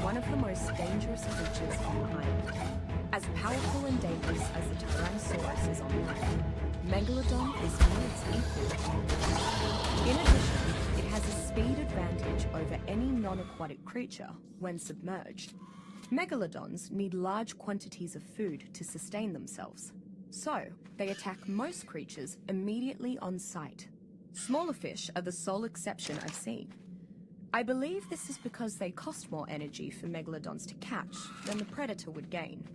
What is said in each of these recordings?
one of the most dangerous creatures on the island. As powerful and dangerous as the Tyrannosaurus is on land, Megalodon is near its equal on land. In addition, it has a speed advantage over any non-aquatic creature when submerged. Megalodons need large quantities of food to sustain themselves, so they attack most creatures immediately on sight. Smaller fish are the sole exception I've seen. I believe this is because they cost more energy for megalodons to catch than the predator would gain.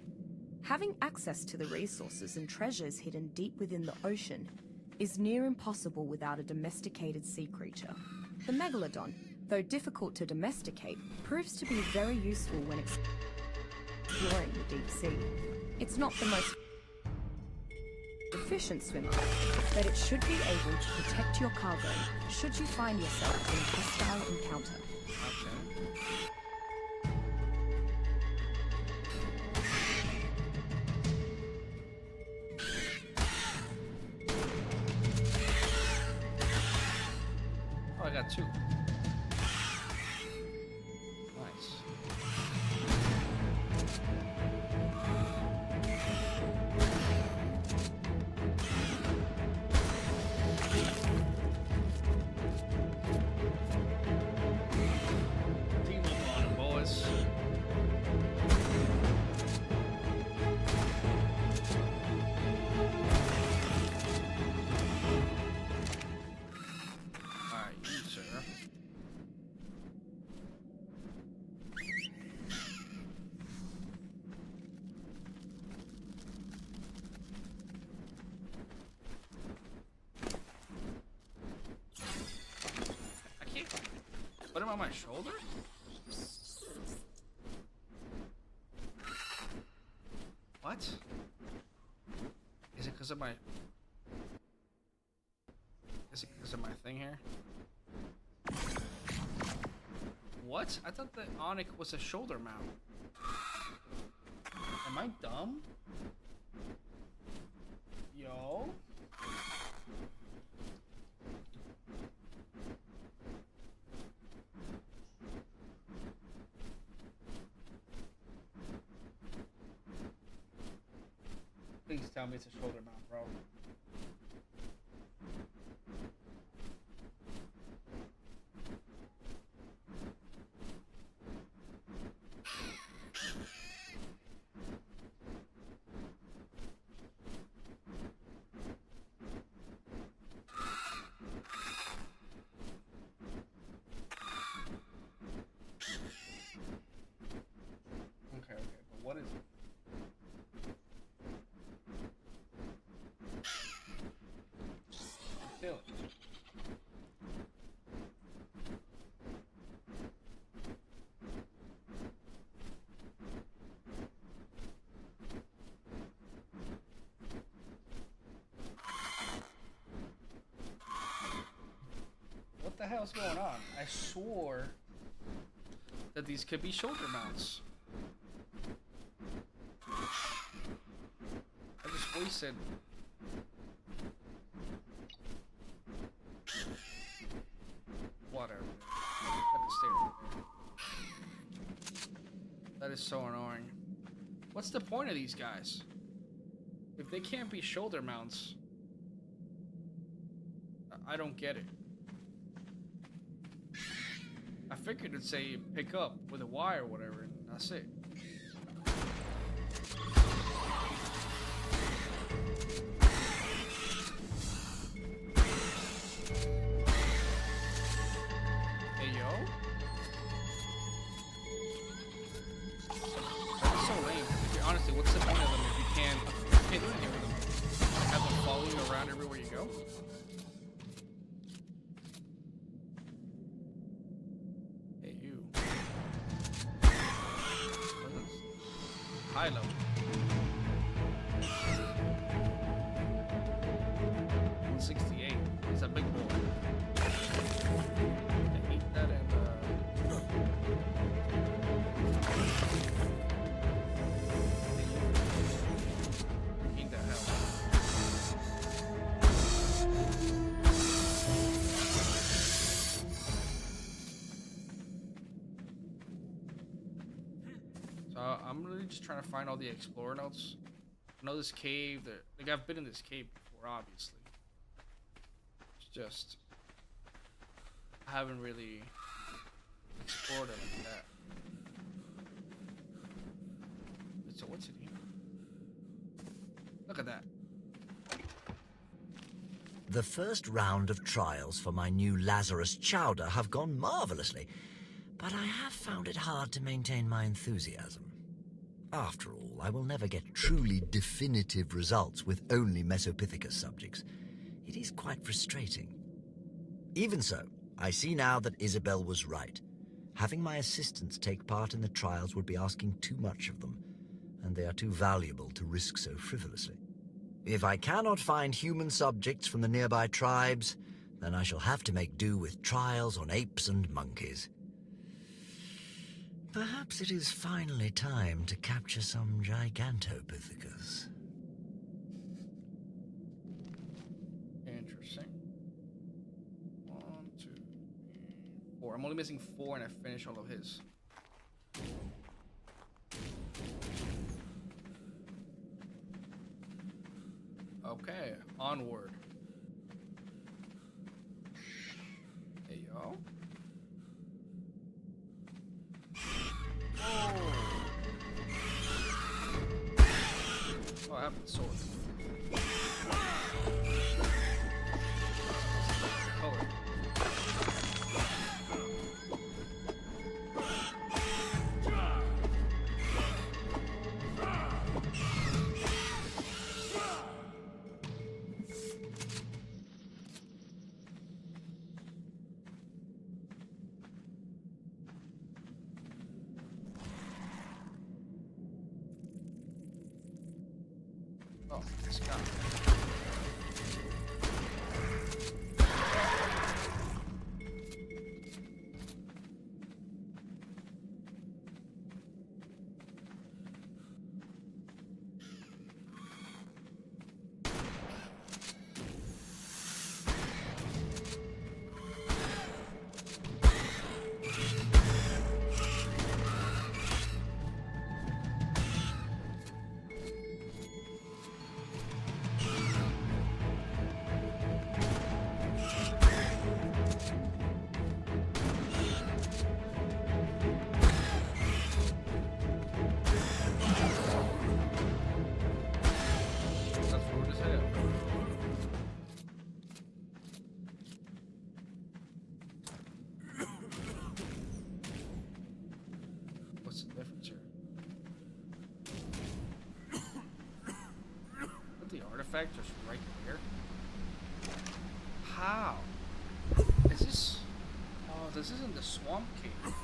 Having access to the resources and treasures hidden deep within the ocean is near impossible without a domesticated sea creature. The megalodon, though difficult to domesticate, proves to be very useful when exploring the deep sea. It's not the most efficient swimmer, but it should be able to protect your cargo should you find yourself in a hostile encounter. Oh, I got two. Nice. Team up on it, boys. Alright, you, sir. I can't put him on my shoulder? What? Is it because of my... Is it because of my thing here? What? I thought the Onyx was a shoulder mount. Am I dumb? Yo? Please tell me it's a shoulder mount, bro. Okay, but what is it? Still. What the hell's going on? I swore that these could be shoulder mounts. I just wasted. Whatever. That is so annoying. What's the point of these guys? If they can't be shoulder mounts, I don't get it. I figured it'd say pick up with a Y or whatever, and that's it. Hey, yo. That's so lame. Honestly, what's the point of them if you can't do anything with them? Have them follow you around everywhere you go? Hey, you. High level. 168. He's a big boy. I eat that and eat that hell. So I'm really just trying to find all the explorer notes. I know this cave, like I've been in this cave before, obviously. It's just, I haven't really explored it like that. So what's in here? Look at that. The first round of trials for my new Lazarus chowder have gone marvelously, but I have found it hard to maintain my enthusiasm. After all, I will never get truly definitive results with only Mesopithecus subjects. It is quite frustrating. Even so, I see now that Isabel was right. Having my assistants take part in the trials would be asking too much of them, and they are too valuable to risk so frivolously. If I cannot find human subjects from the nearby tribes, then I shall have to make do with trials on apes and monkeys. Perhaps it is finally time to capture some Gigantopithecus. Interesting. 1, 2, 3, 4. I'm only missing 4 and I finished all of his. Okay, onward. Hey, yo. Oh, I have the sword. Color. Oh, this guy. What's the difference here? Put the artifact just right there? How? Is this... Oh, this isn't the swamp cave.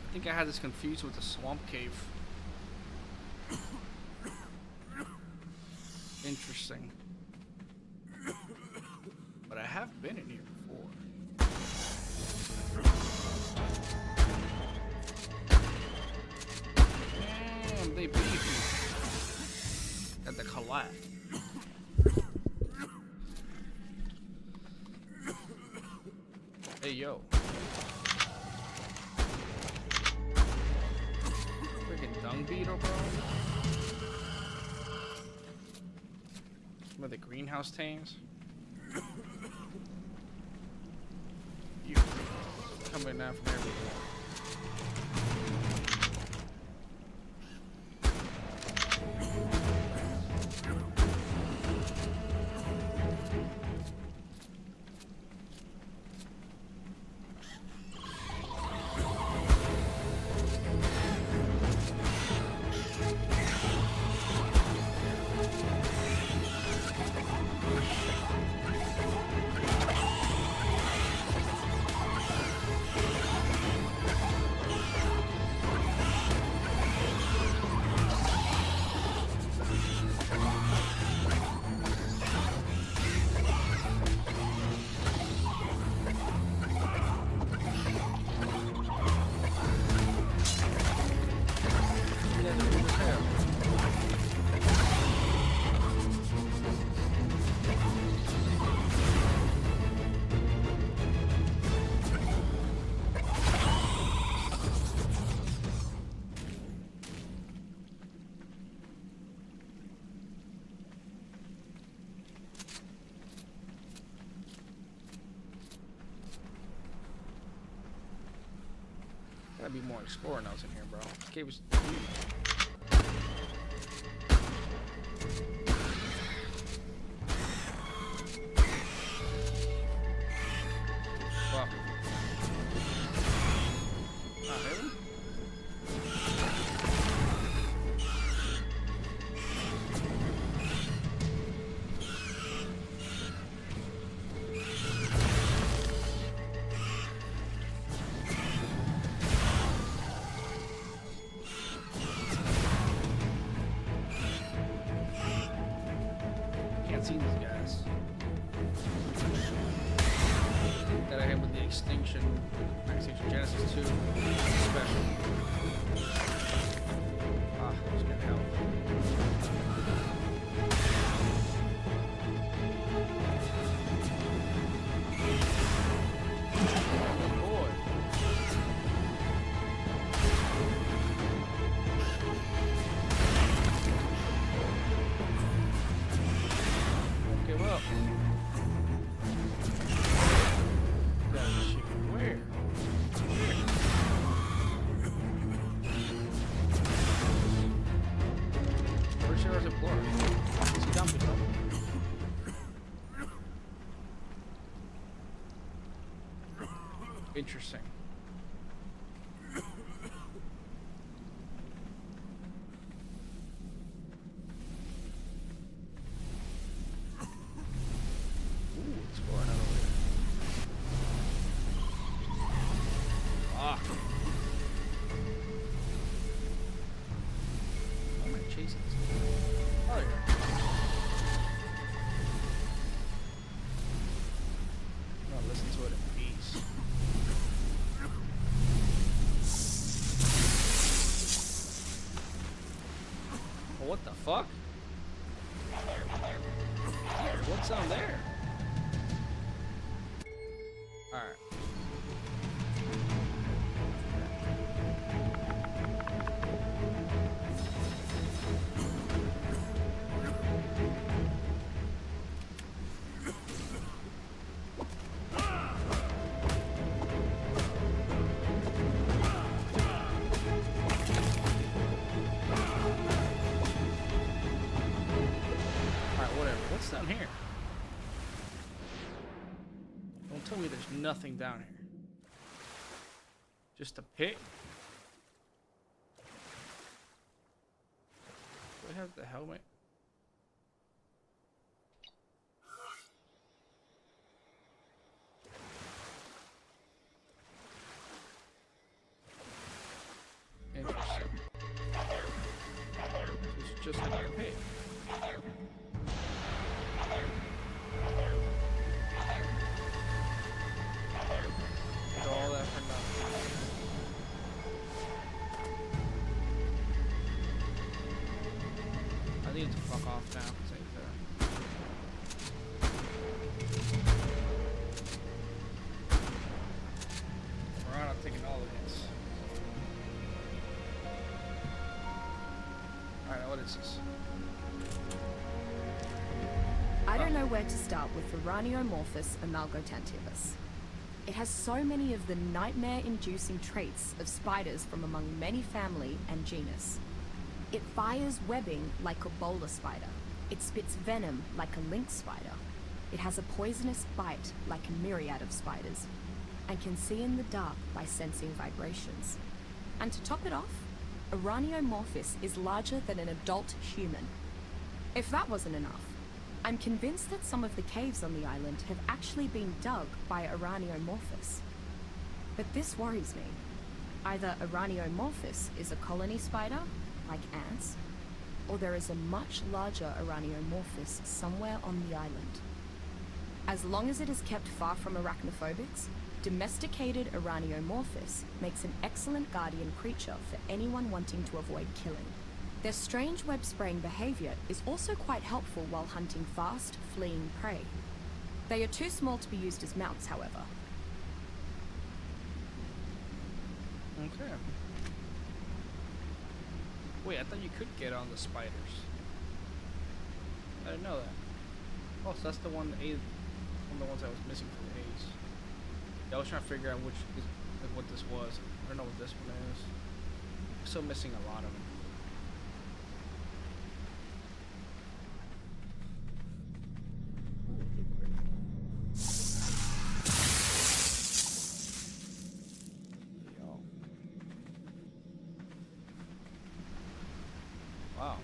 I think I had this confused with the swamp cave. Interesting. But I have been in here before. Damn, they beat me at the collapse. Hey, yo. Freaking dung beetle, bro. Some of the greenhouse tames. You coming down from everywhere. Gotta be more explorer notes in here, bro. This cave is huge. Wow. Ah, really? Can't see these guys. That I hit with the Extinction Genesis 2 special. Ah, it's gonna help. Good boy. Don't give up. That shit. Where? Where's your explorer? Is he dumping them? Interesting. Ooh, exploring out over here. Ah. Why am I chasing this? Oh, yeah. I'm gonna listen to it in peace. Well, what the fuck? What's down there? Alright. Alright, whatever. What's down here? Don't tell me there's nothing down here. Just a pit? Do I have the helmet? Interesting. It's just like a pit. Did all that for nothing. I need to fuck off now. Alright, I'm taking all the hits. Alright, now what is this? I don't know where to start with the Raniomorphus amalgotantivus. It has so many of the nightmare-inducing traits of spiders from among many family and genus. It fires webbing like a bowler spider. It spits venom like a lynx spider. It has a poisonous bite like a myriad of spiders, and can see in the dark by sensing vibrations. And to top it off, Raniomorphus is larger than an adult human. If that wasn't enough, I'm convinced that some of the caves on the island have actually been dug by Raniomorphus. But this worries me. Either Raniomorphus is a colony spider, like ants, or there is a much larger Raniomorphus somewhere on the island. As long as it is kept far from arachnophobics, domesticated Raniomorphus makes an excellent guardian creature for anyone wanting to avoid killing. Their strange web-spraying behavior is also quite helpful while hunting fast, fleeing prey. They are too small to be used as mounts, however. Okay. Wait, I thought you could get on the spiders. I didn't know that. Oh, so that's the one, one of the ones I was missing from the A's. Yeah, I was trying to figure out which is, like, what this was. I don't know what this one is. I'm still missing a lot of them. Wow.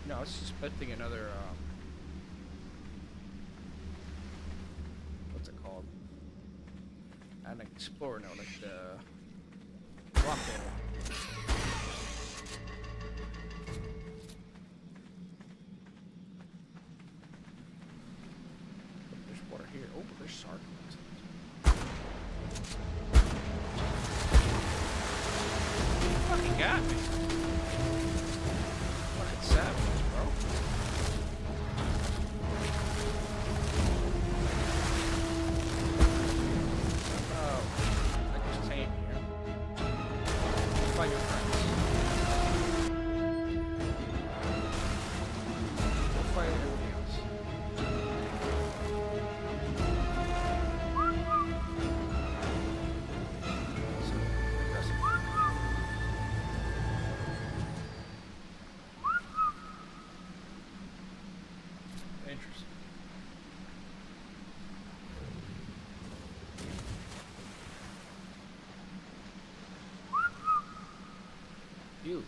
No, I was expecting another, what's it called? An explorer note, like the rock wall. There's water here. Oh, there's shark. Fucking got me. Fucking savage, bro. Oh, I just tame here. Find your friends. Go fight everybody else. So, aggressive. Interesting. You.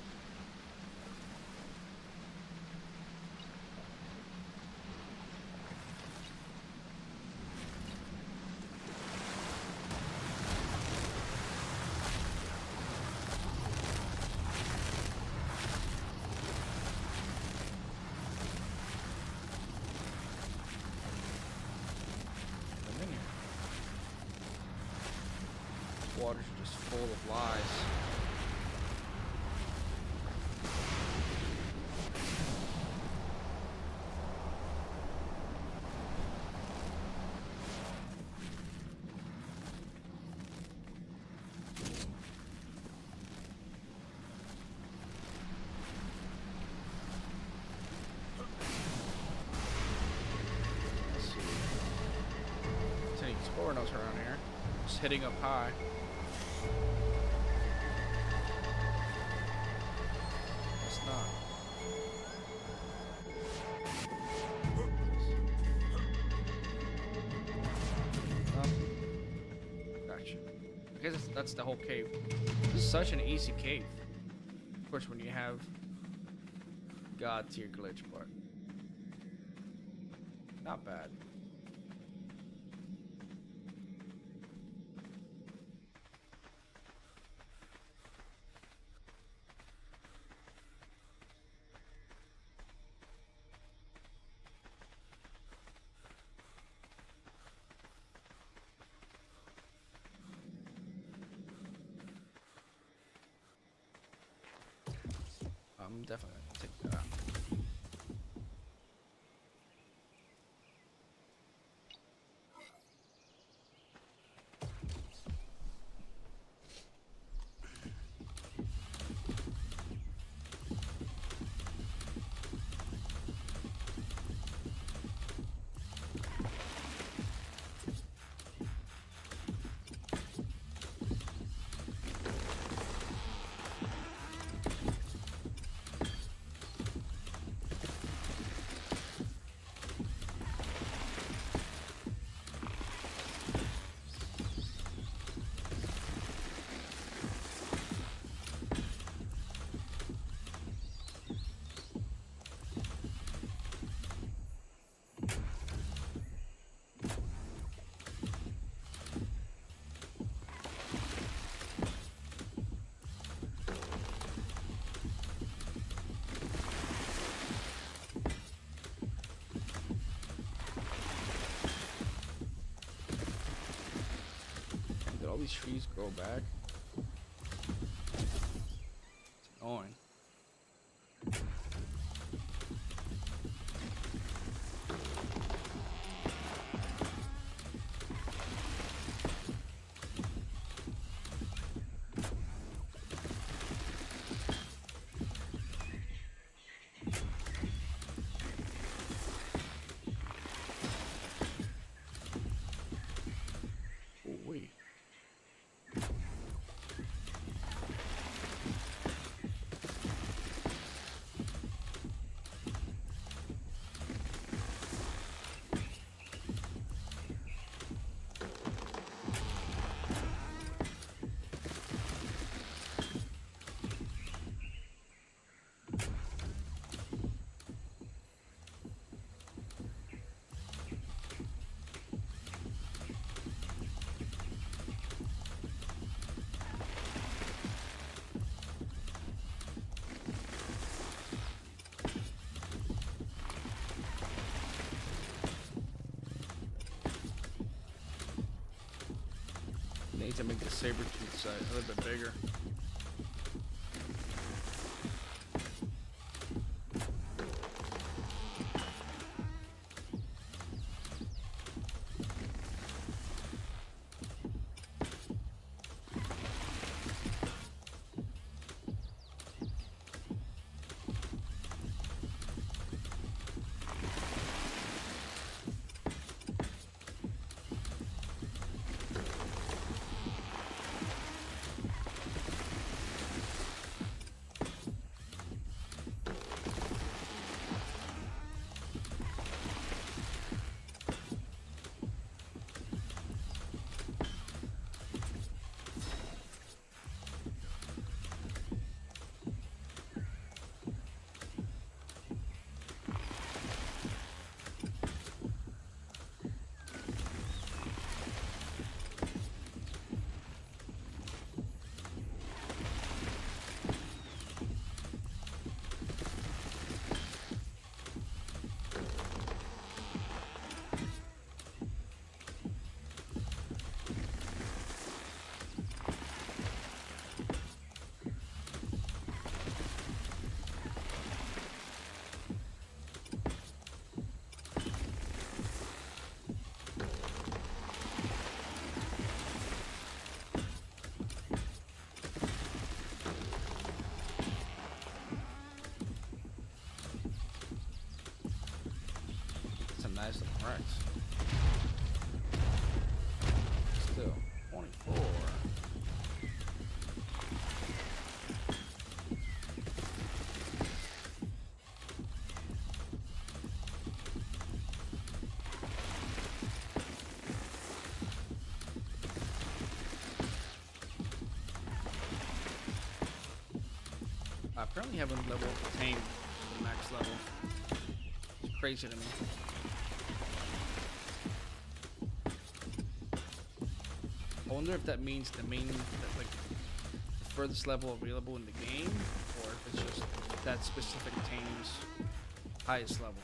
Come in here. Waters are just full of lies. Let's see. There's any explorer notes around here. Just hitting up high. It's not. Gotcha. I guess that's the whole cave. This is such an easy cave. Of course, when you have God tier glitch, but not bad. I'm definitely gonna take that out. Did all these trees grow back? It's annoying. Oh, wait. need to make the saber-tooth size a little bit bigger. Nice little Rex. Still 24. I apparently haven't leveled attained the max level. It's crazy to me. I wonder if that means the furthest level available in the game, or if it's just that specific team's highest level.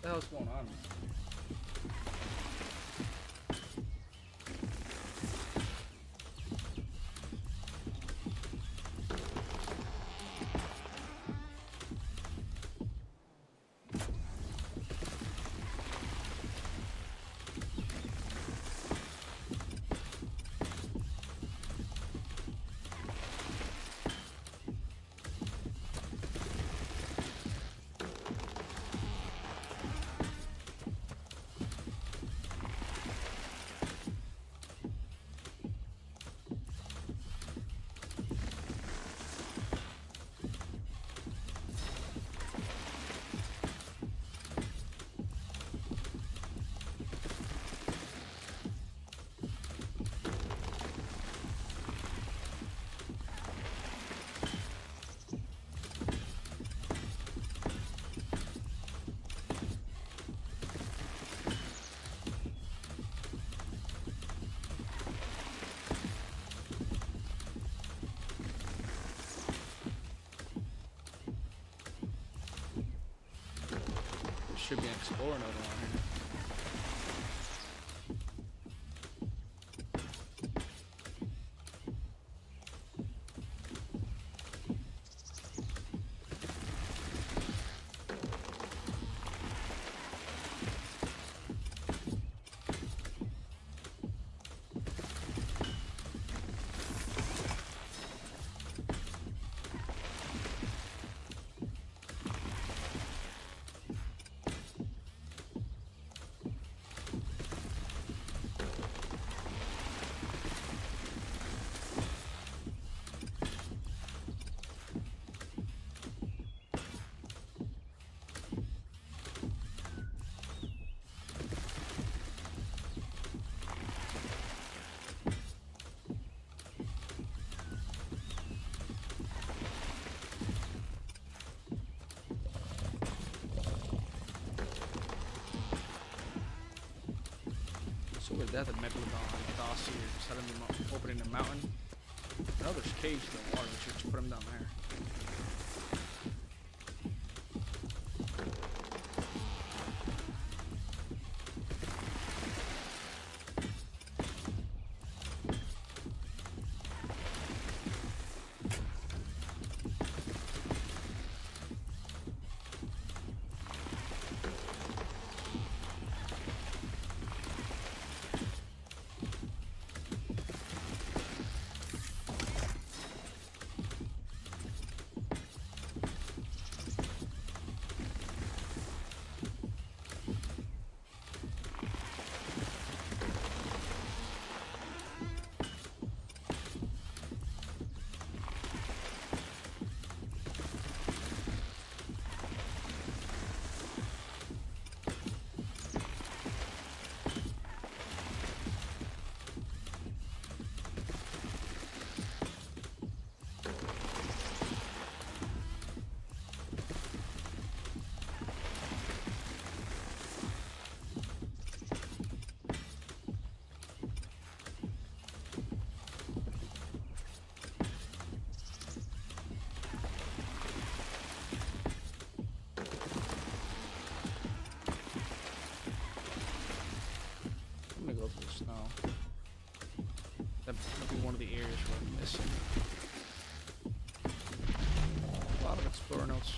What the hell's going on? should be an explorer node around here. So we're there, the Megalodon dossier just had him opening the mountain. I know there's caves in the water, we should just put him down there. Go through the snow. That might be one of the areas we're missing. A lot of explorer notes.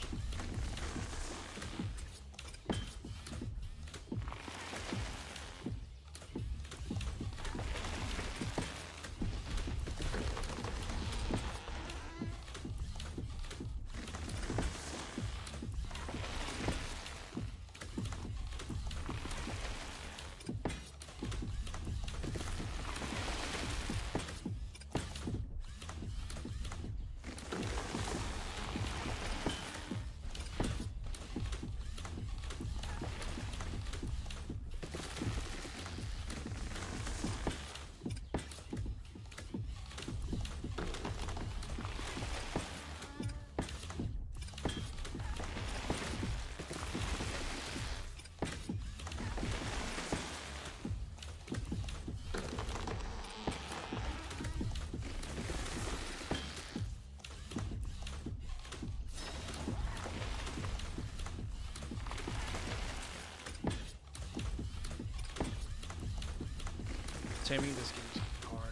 Taming this game's hard.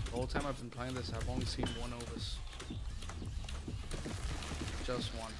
The whole time I've been playing this, I've only seen one Ovis. Just one.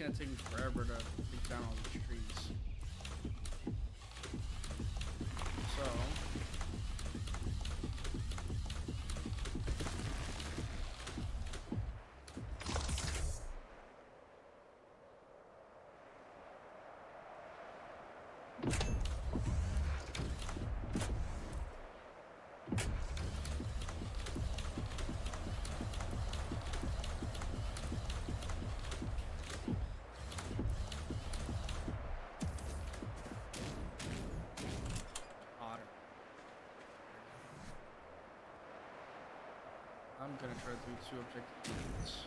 gonna take me forever to take down all these trees. So I'm gonna try to do 2 objectives.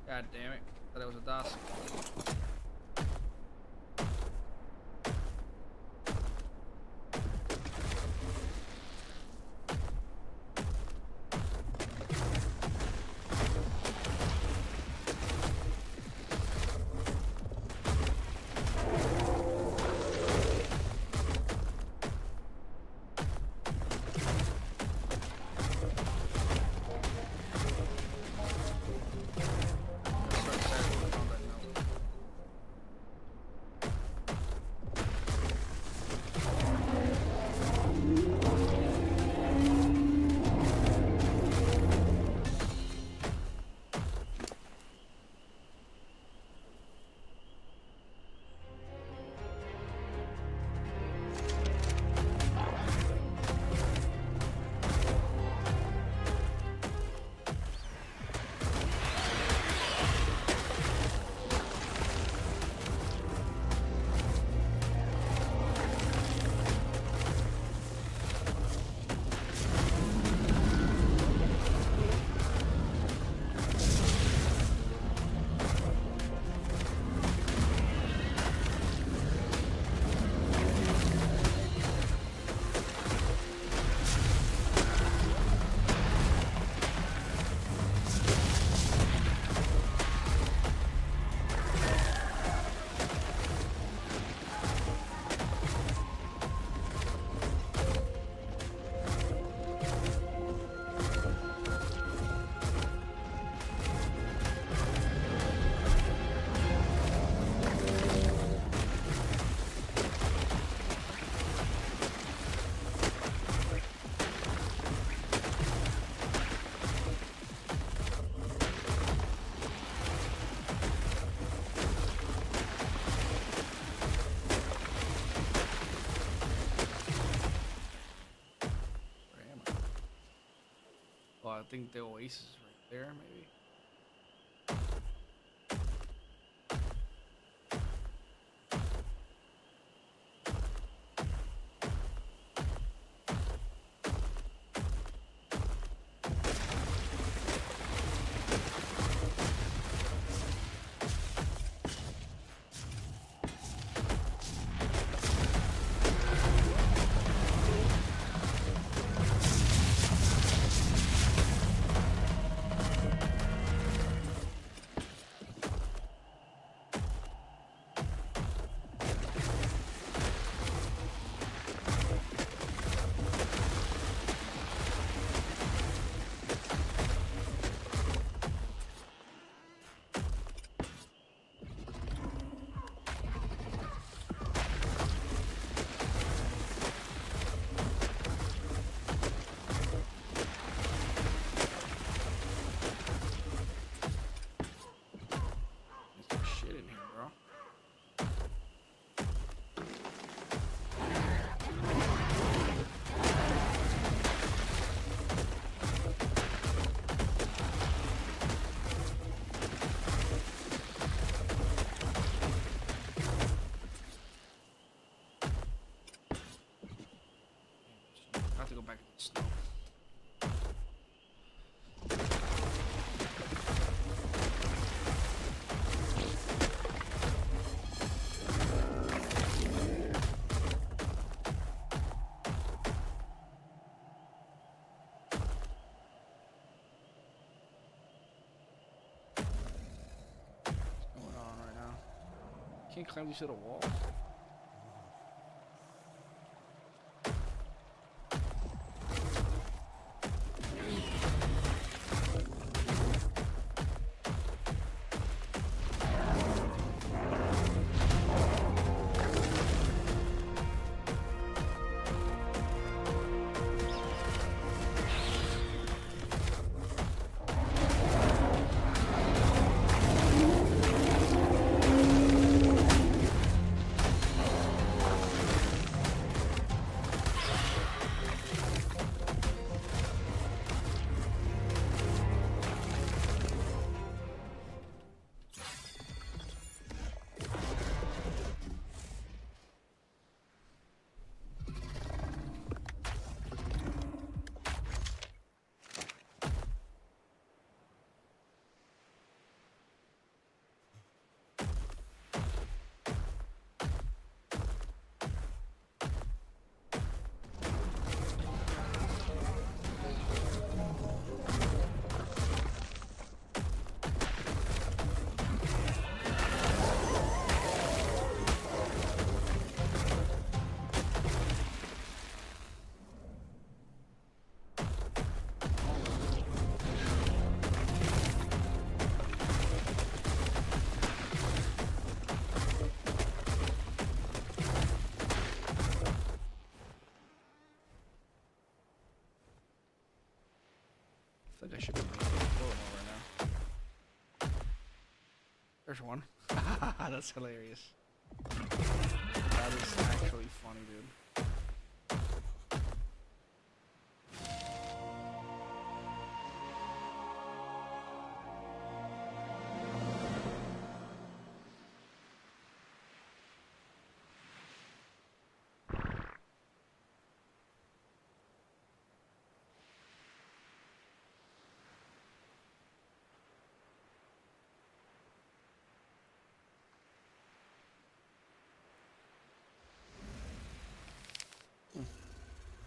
God damn it. Thought it was a DOS. I think the oasis is right there, maybe. I have to go back to the snow. What's going on right now? Can't climb these little walls. I think I should be making a more right now. There's one. That's hilarious. That is actually funny, dude.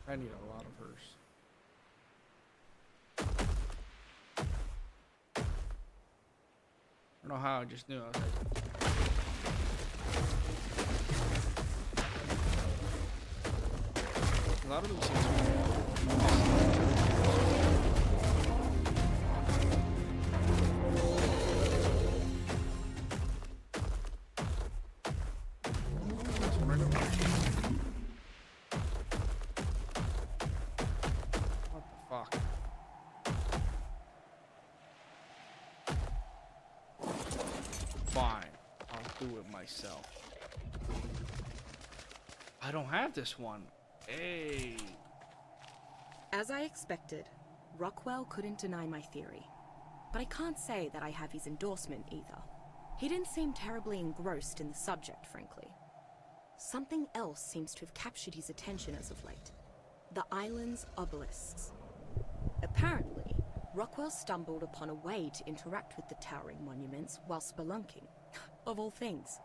I need a lot of hers. I don't know how, I just knew. I was like, a lot of them seem to be myself. I don't have this one. Hey. As I expected, Rockwell couldn't deny my theory, but I can't say that I have his endorsement either. He didn't seem terribly engrossed in the subject, frankly. Something else seems to have captured his attention as of late. The island's obelisks. Apparently, Rockwell stumbled upon a way to interact with the towering monuments while spelunking. Of all things.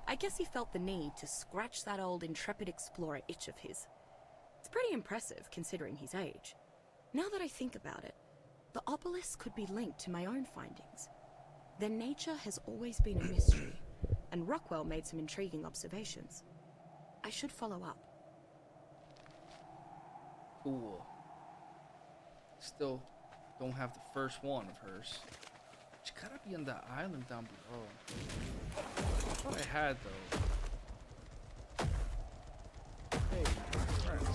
I guess he felt the need to scratch that old intrepid explorer itch of his. It's pretty impressive, considering his age. Now that I think about it, the obelisk could be linked to my own findings. Their nature has always been a mystery, and Rockwell made some intriguing observations. I should follow up. Cool. Still don't have the first one of hers. She gotta be on that island down below. I thought I had though. Hey, friends.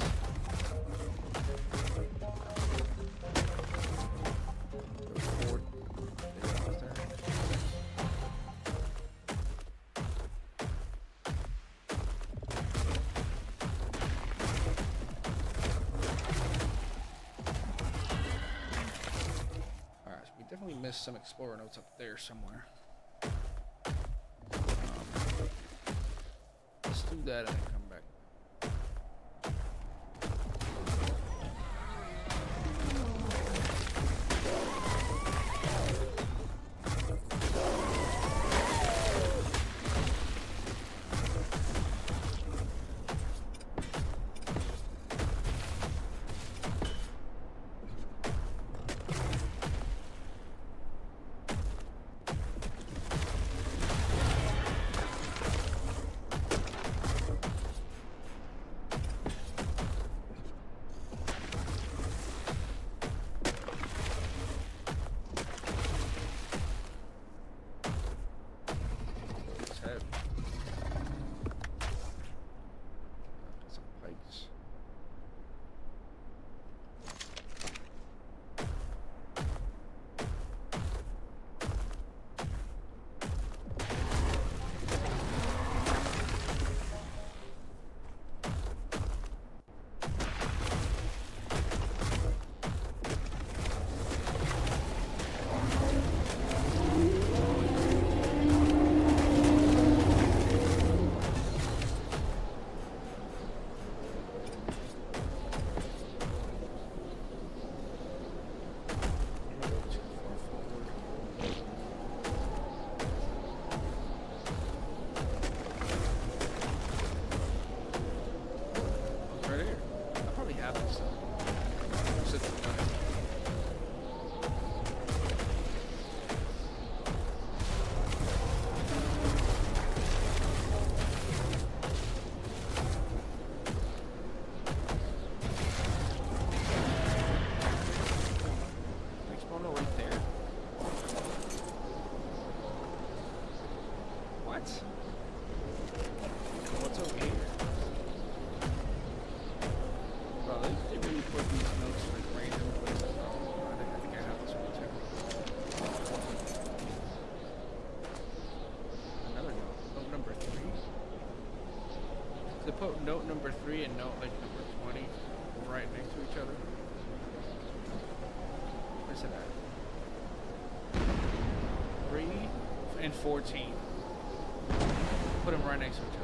We missed some explorer notes up there somewhere. Let's do that and then come back. They put note number 3 and note like number 20 right next to each other. Where's it at? 3 and 14. Put them right next to each other.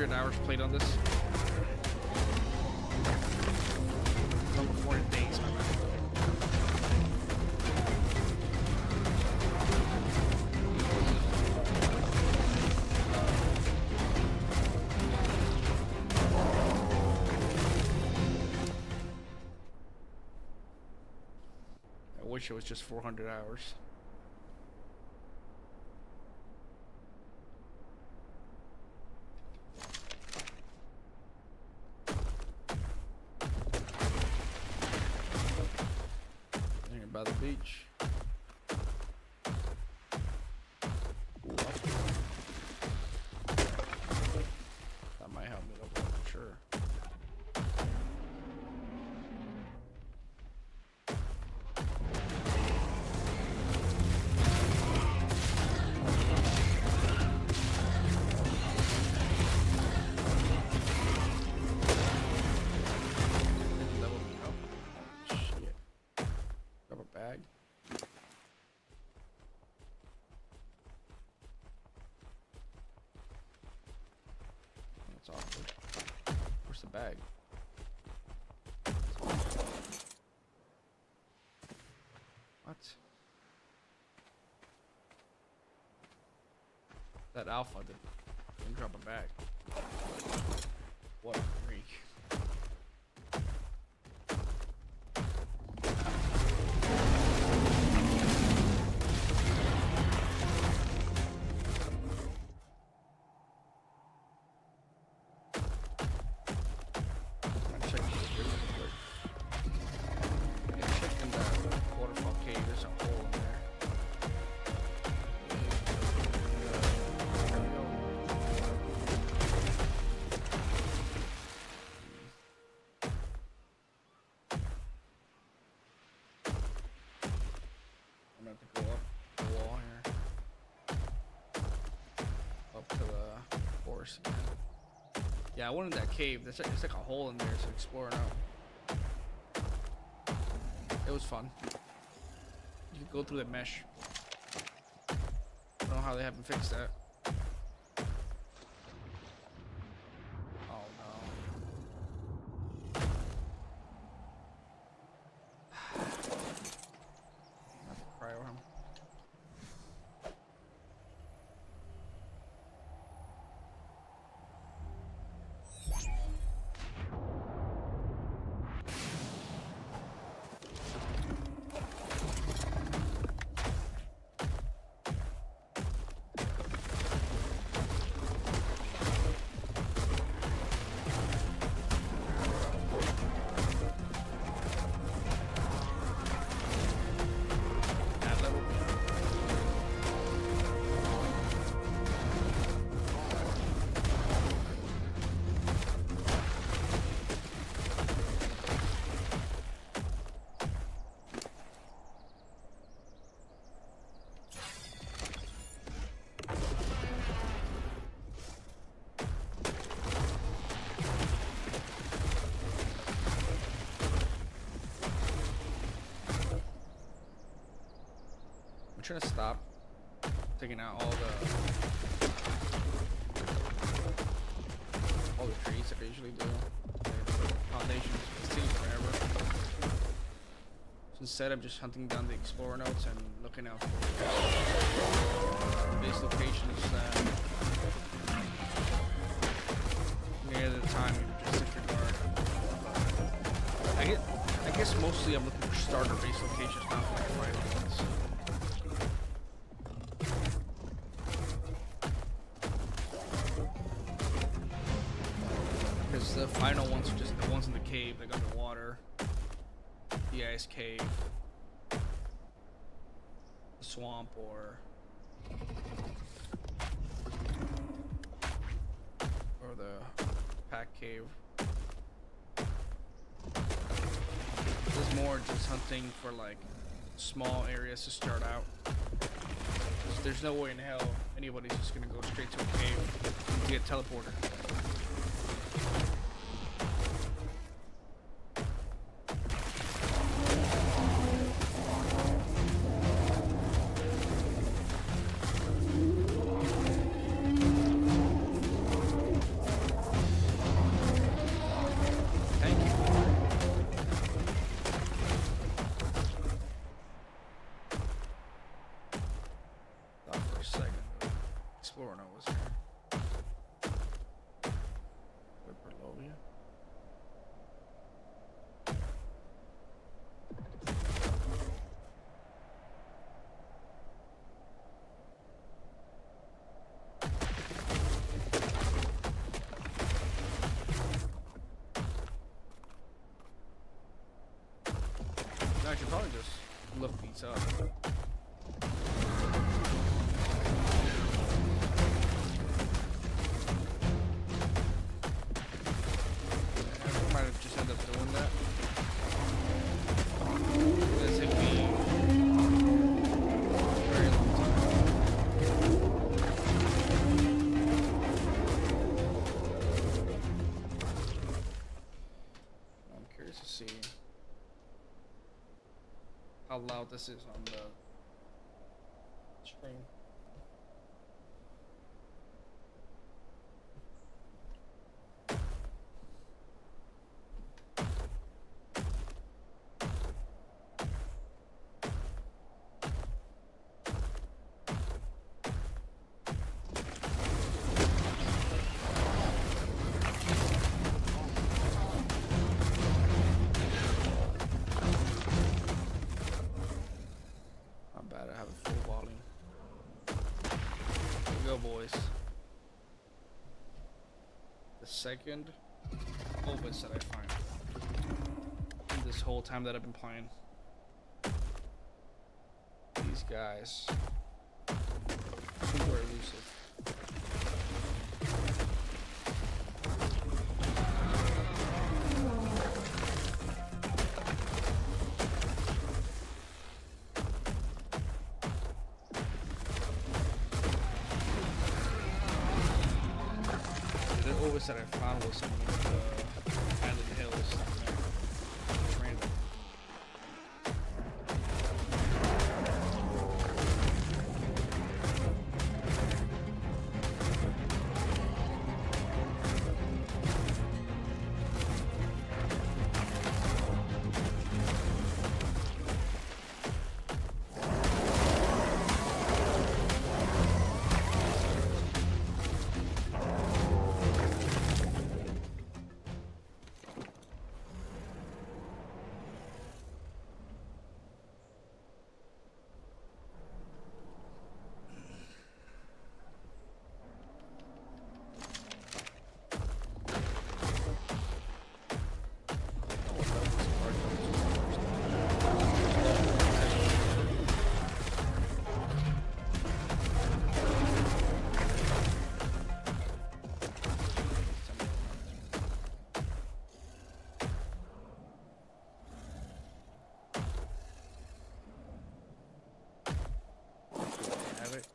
400 hours played on this. Over 400 days, my man. I wish it was just 400 hours. There by the beach. That might help me a little for sure. Bag. That's awkward. Where's the bag? What? That alpha didn't drop a bag. What a freak. To go up the wall here, up to the forest again. Yeah, I went in that cave. It's like a hole in there, so exploring out. It was fun. You could go through the mesh. I don't know how they haven't fixed that. Oh no. Cryo him. I'm trying to stop taking out all the trees that I usually do. Foundations take forever. So instead, I'm just hunting down the explorer notes and looking out for base locations near the time you just disregard. I guess mostly I'm looking for starter base locations, not for like final ones. Because the final ones are just the ones in the cave that got the water, the ice cave, the swamp, or the pack cave. There's more just hunting for like small areas to start out. There's no way in hell anybody's just gonna go straight to a cave to get teleported. fucked up. I might have just ended up doing that. This took me a very long time. I'm curious to see how loud this is on the screen. Not bad, I have a full volume. Here we go, boys. The second Opus that I find in this whole time that I've been playing. These guys, super elusive. The Opus that I found was one of the Island Hills down there. Just random. Have it.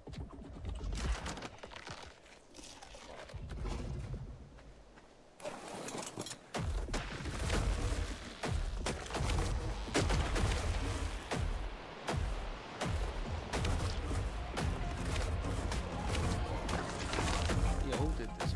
Yeah, who did this?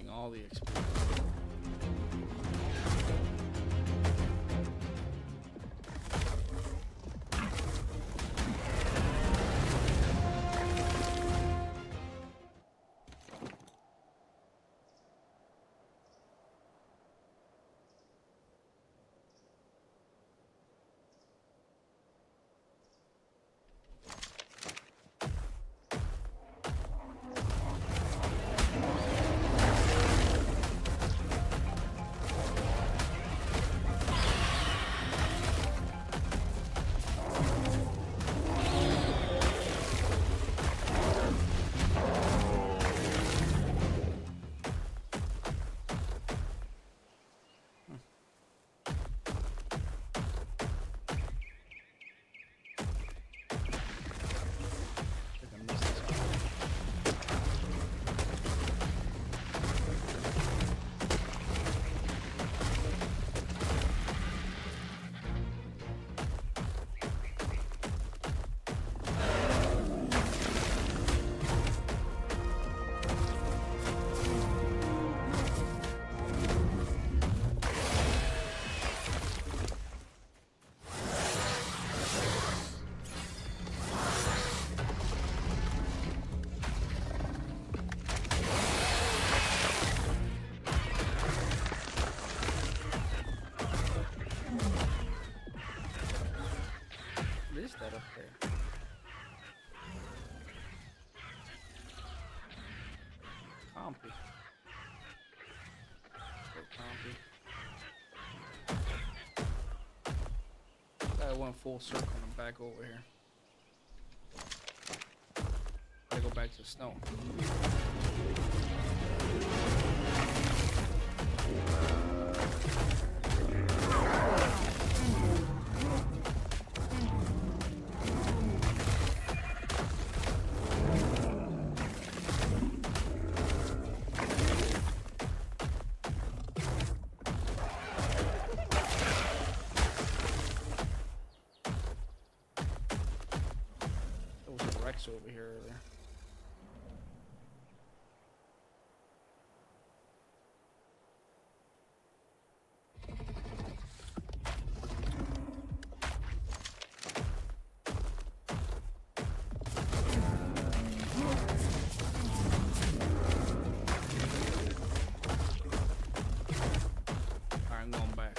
All the experience. up there. Compy. Compy. I went full circle and I'm back over here. Gotta go back to the snow. Over here earlier. Alright, I'm going back.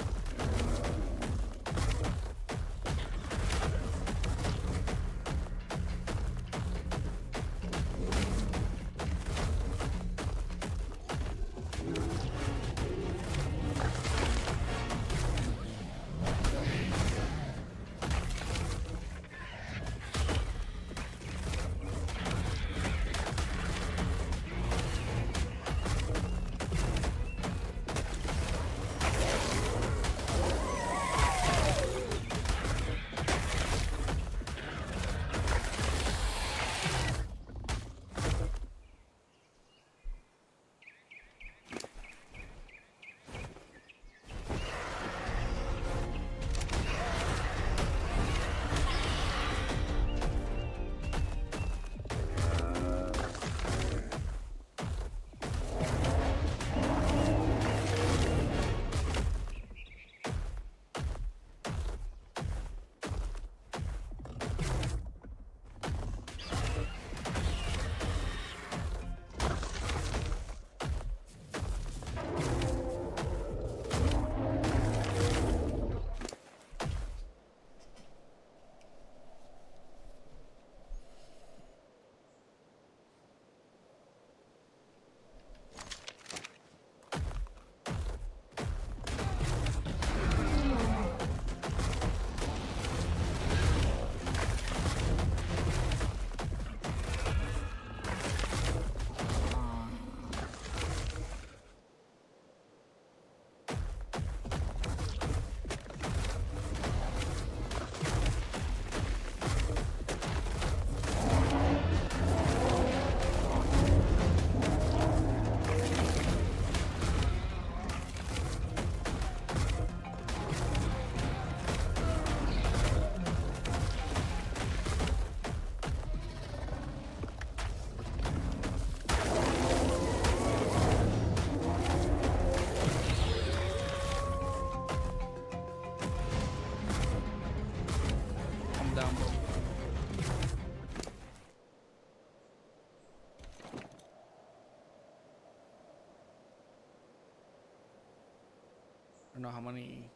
I don't know how many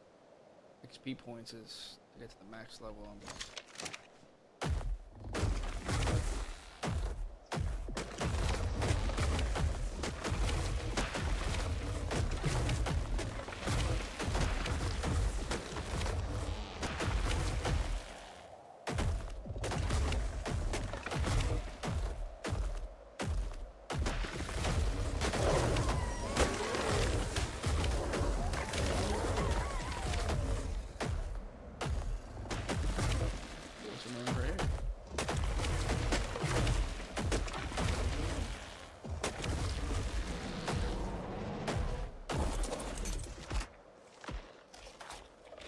XP points is to get to the max level on this.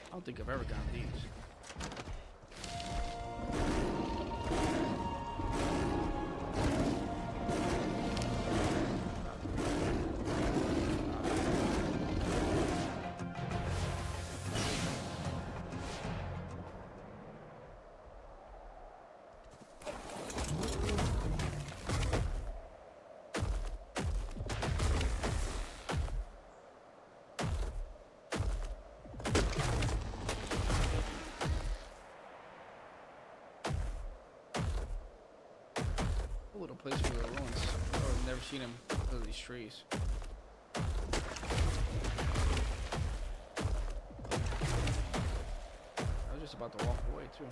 I don't think I've ever gotten these. A little place for the ruins. I've never seen him because of these trees. I was just about to walk away too.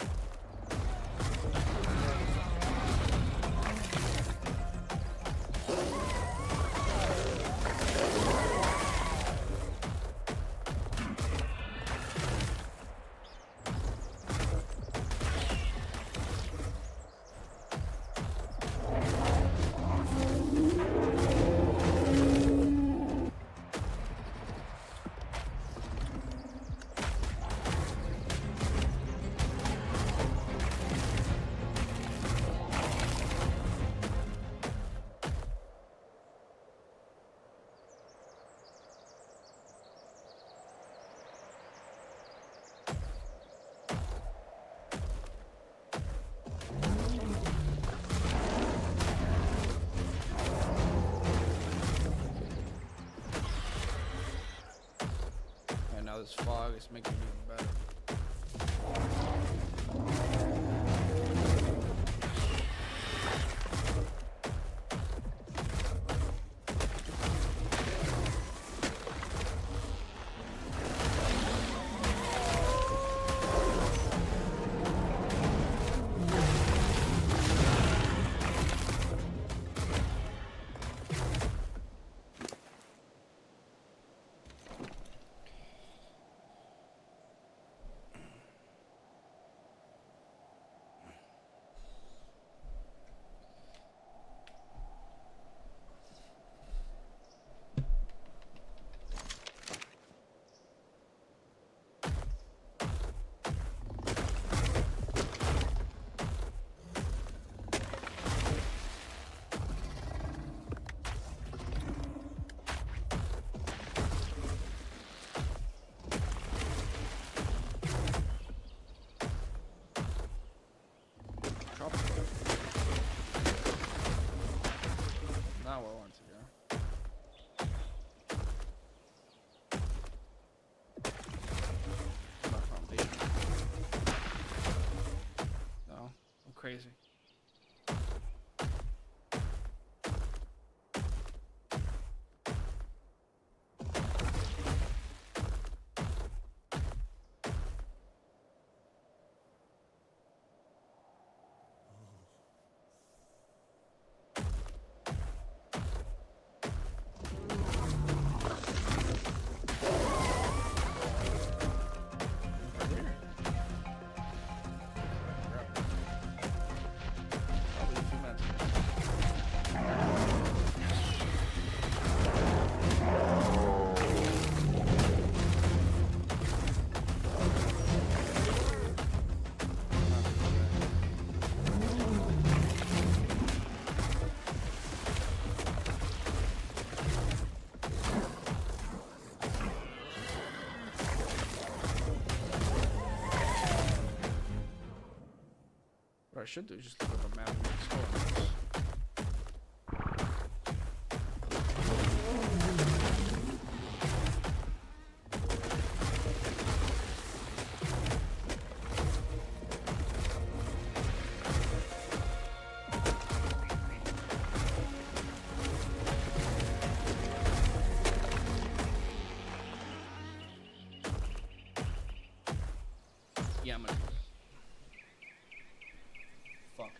Now this fog is making it even better. Not where I want to go. My foundation. No, I'm crazy. What I should do is just look up a map and explore. Yeah, I'm gonna do that. Fuck.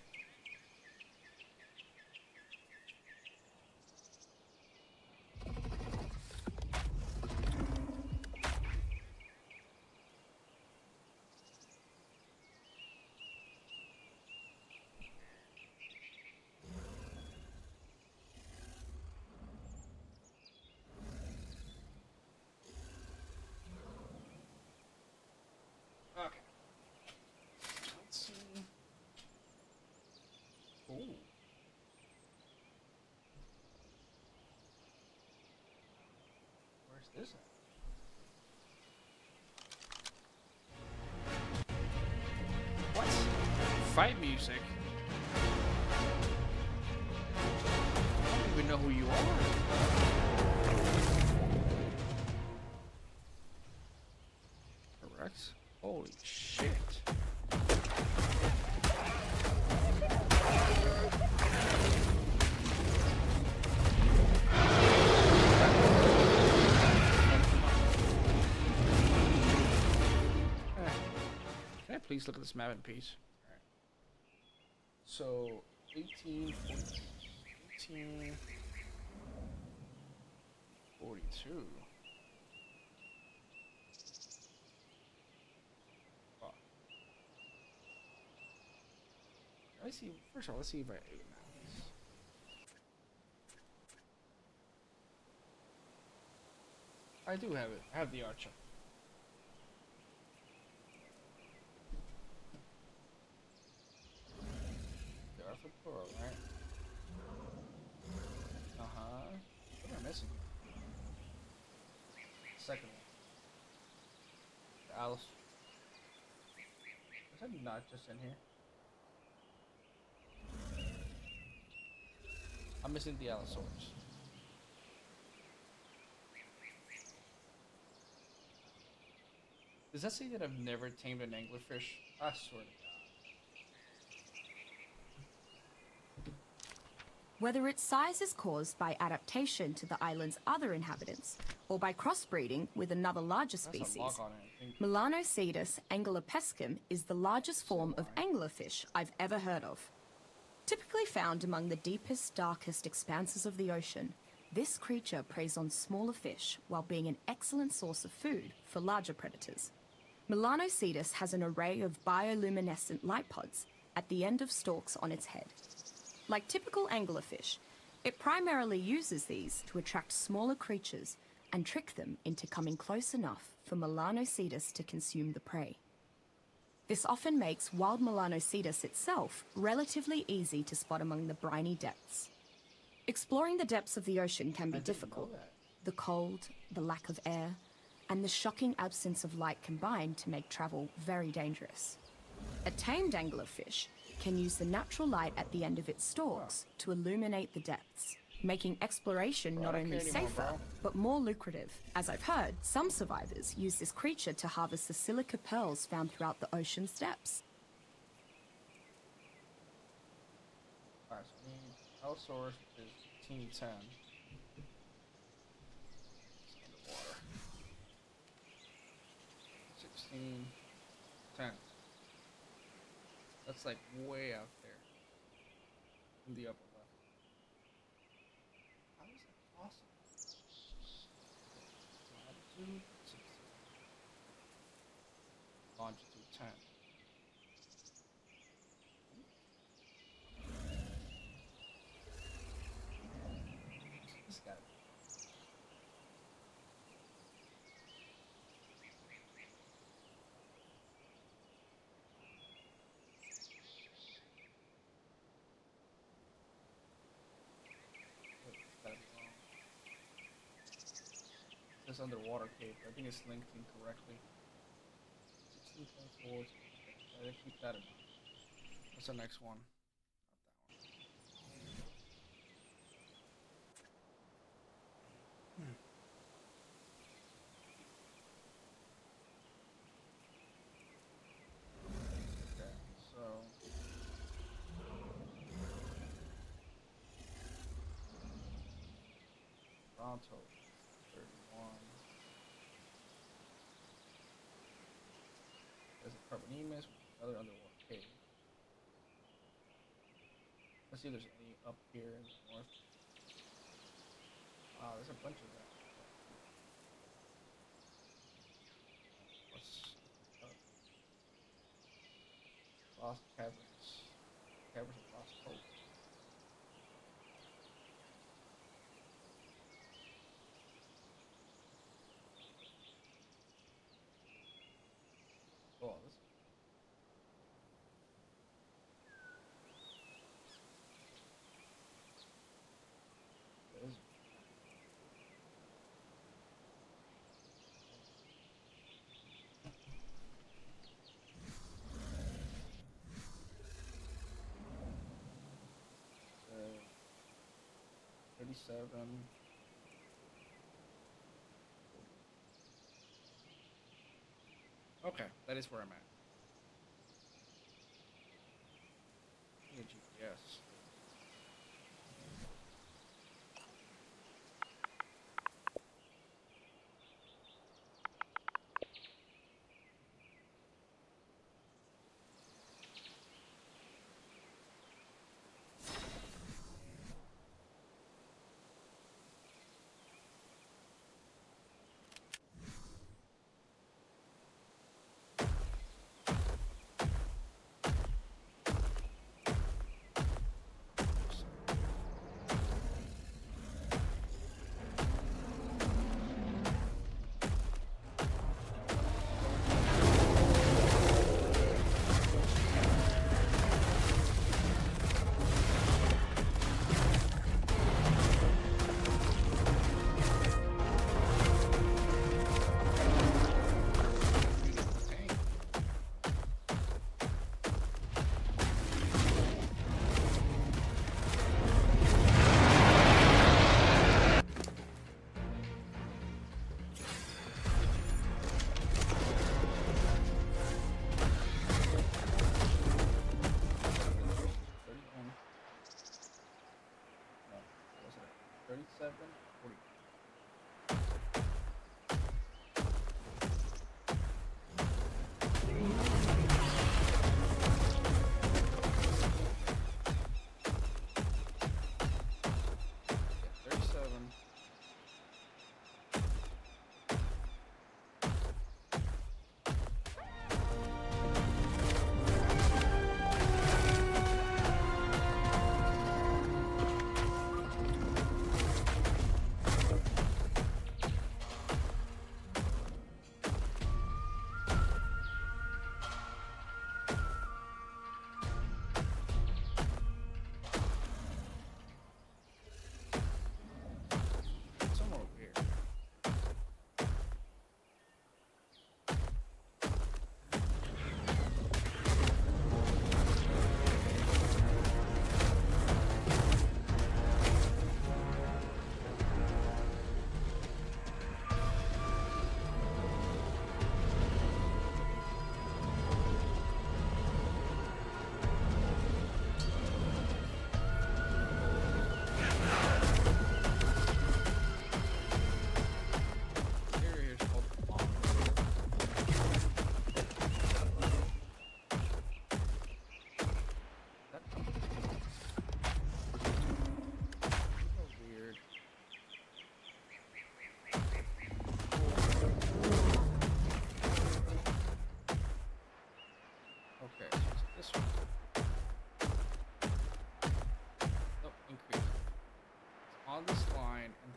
Okay. Let's see. Ooh. Where's this at? What? Fight music? I don't even know who you are. Correct. Holy shit. please look at this map in peace? Alright. So, 1842. Fuck. Let's see. First of all, let's see if I ate maps. I do have it. I have the archer. The Arthur plural, right? What am I missing? Second one. The Alice. Is that not just in here? I'm missing the Allosaurus. Does that say that I've never tamed an anglerfish? I swear to God. Whether its size is caused by adaptation to the island's other inhabitants or by crossbreeding with another larger That's a species, lock on it, I think. Melanocetus angelopescum is the largest form of anglerfish I've ever heard of. Typically found among the deepest, darkest expanses of the ocean, this creature preys on smaller fish while being an excellent source of food for larger predators. Melanocetus has an array of bioluminescent light pods at the end of stalks on its head. Like typical anglerfish, it primarily uses these to attract smaller creatures and trick them into coming close enough for Melanocetus to consume the prey. This often makes wild Melanocetus itself relatively easy to spot among the briny depths. Exploring the depths of the ocean can be difficult. The cold, the lack of air, and the shocking absence of light combine to make travel very dangerous. A tamed anglerfish can use the natural light at the end of its stalks to illuminate the depths, making exploration not only safer, but more lucrative. As I've heard, some survivors use this creature to harvest the silica pearls found throughout the ocean's depths. Alright, so we need Allosaurus, which is 1810. It's underwater. 1610. That's like way out there in the upper left. How is that possible? Latitude 16. Longitude 10. This guy. This underwater cave. I think it's linked incorrectly. 16.4. I gotta keep that in mind. What's the next one? Not that one. Okay, so Toronto. 31. There's a Carbonemus with another underwater cave. Let's see if there's any up here in the north. Wow, there's a bunch of that. What's Lost Caverns? Caverns of Lost Hope. Oh, this is 37. Okay, that is where I'm at. Need a GPS.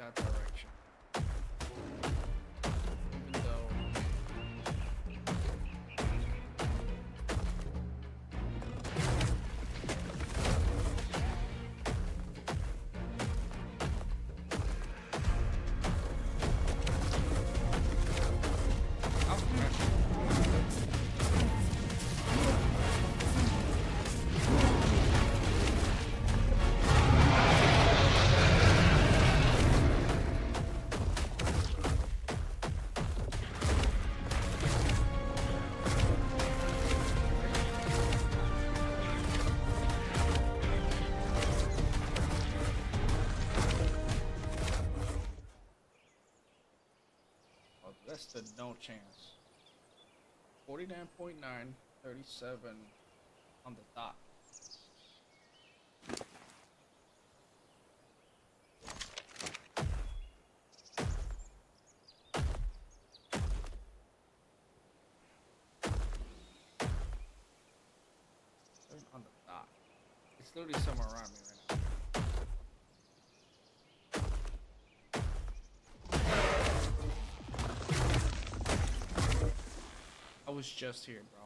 that direction. Even though that's the no chance. 49.9, 37 on the dot. On the dot. It's literally somewhere around me right now. I was just here, bro.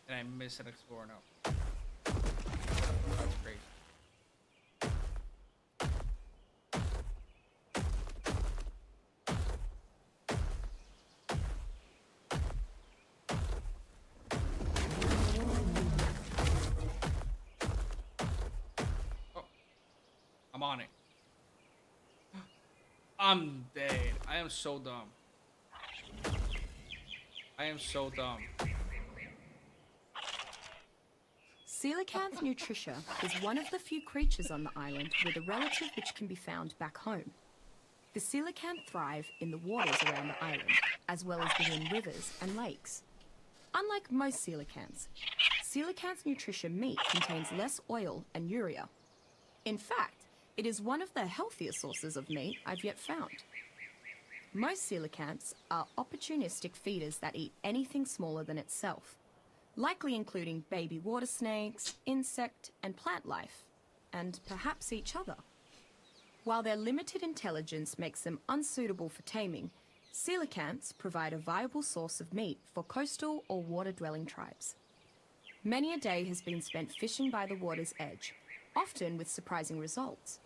And I missed an explorer now. That's crazy. Oh. I'm on it. I'm dead. I am so dumb. I am so dumb. Coelacanth nutritia is one of the few creatures on the island with a relative which can be found back home. The coelacanth thrive in the waters around the island, as well as within rivers and lakes. Unlike most coelacanths, coelacanth nutritia meat contains less oil and urea. In fact, it is one of the healthier sources of meat I've yet found. Most coelacanths are opportunistic feeders that eat anything smaller than itself, likely including baby water snakes, insect and plant life, and perhaps each other. While their limited intelligence makes them unsuitable for taming, coelacanths provide a viable source of meat for coastal or water-dwelling tribes. Many a day has been spent fishing by the water's edge, often with surprising results,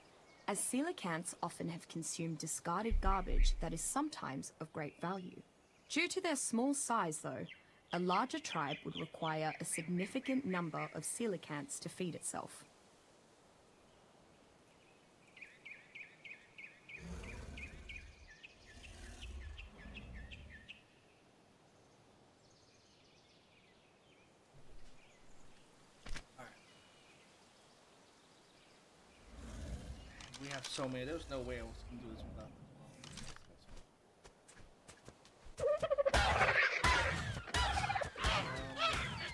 as coelacanths often have consumed discarded garbage that is sometimes of great value. Due to their small size, though, a larger tribe would require a significant number of coelacanths to feed itself. We have so many. There's no way I was gonna do this without them.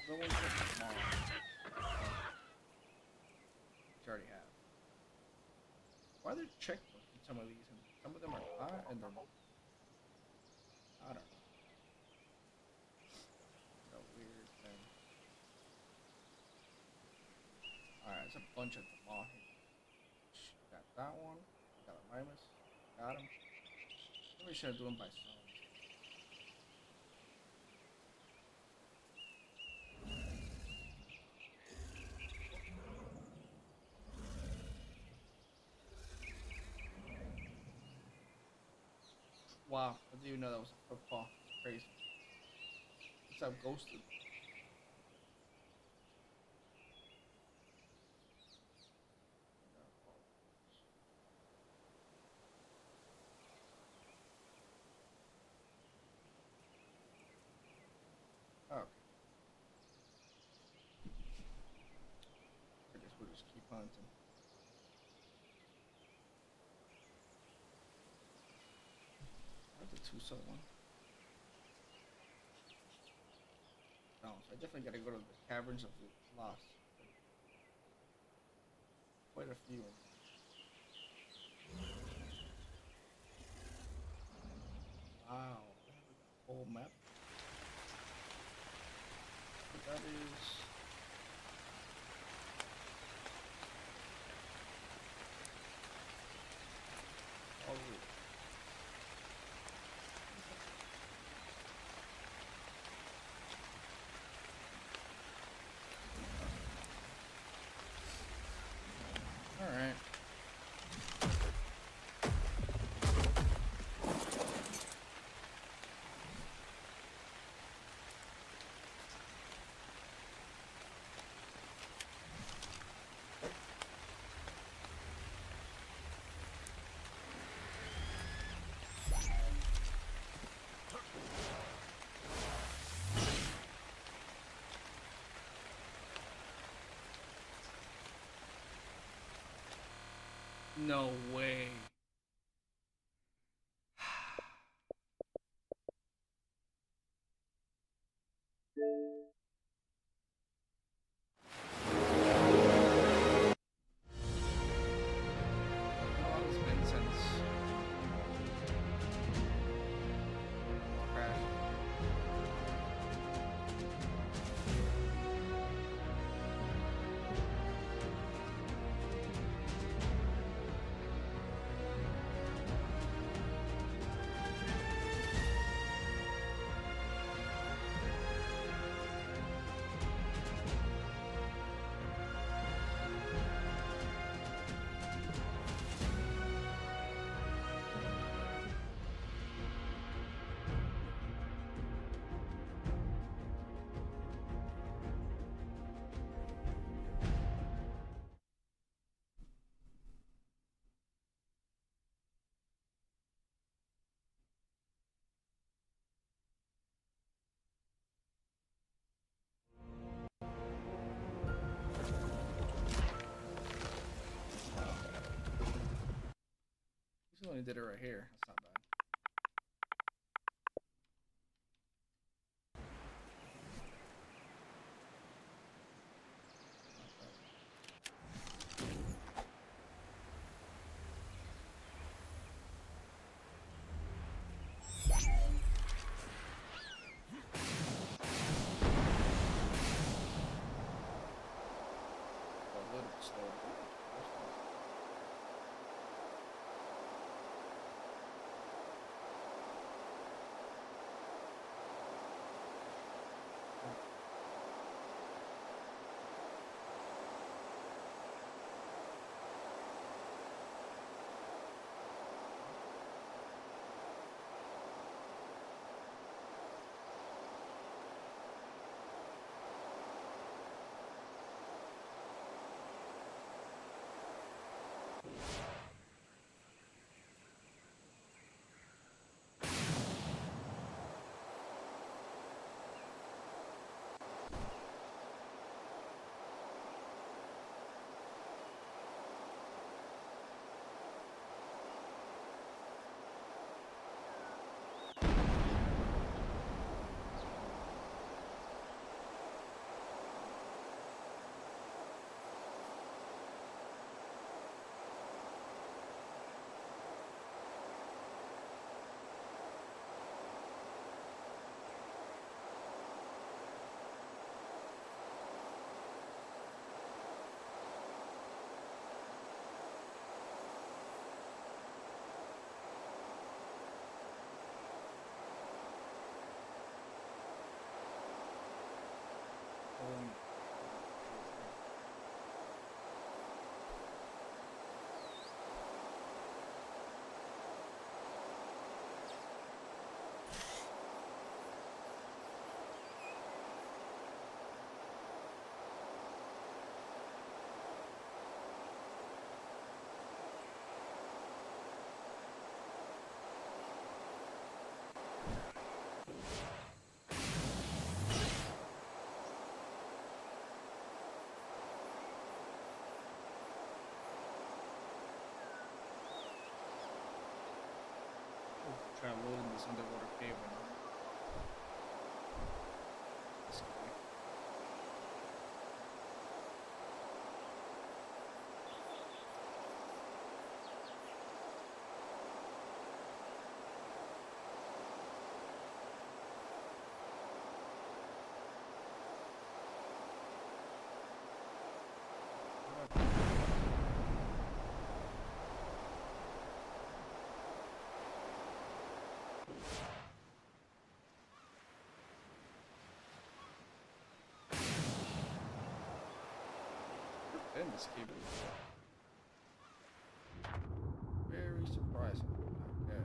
No one's looking small. Which I already have. Why are there checkpoints in some of these? And some of them are not, and they're I don't know. It's a weird thing. Alright, there's a bunch of them all here. Got that one. Got a Limus. Got him. Maybe should do them by zones. Wow, I didn't even know that was a football. Crazy. What's up, Ghosted? Okay. I guess we'll just keep hunting. The Tucson one. No, so I definitely gotta go to the Caverns of the Lost. Quite a few. Wow, they have a whole map. What that is. All No way. How long has it been since crash? He only did it right here. That's not bad. A little bit slower. Try loading this underwater cave right now. This guy. In this cave before. Very surprising. Okay,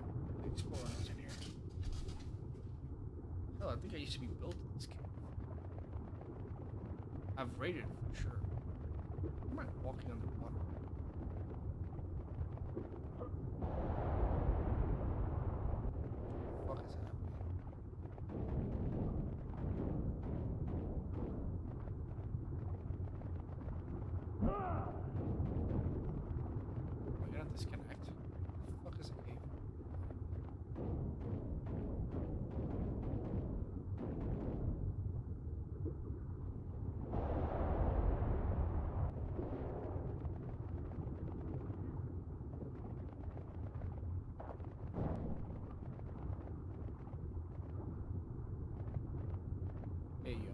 exploring what's in here. Hell, I think I used to be built in this cave. I've raided it for sure. Why am I walking underwater? What the fuck is happening? I got the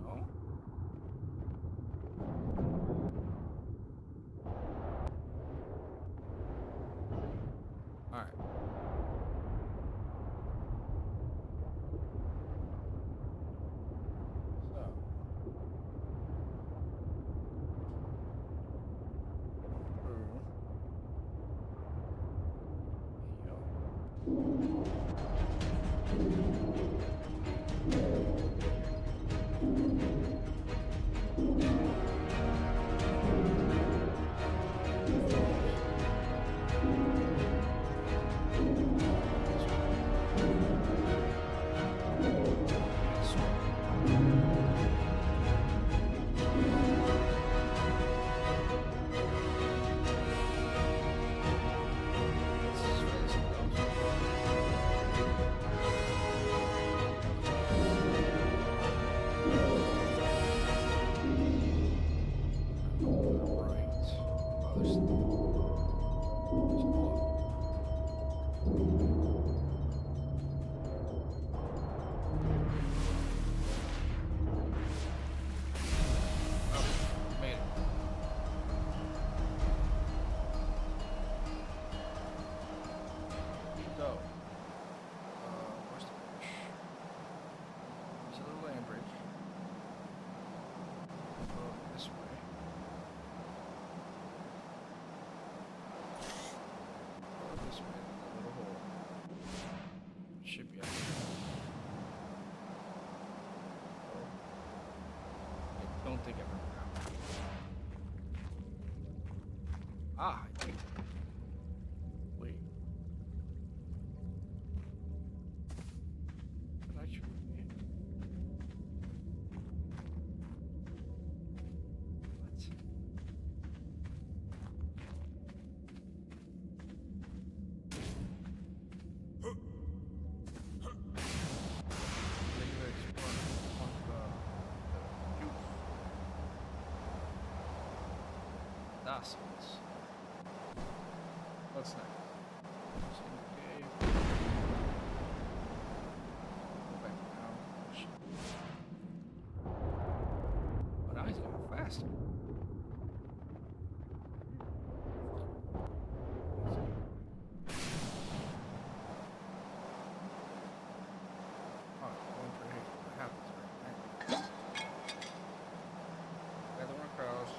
Oh. All right. So. Through. Should be. I don't think I've ever found. Ah, I think. Wait. But I should. What? What's next? Okay. Go back down. Oh, now he's going faster. Oh, going for here. What happens right there? Gather one across.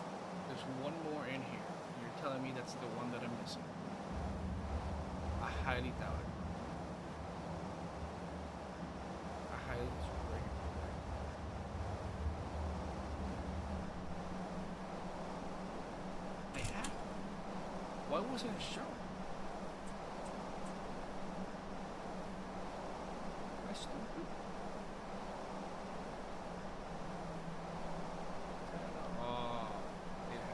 There's one more in here. You're telling me that's the one that I'm missing. I highly doubt it. I highly disagree. They have. Why wasn't it shown? Am I stupid? Oh, yeah.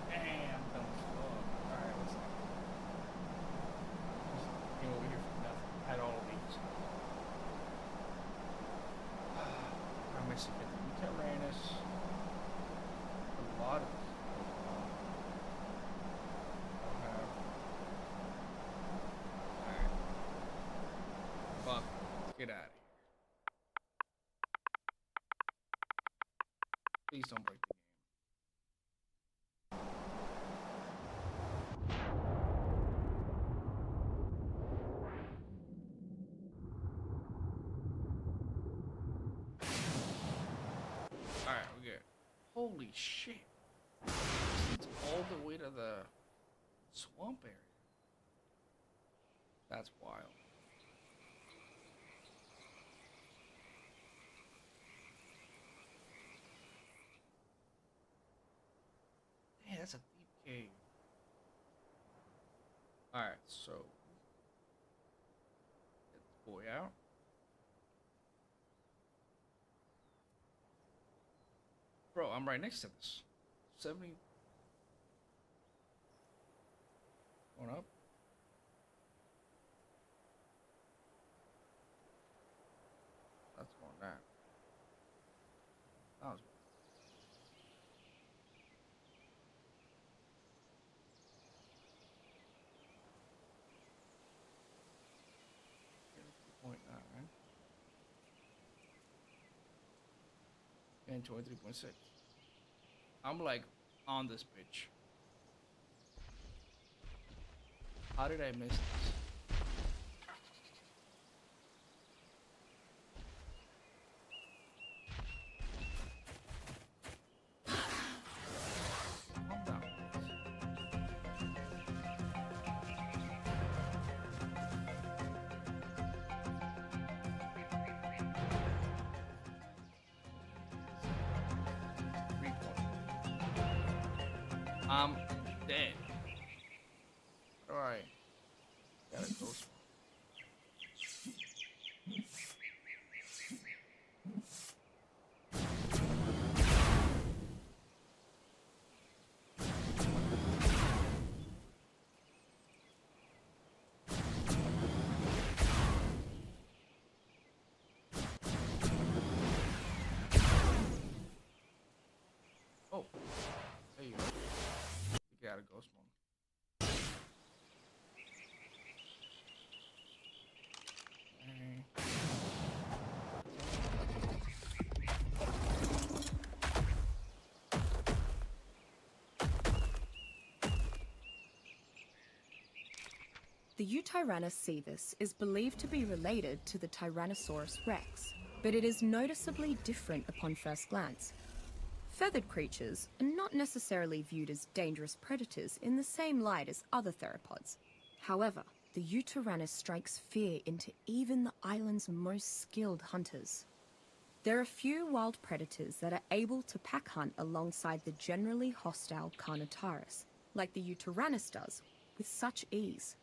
Damn, that was slow. Alright, what's that? Just came over here for nothing. Had all of these. I'm missing it. Tyrannus. A lot of this. I'll have. Alright. Fuck. Let's get out of here. Please don't break the game. Alright, we're good. Holy shit. It's all the way to the swamp area. That's wild. Hey, that's a deep cave. Alright, so get the boy out. Bro, I'm right next to this. 70. Going up. That's going down. That was. .9. Yeah, and 23.6. I'm like on this bitch. How did I miss this? Calm down. I'm dead. Alright. Gotta go. Oh, there you go. You gotta go small. The Eutyrannus sievus is believed to be related to the Tyrannosaurus rex, but it is noticeably different upon first glance. Feathered creatures are not necessarily viewed as dangerous predators in the same light as other theropods. However, the Eutyrannus strikes fear into even the island's most skilled hunters. There are few wild predators that are able to pack hunt alongside the generally hostile Carnotaurus, like the Eutyrannus does, with such ease.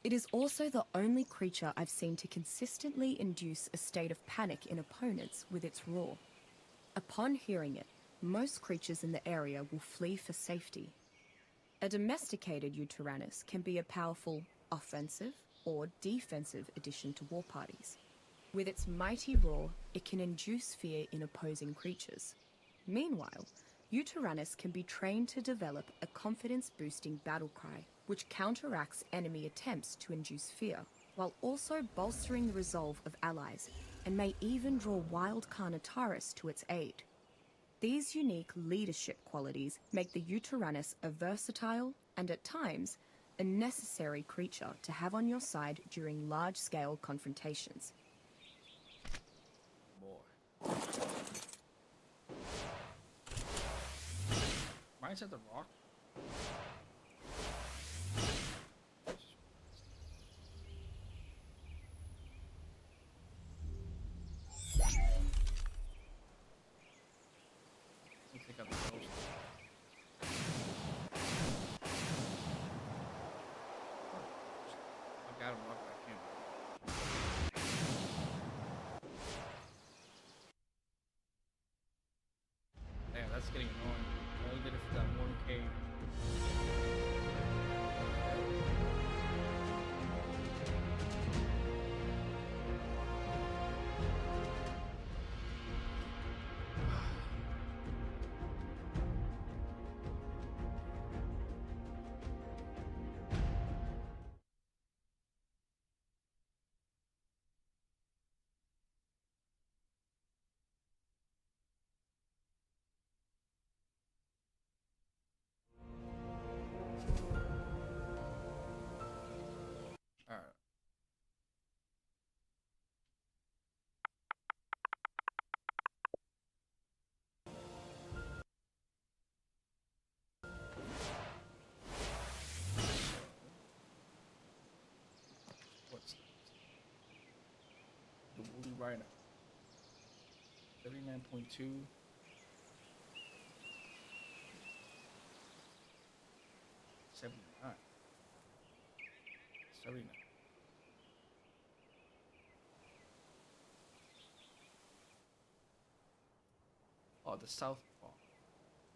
It is also the only creature I've seen to consistently induce a state of panic in opponents with its roar. Upon hearing it, most creatures in the area will flee for safety. A domesticated Eutyrannus can be a powerful offensive or defensive addition to war parties. With its mighty roar, it can induce fear in opposing creatures. Meanwhile, Eutyrannus can be trained to develop a confidence-boosting battle cry, which counteracts enemy attempts to induce fear, while also bolstering the resolve of allies, and may even draw wild Carnotaurus to its aid. These unique leadership qualities make the Eutyrannus a versatile and, at times, a necessary creature to have on your side during large-scale confrontations. Boy. Mine's at the rock. Take out the ghost. I got him rock, but I can't. Damn, that's getting annoying. I only did it for that one cave. Alright. What's that? The woolly rhino. 39.2. 79. 79. Oh, the South Paw.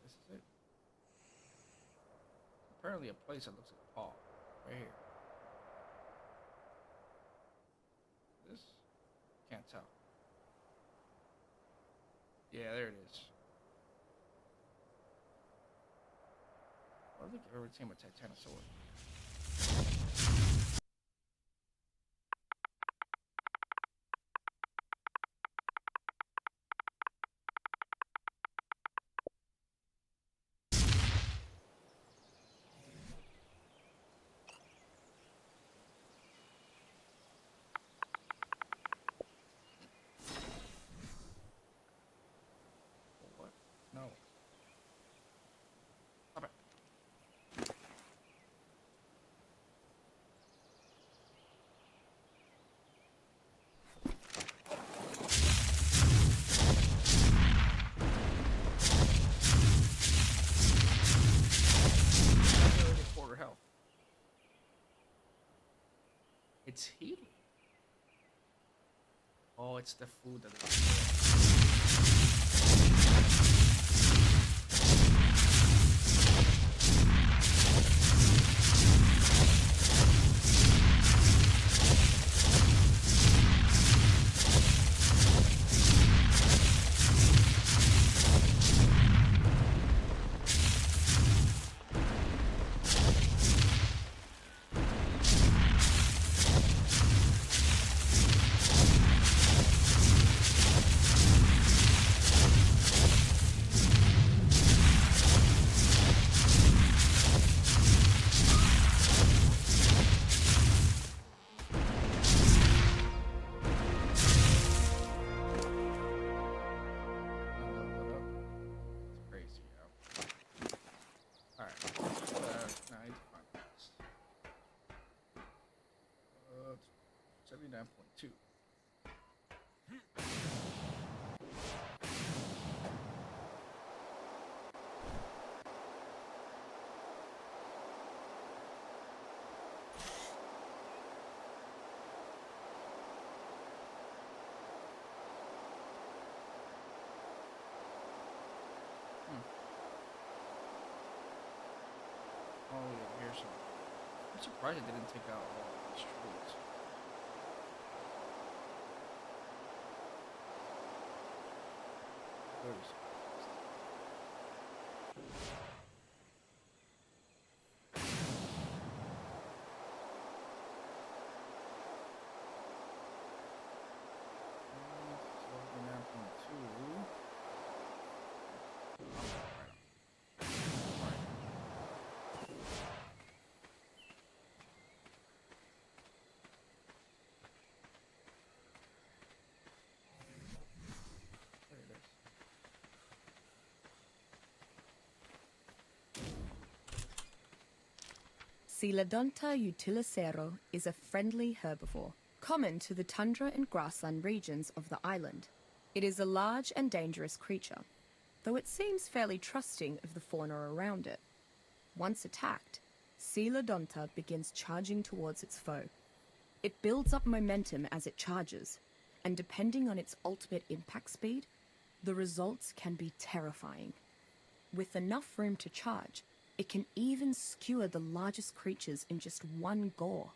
This is it. Apparently a place that looks like a paw. Right here. This? Can't tell. Yeah, there it is. I don't think I've ever seen a Titanosaurus. it's the food that they level it up. It's crazy, yeah. Alright. Now I need to find this. 79.2. Oh yeah, here's some. I'm surprised it didn't take out all of these trees. Where is it? Coelodonta utilicero is a friendly herbivore, common to the tundra and grassland regions of the island. It is a large and dangerous creature, though it seems fairly trusting of the fauna around it. Once attacked, Coelodonta begins charging towards its foe. It builds up momentum as it charges, and depending on its ultimate impact speed, the results can be terrifying. With enough room to charge, it can even skewer the largest creatures in just one gore.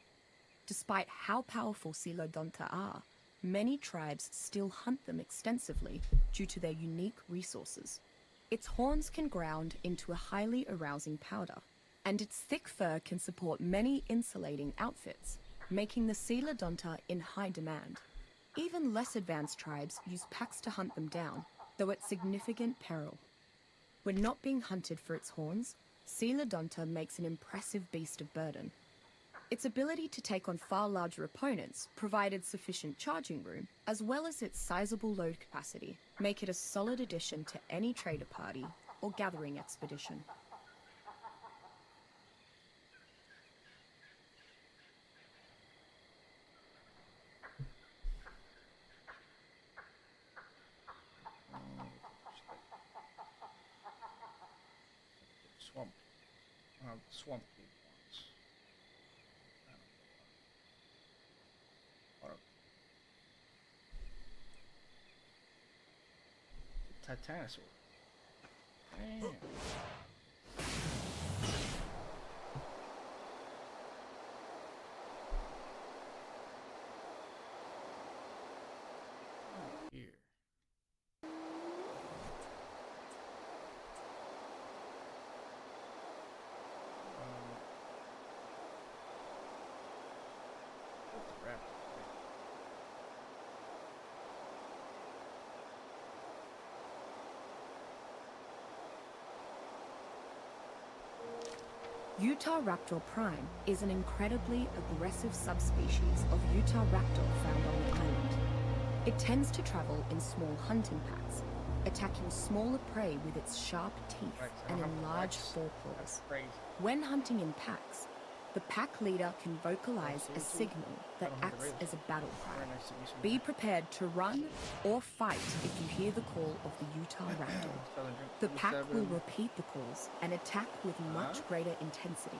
Despite how powerful Coelodonta are, many tribes still hunt them extensively due to their unique resources. Its horns can ground into a highly arousing powder, and its thick fur can support many insulating outfits, making the Coelodonta in high demand. Even less advanced tribes use packs to hunt them down, though at significant peril. When not being hunted for its horns, Coelodonta makes an impressive beast of burden. Its ability to take on far larger opponents, provided sufficient charging room, as well as its sizable load capacity, make it a solid addition to any trader party or gathering expedition. Swamp. Swamp cave ones. Titanosaur. Damn. Here. What's the raptor? Utah raptor prime is an incredibly aggressive subspecies of Utah raptor found on the island. It tends to travel in small hunting packs, attacking smaller prey with its sharp teeth and enlarged forepaws. When hunting in packs, the pack leader can vocalize a signal that acts as a battle cry. Be prepared to run or fight if you hear the call of the Utah raptor. The pack will repeat the calls and attack with much greater intensity.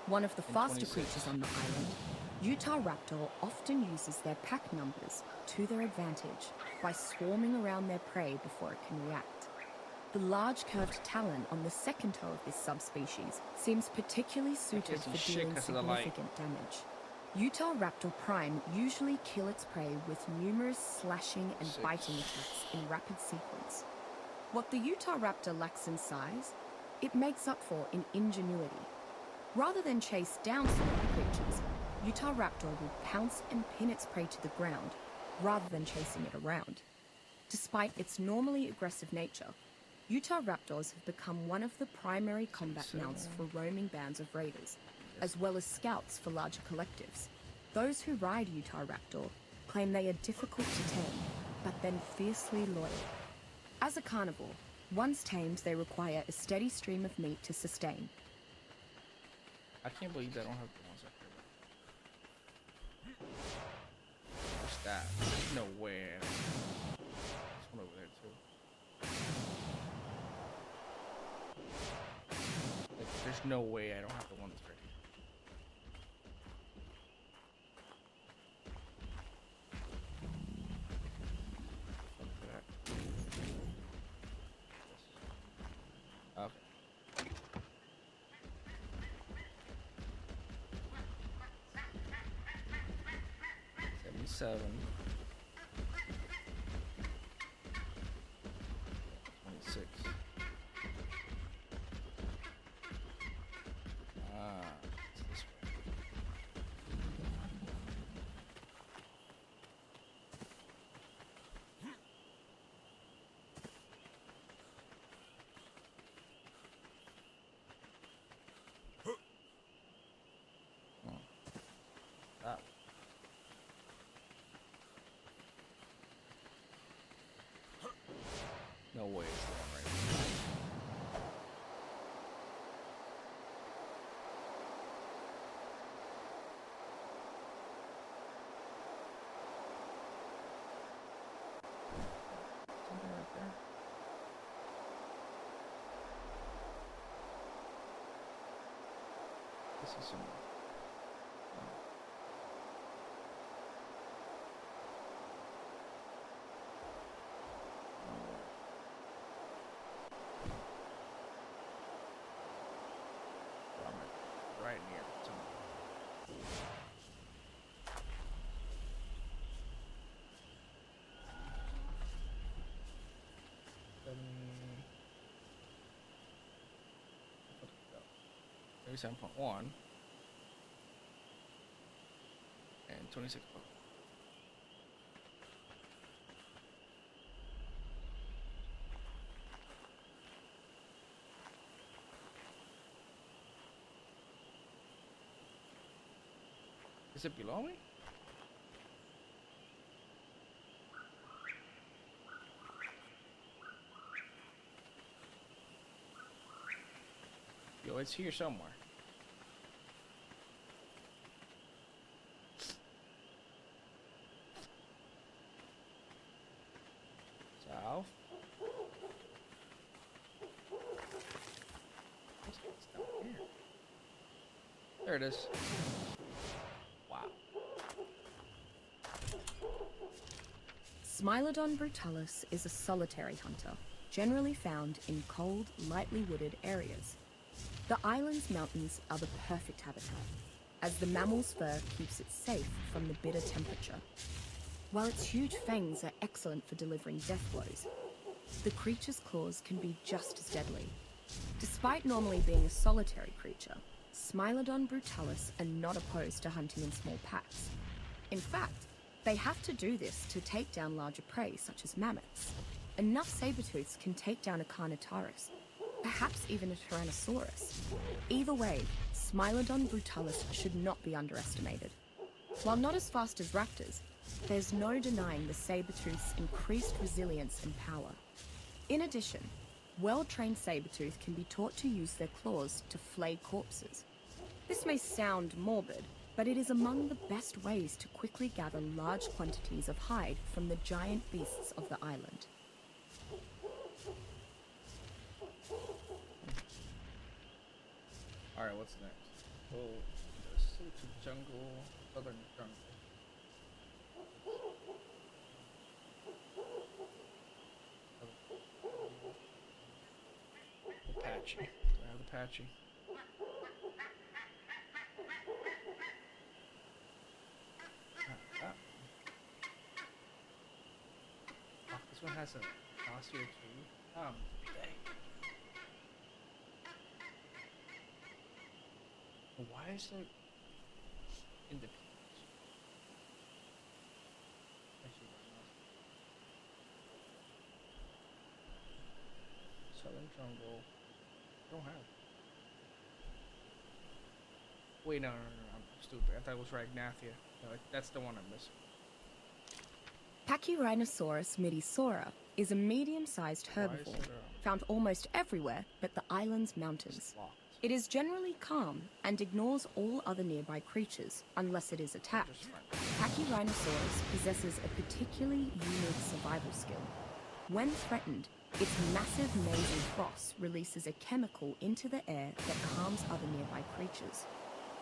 One of the faster creatures on the island, Utah raptor often uses their pack numbers to their advantage by swarming around their prey before it can react. The large curved talon on the second toe of this subspecies seems particularly suited see for shit dealing 'cause of the light. significant damage. Utah raptor prime usually kill its prey with numerous slashing and Sick. biting attacks in rapid sequence. What the Utah raptor lacks in size, it makes up for in ingenuity. Rather than chase down smaller creatures, Utah raptor will pounce and pin its prey to the ground rather than chasing it around. Despite its normally aggressive nature, Utah raptors have become one of the primary combat mounts for roaming bands of raiders, as well as scouts for larger collectives. Those who ride Utah raptor claim they are difficult to tame, but then fiercely loyal. As a carnivore, once tamed, they require a steady stream of meat to sustain. I can't believe I don't have the ones up here. What's that? There's no way. There's one over there too. Like, there's no way I don't have the one that's right here. Okay. 77. 26. It's this way. That. No way it's the one right there. Something right there. This is somewhere. Right near somewhere. Maybe 7.1 and 26. Is it below me? Yo, it's here somewhere. South. It's down here. There it is. Wow. Smilodon brutalis is a solitary hunter, generally found in cold, lightly wooded areas. The island's mountains are the perfect habitat, as the mammal's fur keeps it safe from the bitter temperature. While its huge fangs are excellent for delivering death blows, the creature's claws can be just as deadly. Despite normally being a solitary creature, Smilodon brutalis are not opposed to hunting in small packs. In fact, they have to do this to take down larger prey, such as mammoths. Enough saber-tooths can take down a Carnotaurus, perhaps even a Tyrannosaurus. Either way, Smilodon brutalis should not be underestimated. While not as fast as raptors, there's no denying the saber-tooth's increased resilience and power. In addition, well-trained saber-tooth can be taught to use their claws to flay corpses. This may sound morbid, but it is among the best ways to quickly gather large quantities of hide from the giant beasts of the island. Alright, what's next? Oh, the jungle. southern jungle. Apache. Do I have the Apache? Ah. Oh, this one has a dossier too. Dang. Why is it in the peach? Actually, right now. Southern jungle. I don't have. Wait, no, I'm stupid. I thought it was Ragnathia. No, that's the one I'm missing. Pachyrhinosaurus midisora is a medium-sized Why is herbivore it found almost everywhere but the island's mountains. locked? It is generally calm and ignores all other nearby creatures unless it is attacked. Just fine. Pachyrhinosaurus possesses a particularly unique survival skill. When threatened, its massive nasal cross releases a chemical into the air that calms other nearby creatures,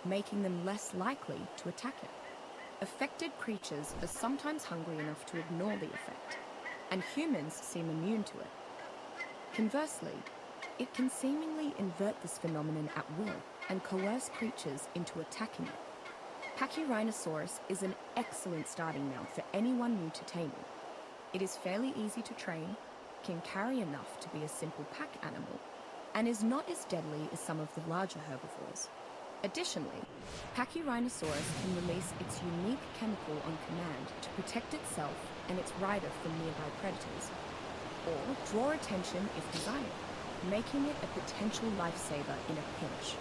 making them less likely to attack it. Affected creatures are sometimes hungry enough to ignore the effect, and humans seem immune to it. Conversely, it can seemingly invert this phenomenon at will and coerce creatures into attacking it. Pachyrhinosaurus is an excellent starting mount for anyone new to taming. It is fairly easy to train, can carry enough to be a simple pack animal, and is not as deadly as some of the larger herbivores. Additionally, Pachyrhinosaurus can release its unique chemical on command to protect itself and its rider from nearby predators, or draw attention if desired, making it a potential lifesaver in a pinch.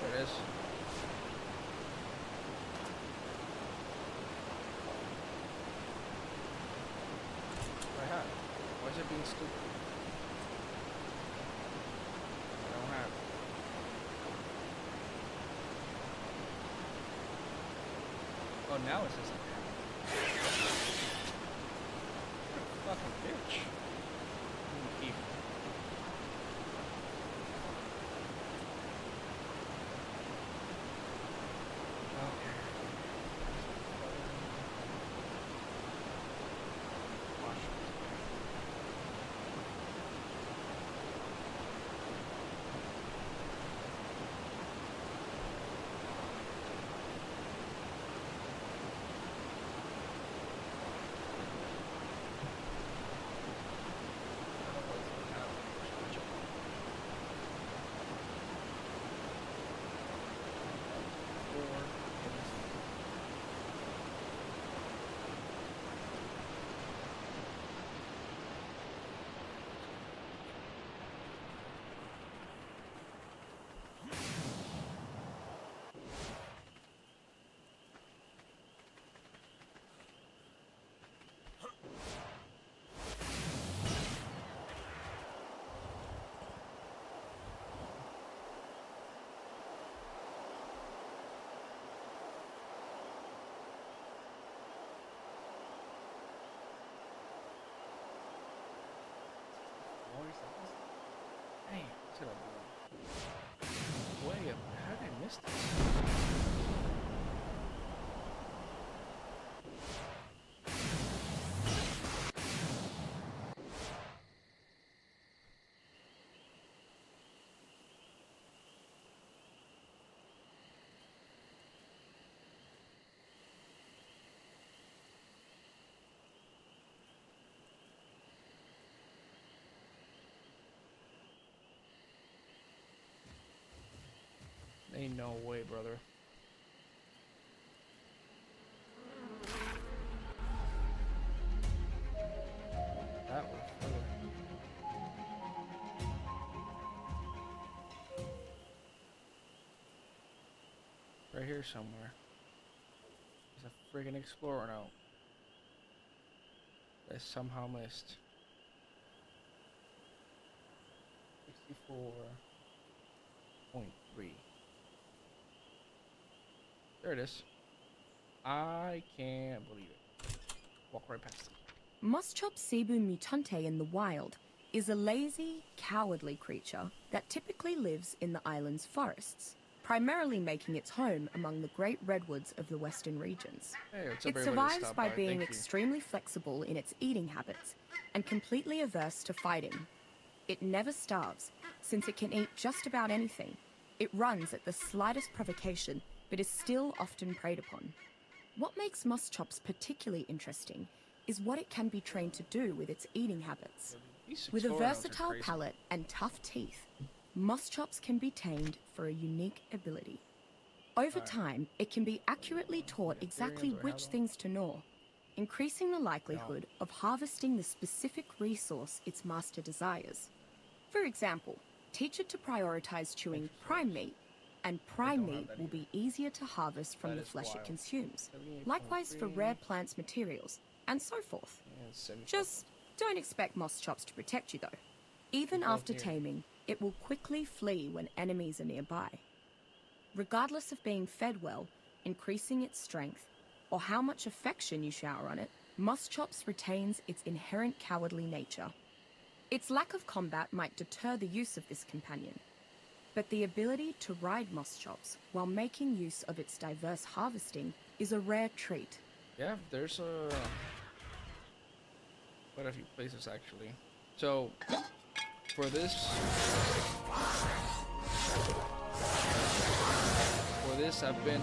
There it is. What I have? Why is it being stupid? I don't have. Oh, now it says I have. What a fucking bitch. I'm gonna keep it. Okay. Damn, should have been way up. How did I miss this? Ain't no way, brother. here somewhere. There's a friggin' explorer note. I somehow missed. 64.3. There it is. I can't believe it. Walk right past it. Moschop cebu mutante in the wild is a lazy, cowardly creature that typically lives in the island's forests, primarily making its home among the great redwoods of the western regions. Hey, what's up, It everybody? survives Stop by by. being Thank you. extremely flexible in its eating habits and completely averse to fighting. It never starves, since it can eat just about anything. It runs at the slightest provocation, but is still often preyed upon. What makes Moschops particularly interesting is what it can be trained to do with its eating habits. These With a explorer notes are versatile crazy. palate and tough teeth, Moschops can be tamed for a unique ability. Over time, it can be accurately taught exactly do I have which them? things to gnaw, increasing the likelihood of harvesting the specific resource its master desires. For example, teach it to prioritize chewing prime meat, and prime don't have meat that will either. be easier to harvest from That the is flesh it wild. consumes. 78.3. Likewise for rare plants materials, and so forth. Yeah, it's 75. Just don't expect Moschops to protect you though. Even Both after near. taming, it will quickly flee when enemies are nearby. Regardless of being fed well, increasing its strength, or how much affection you shower on it, Moschops retains its inherent cowardly nature. Its lack of combat might deter the use of this companion, but the ability to ride Moschops while making use of its diverse harvesting is a rare trait. Yeah, there's quite a few places actually. So for this I've been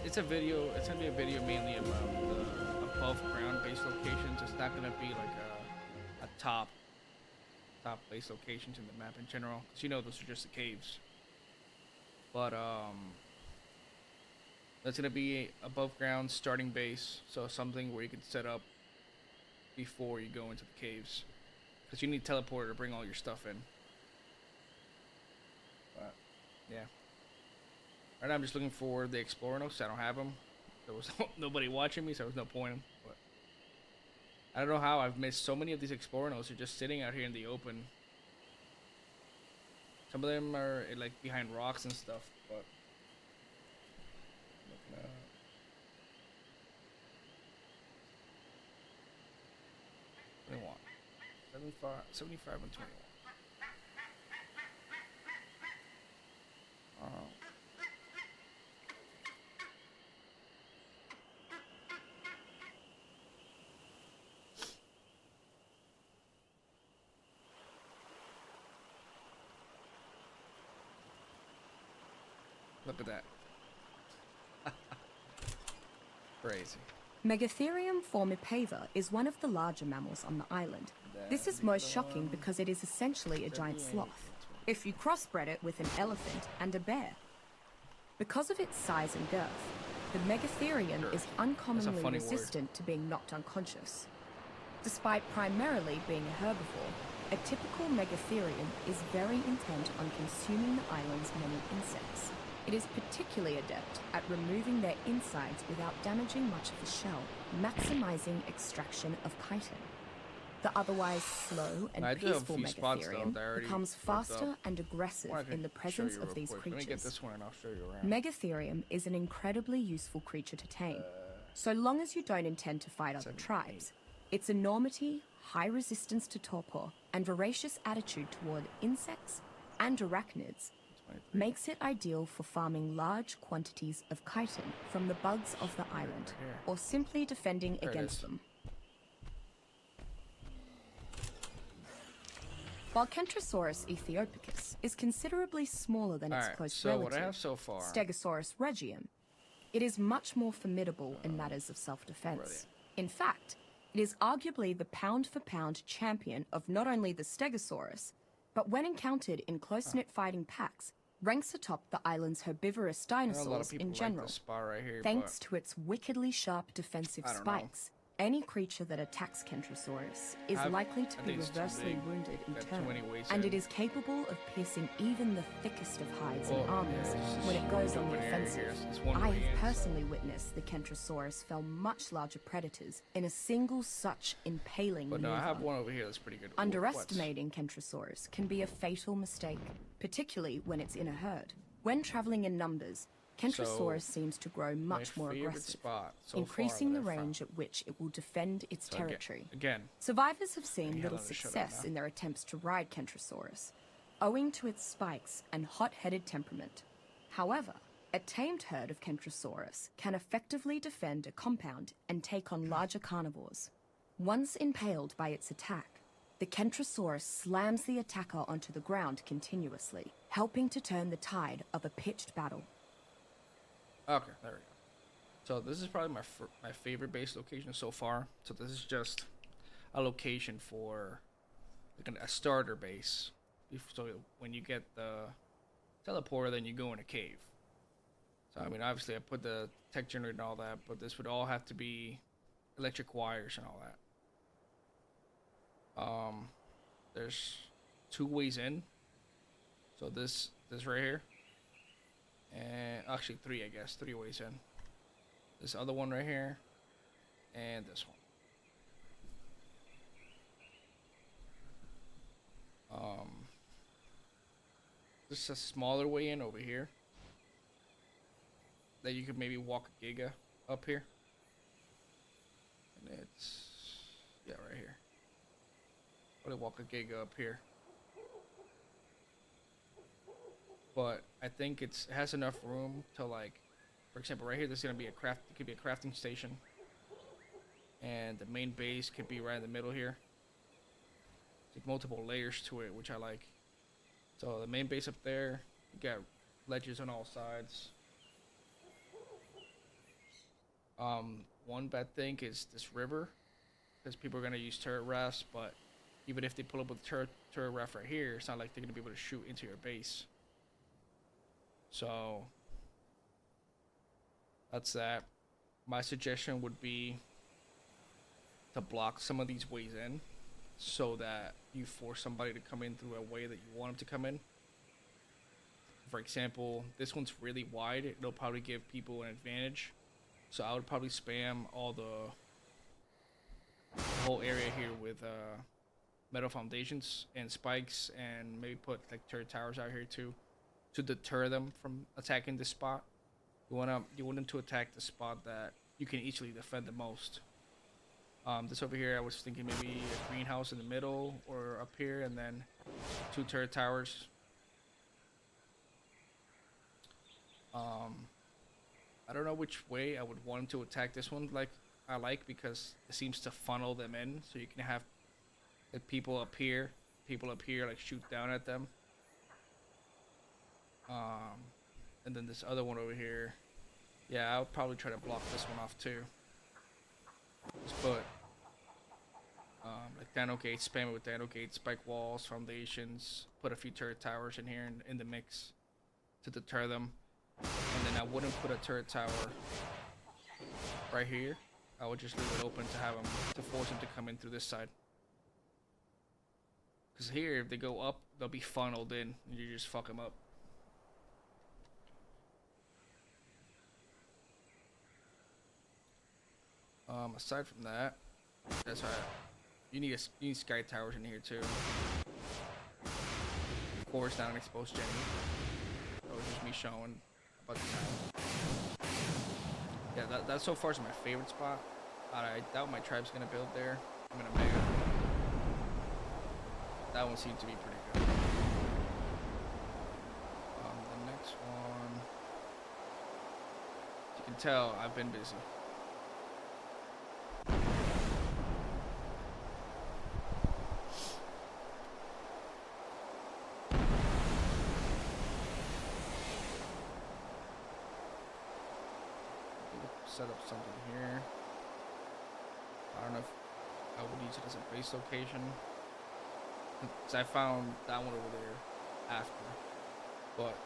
it's a video. It's gonna be a video mainly about the above ground base locations. It's not gonna be like a top base locations in the map in general, because you know those are just the caves. But that's gonna be a above ground starting base, so something where you can set up before you go into the caves, because you need a teleporter to bring all your stuff in. But yeah, right now I'm just looking for the explorer notes. I don't have them. There was nobody watching me, so there was no point in. But I don't know how I've missed so many of these explorer notes. They're just sitting out here in the open. Some of them are like behind rocks and stuff, but looking at what do I want? 75 and 21. Look at that. Crazy. Megatherium formipava is one of the larger mammals on the island. This is most shocking because it is essentially a giant sloth, if you crossbred it with an elephant and a bear. Because of its size and girth, the Megatherium is uncommonly funny resistant to being knocked unconscious. Despite primarily being a herbivore, a typical Megatherium is very intent on consuming the island's many insects. It is particularly adept at removing their insides without damaging much of the shell, maximizing extraction of chitin. The otherwise slow and I do have a peaceful few spots, though, Megatherium that I already becomes looked faster up. and aggressive Well, I can in the show presence you of real these quick. Let me get creatures. this one and I'll show you around. Megatherium is an incredibly useful creature to tame, so long as you don't intend to fight other 7, tribes. Its enormity, high resistance to torpor, and voracious attitude toward insects and arachnids 23. makes it ideal for farming large quantities of chitin from the bugs of the island, here. or simply defending There it against is. them. While Kentrosaurus ethiopicus is considerably smaller than its Alright, close so relative, what I have so far. Stegosaurus regium, it is much more formidable in matters of self-defense. Brilliant. In fact, it is arguably the pound-for-pound champion of not only the Stegosaurus, but when encountered in close-knit fighting packs, ranks atop the island's herbivorous I know a lot of dinosaurs people in like general, this spot right here, thanks to its wickedly sharp defensive I don't know. spikes Any creature that attacks Kentrosaurus is I likely to be think it's too reversely big. wounded in Got too turn, many ways and in. it is capable of piercing even the thickest of hides Well, and armors yeah, it's when just it goes on the open area offensive. here. It's one I way have in, so- personally witnessed the Kentrosaurus fell much larger predators in a single such impaling But no, maneuver. I have one over here that's pretty good. Ooh, Underestimating Kentrosaurus can be a fatal mistake, particularly when it's in a herd. When traveling in numbers, Kentrosaurus seems to grow much more favorite aggressive, spot so increasing far the that I range found. at which it will defend its So territory. Again, Survivors have seen Maybe little I'll let it shut up success now. in their attempts to ride Kentrosaurus, owing to its spikes and hot-headed temperament. However, a tamed herd of Kentrosaurus can effectively defend a compound and take on larger carnivores. Once impaled by its attack, the Kentrosaurus slams the attacker onto the ground continuously, helping to turn the tide of a pitched battle. okay, there we go. So this is probably my favorite base location so far. So this is just a location for like a starter base. So when you get the teleporter, then you go in a cave. So I mean, obviously I put the tech generator and all that, but this would all have to be electric wires and all that. There's 2 ways in. So this right here, and actually 3, I guess, 3 ways in. This other one right here, and this one. This is a smaller way in over here that you could maybe walk a giga up here, and it's right here. Probably walk a giga up here, but I think it has enough room to, like, for example, right here, there's gonna be it could be a crafting station, and the main base could be right in the middle here. It's like multiple layers to it, which I like. So the main base up there, you got ledges on all sides. One bad thing is this river, because people are gonna use turret rafts, but even if they pull up with turret raft right here, it's not like they're gonna be able to shoot into your base. So that's that. My suggestion would be to block some of these ways in, so that you force somebody to come in through a way that you want them to come in. For example, this one's really wide. It'll probably give people an advantage. So I would probably spam all the whole area here with metal foundations and spikes, and maybe put like turret towers out here too, to deter them from attacking this spot. You want them to attack the spot that you can easily defend the most. This over here, I was thinking maybe a greenhouse in the middle or up here, and then 2 turret towers. I don't know which way I would want them to attack this one. Because it seems to funnel them in, so you can have like people up here, like shoot down at them. And then this other one over here, yeah, I would probably try to block this one off too. Just put like dino gates, spam it with dino gates, spike walls, foundations, put a few turret towers in here in the mix to deter them. And then I wouldn't put a turret tower right here. I would just leave it open to force them to come in through this side. Because here, if they go up, they'll be funneled in, and you just fuck them up. Aside from that, that's right. You need sky towers in here too. Of course, not an exposed Jenny. That was just me showing about the tower. Yeah, that so far is my favorite spot. I doubt my tribe's gonna build there. I'm gonna mega. That one seemed to be pretty good. The next one, as you can tell, I've been busy. Set up something here. I don't know if I would use it as a base location, because I found that one over there after, but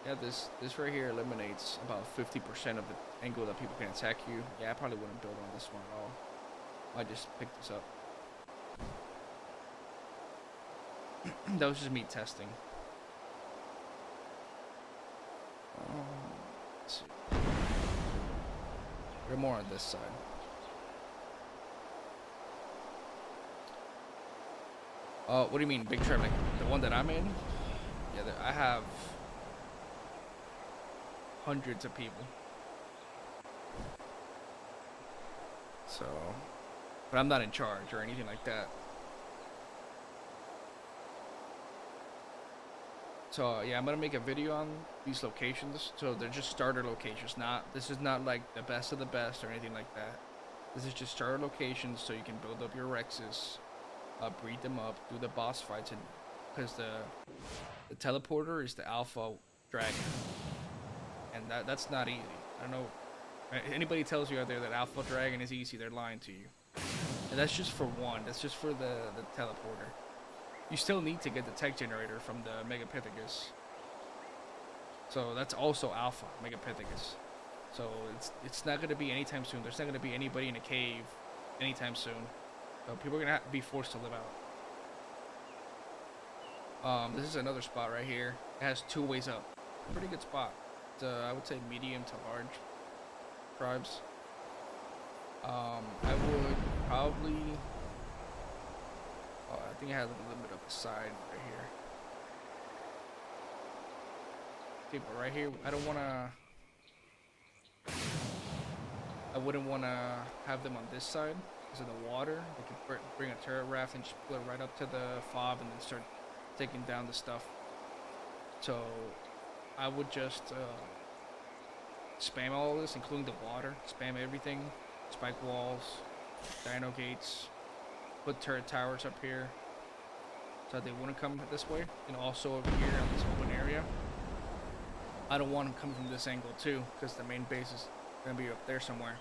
Yeah, this right here eliminates about 50% of the angle that people can attack you. Yeah, I probably wouldn't build on this one at all. I just picked this up. That was just me testing. Let's see. We're more on this side. What do you mean, big tribe? Like the one that I'm in? Yeah, I have hundreds of people. So, but I'm not in charge or anything like that. So yeah, I'm gonna make a video on these locations. So they're just starter locations. This is not like the best of the best or anything like that. This is just starter locations so you can build up your Rexes, breed them up, do the boss fights, and because the teleporter is the alpha dragon, and that's not easy. I don't know. Anybody tells you out there that alpha dragon is easy, they're lying to you. And that's just for one. That's just for the teleporter. You still need to get the tech generator from the Megapithecus. So that's also alpha Megapithecus. So it's not gonna be anytime soon. There's not gonna be anybody in a cave anytime soon. So people are gonna have to be forced to live out. This is another spot right here. It has 2 ways up. Pretty good spot. It's, I would say medium to large tribes. I would probably. Oh, I think I have a little bit of a side right here. Okay, but right here, I wouldn't wanna have them on this side because of the water. They could bring a turret raft and just put it right up to the fob and then start taking down the stuff. So I would just spam all of this, including the water. Spam everything. Spike walls, dino gates, put turret towers up here so that they wouldn't come this way, and also over here on this open area. I don't want them coming from this angle too, because the main base is gonna be up there somewhere.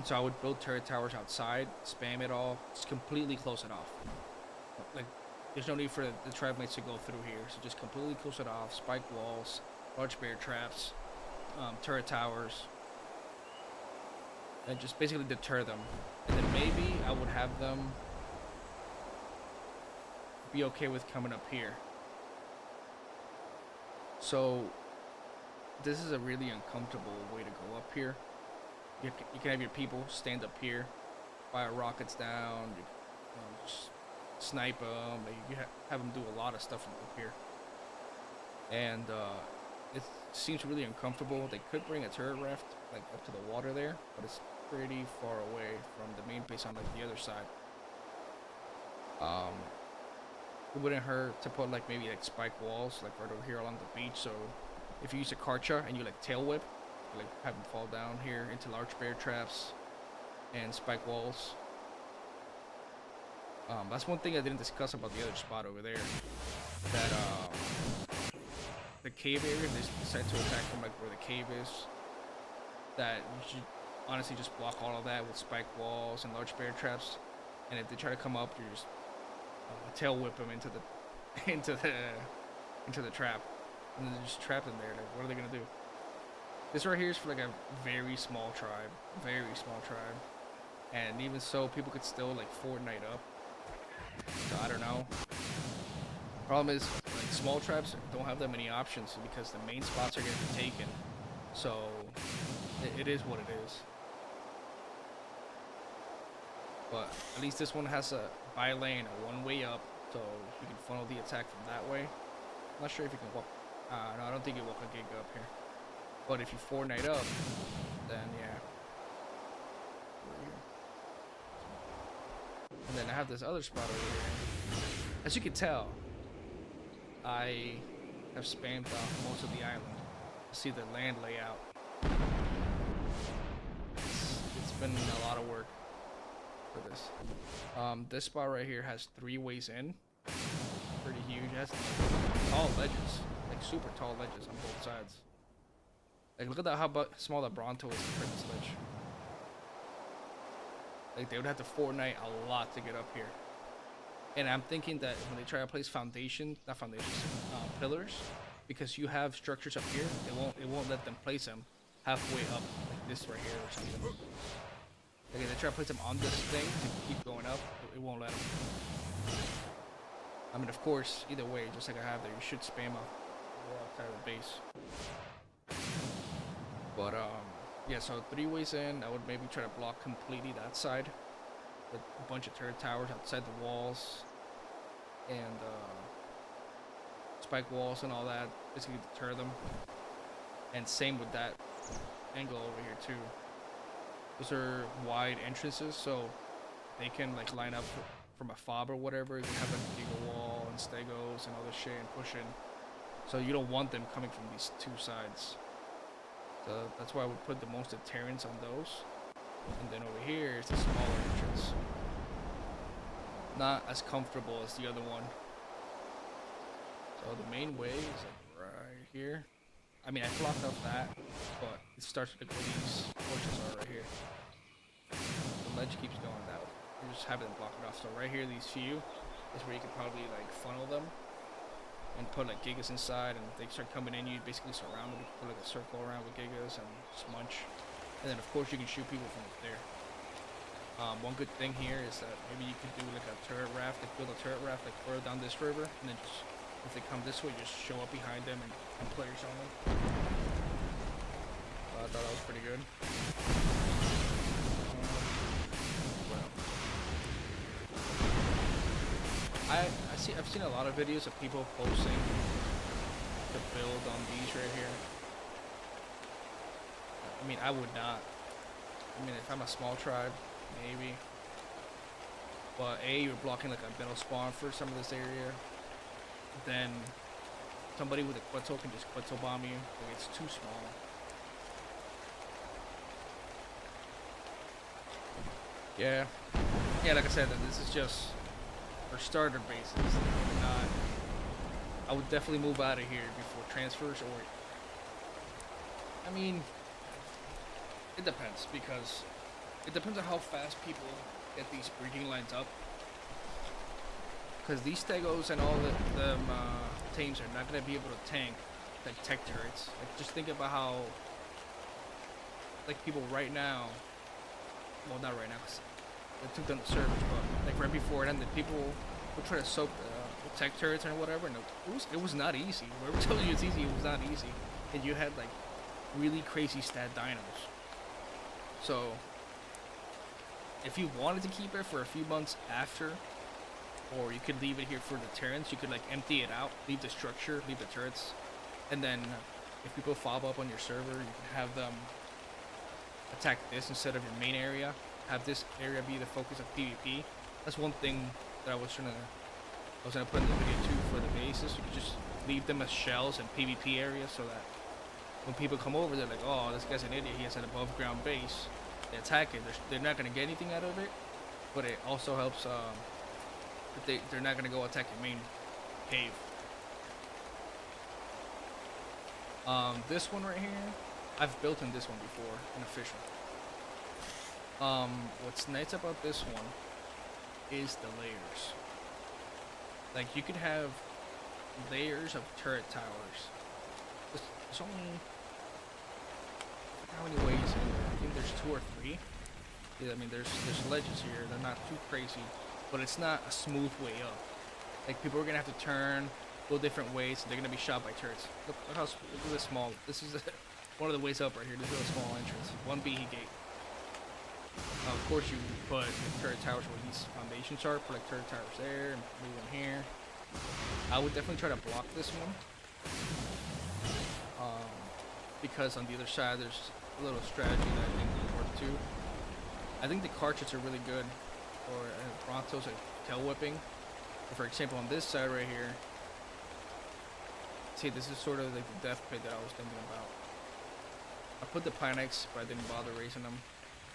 So I would build turret towers outside, spam it all, just completely close it off. Like, there's no need for the tribe mates to go through here, so just completely close it off. Spike walls, large bear traps, turret towers, and just basically deter them. And then maybe I would have them be okay with coming up here. So this is a really uncomfortable way to go up here. You can have your people stand up here, fire rockets down, just snipe them. You have them do a lot of stuff from up here. And it seems really uncomfortable. They could bring a turret raft like up to the water there, but it's pretty far away from the main base on like the other side. It wouldn't hurt to put like maybe like spike walls like right over here along the beach. So if you use a Karcha and you like tail whip, you, like have them fall down here into large bear traps and spike walls. That's one thing I didn't discuss about the other spot over there. That the cave area, they decide to attack from like where the cave is. That you should honestly just block all of that with spike walls and large bear traps. And if they try to come up, you just tail whip them into the trap, and then just trap them there. Like, what are they gonna do? This right here is for like a very small tribe, and even so, people could still like Fortnite up. So I don't know. Problem is, like, small tribes don't have that many options because the main spots are gonna be taken. So it is what it is. But at least this one has a bi-lane, a one-way up, so you can funnel the attack from that way. I'm not sure if you can walk. No, I don't think you walk a gig up here. But if you Fortnite up, then yeah. And then I have this other spot over here. As you can tell, I have spammed off most of the island. See the land layout. It's been a lot of work for this. This spot right here has 3 ways in. Pretty huge. It has tall ledges, like super tall ledges on both sides. Like, look at that, how small that Bronto is compared to this ledge. Like, they would have to Fortnite a lot to get up here. And I'm thinking that when they try to place pillars, because you have structures up here, it won't let them place them halfway up like this right here or something. Like if they try to place them on this thing to keep going up, it won't let them. I mean, of course, either way, just like I have there, you should spam up outside of the base. But yeah, so 3 ways in, I would maybe try to block completely that side with a bunch of turret towers outside the walls and spike walls and all that, basically deter them. And same with that angle over here too. Those are wide entrances, so they can like line up from a fob or whatever. You can have like a bigger wall and stegos and all this shit and push in. So you don't want them coming from these 2 sides. So that's why I would put the most deterrents on those. And then over here is the smaller entrance. Not as comfortable as the other one. So the main way is like right here. I mean, I blocked off that, but it starts with where these porches are right here. The ledge keeps going that way. You just have it block it off. So right here, these few is where you could probably like funnel them and put like gigas inside, and if they start coming in, you basically surround them. You put like a circle around with gigas and just munch. And then of course you can shoot people from up there. One good thing here is that maybe you could do like a turret raft, like build a turret raft like further down this river, and then just if they come this way, just show up behind them and players on them. I thought that was pretty good. I've seen a lot of videos of people posting the build on these right here. I mean, I would not. I mean, if I'm a small tribe, maybe. But A, you're blocking like a middle spawn for some of this area. Then somebody with a Quetzal can just Quetzal bomb you. Like, it's too small. Yeah, like I said, this is just for starter bases. I would definitely move out of here before transfers, or I mean, it depends, because it depends on how fast people get these breeding lines up. Because these stegos and all the tames are not going to be able to tank like tech turrets. Like, just think about how, like, people right now, well, not right now, because they took down the servers, but like right before it ended, people would try to soak the tech turrets and whatever, and it was not easy. Whoever tells you it's easy, it was not easy. And you had like really crazy stat dinos. So if you wanted to keep it for a few months after, or you could leave it here for deterrence, you could like empty it out, leave the structure, leave the turrets, and then if people fob up on your server, you can have them attack this instead of your main area. Have this area be the focus of PvP. That's one thing that I was gonna put in the video too for the bases. You could just leave them as shells and PvP areas, so that when people come over, they're like, oh, this guy's an idiot, he has an above ground base. They attack it. They're not gonna get anything out of it, but it also helps. They're not gonna go attack your main cave. This one right here, I've built in this one before in official. What's nice about this one is the layers. Like, you could have layers of turret towers. There's only, how many ways in there? I think there's 2 or 3. Yeah, I mean, there's ledges here. They're not too crazy, but it's not a smooth way up. Like, people are gonna have to turn, go different ways, and they're gonna be shot by turrets. Look how look at this small. This is one of the ways up right here. This is a small entrance. 1 BE gate. Of course, you put turret towers where these foundations are. Put like turret towers there, and maybe one here. I would definitely try to block this one, because on the other side there's a little strategy that I think would work too. I think the cartridges are really good for Brontos like tail whipping. For example, on this side right here, see, this is sort of like the death pit that I was thinking about. I put the Planex, but I didn't bother raising them.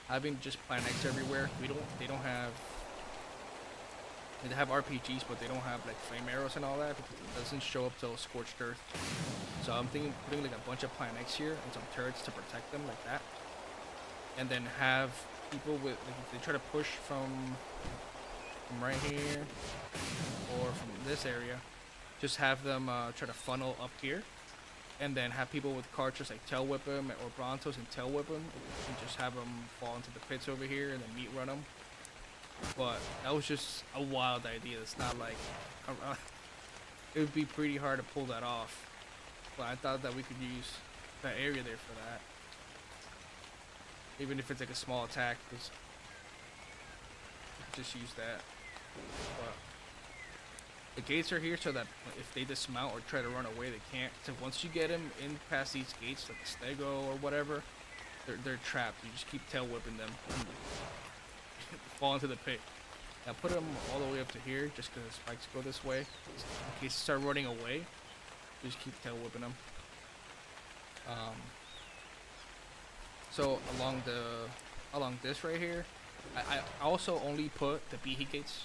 Having just Planex everywhere, they don't have, they have RPGs, but they don't have like flame arrows and all that, because it doesn't show up till Scorched Earth. So I'm thinking putting like a bunch of Planex here and some turrets to protect them like that, and then have people with, like, if they try to push from right here or from this area, just have them try to funnel up here and then have people with carts just like tail whip them, or Brontos and tail whip them, and just have them fall into the pits over here and then meat run them. But that was just a wild idea. It's not like it would be pretty hard to pull that off. But I thought that we could use that area there for that, even if it's like a small attack. Just use that. But the gates are here so that if they dismount or try to run away, they can't. So once you get them in past these gates, like the Stego or whatever, they're trapped. You just keep tail whipping them, fall into the pit. Now put them all the way up to here, just because the spikes go this way. In case they start running away, you just keep tail whipping them. So along this right here, I also only put the Behe gates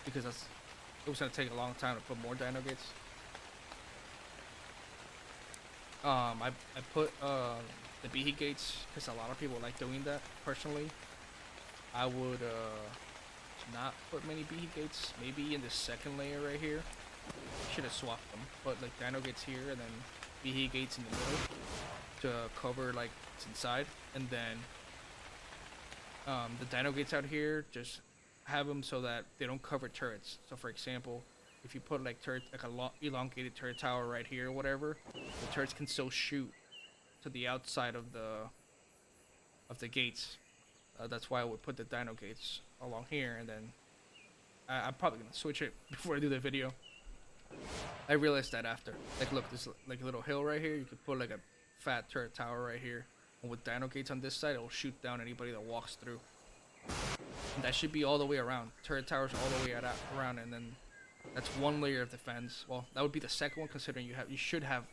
because it was gonna take a long time to put more dino gates. I put the Behe gates because a lot of people like doing that. Personally, I would not put many Behe gates. Maybe in the second layer right here. Should have swapped them. But like dino gates here and then Behe gates in the middle to cover like it's inside, and then the dino gates out here, just have them so that they don't cover turrets. So for example, if you put like a elongated turret tower right here or whatever, the turrets can still shoot to the outside of the gates. That's why I would put the dino gates along here, and then I'm probably gonna switch it before I do the video. I realized that after. Like look, this like a little hill right here, you could put like a fat turret tower right here. And with dino gates on this side, it will shoot down anybody that walks through. And that should be all the way around. Turret towers all the way around, and then that's one layer of defense. Well, that would be the second one, considering you should have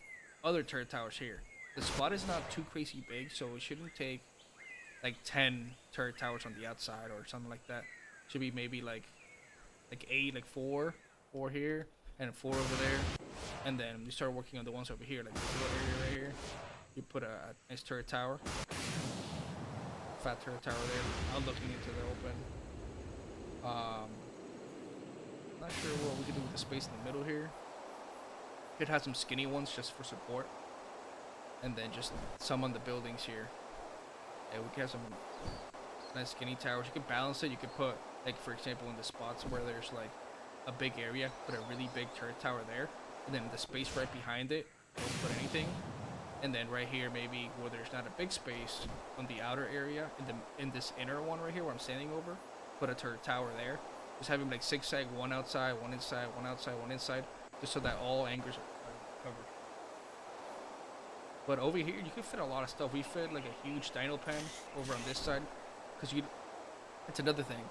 other turret towers here. The spot is not too crazy big, so it shouldn't take like 10 turret towers on the outside or something like that. It should be maybe like 8, like 4 here, and 4 over there, and then you start working on the ones over here, like this little area right here. You put a nice turret tower, fat turret tower there. I'm looking into the open. Not sure what we can do with the space in the middle here. Could have some skinny ones just for support, and then just some on the buildings here. Yeah, we could have some nice skinny towers. You could balance it. You could put, like for example, in the spots where there's like a big area, put a really big turret tower there, and then the space right behind it, don't put anything. And then right here, maybe where there's not a big space on the outer area, in this inner one right here where I'm standing over, put a turret tower there. Just having like zigzag, one outside, one inside, one outside, one inside, just so that all angles are covered. But over here, you can fit a lot of stuff. We fit like a huge dino pen over on this side, because it's another thing.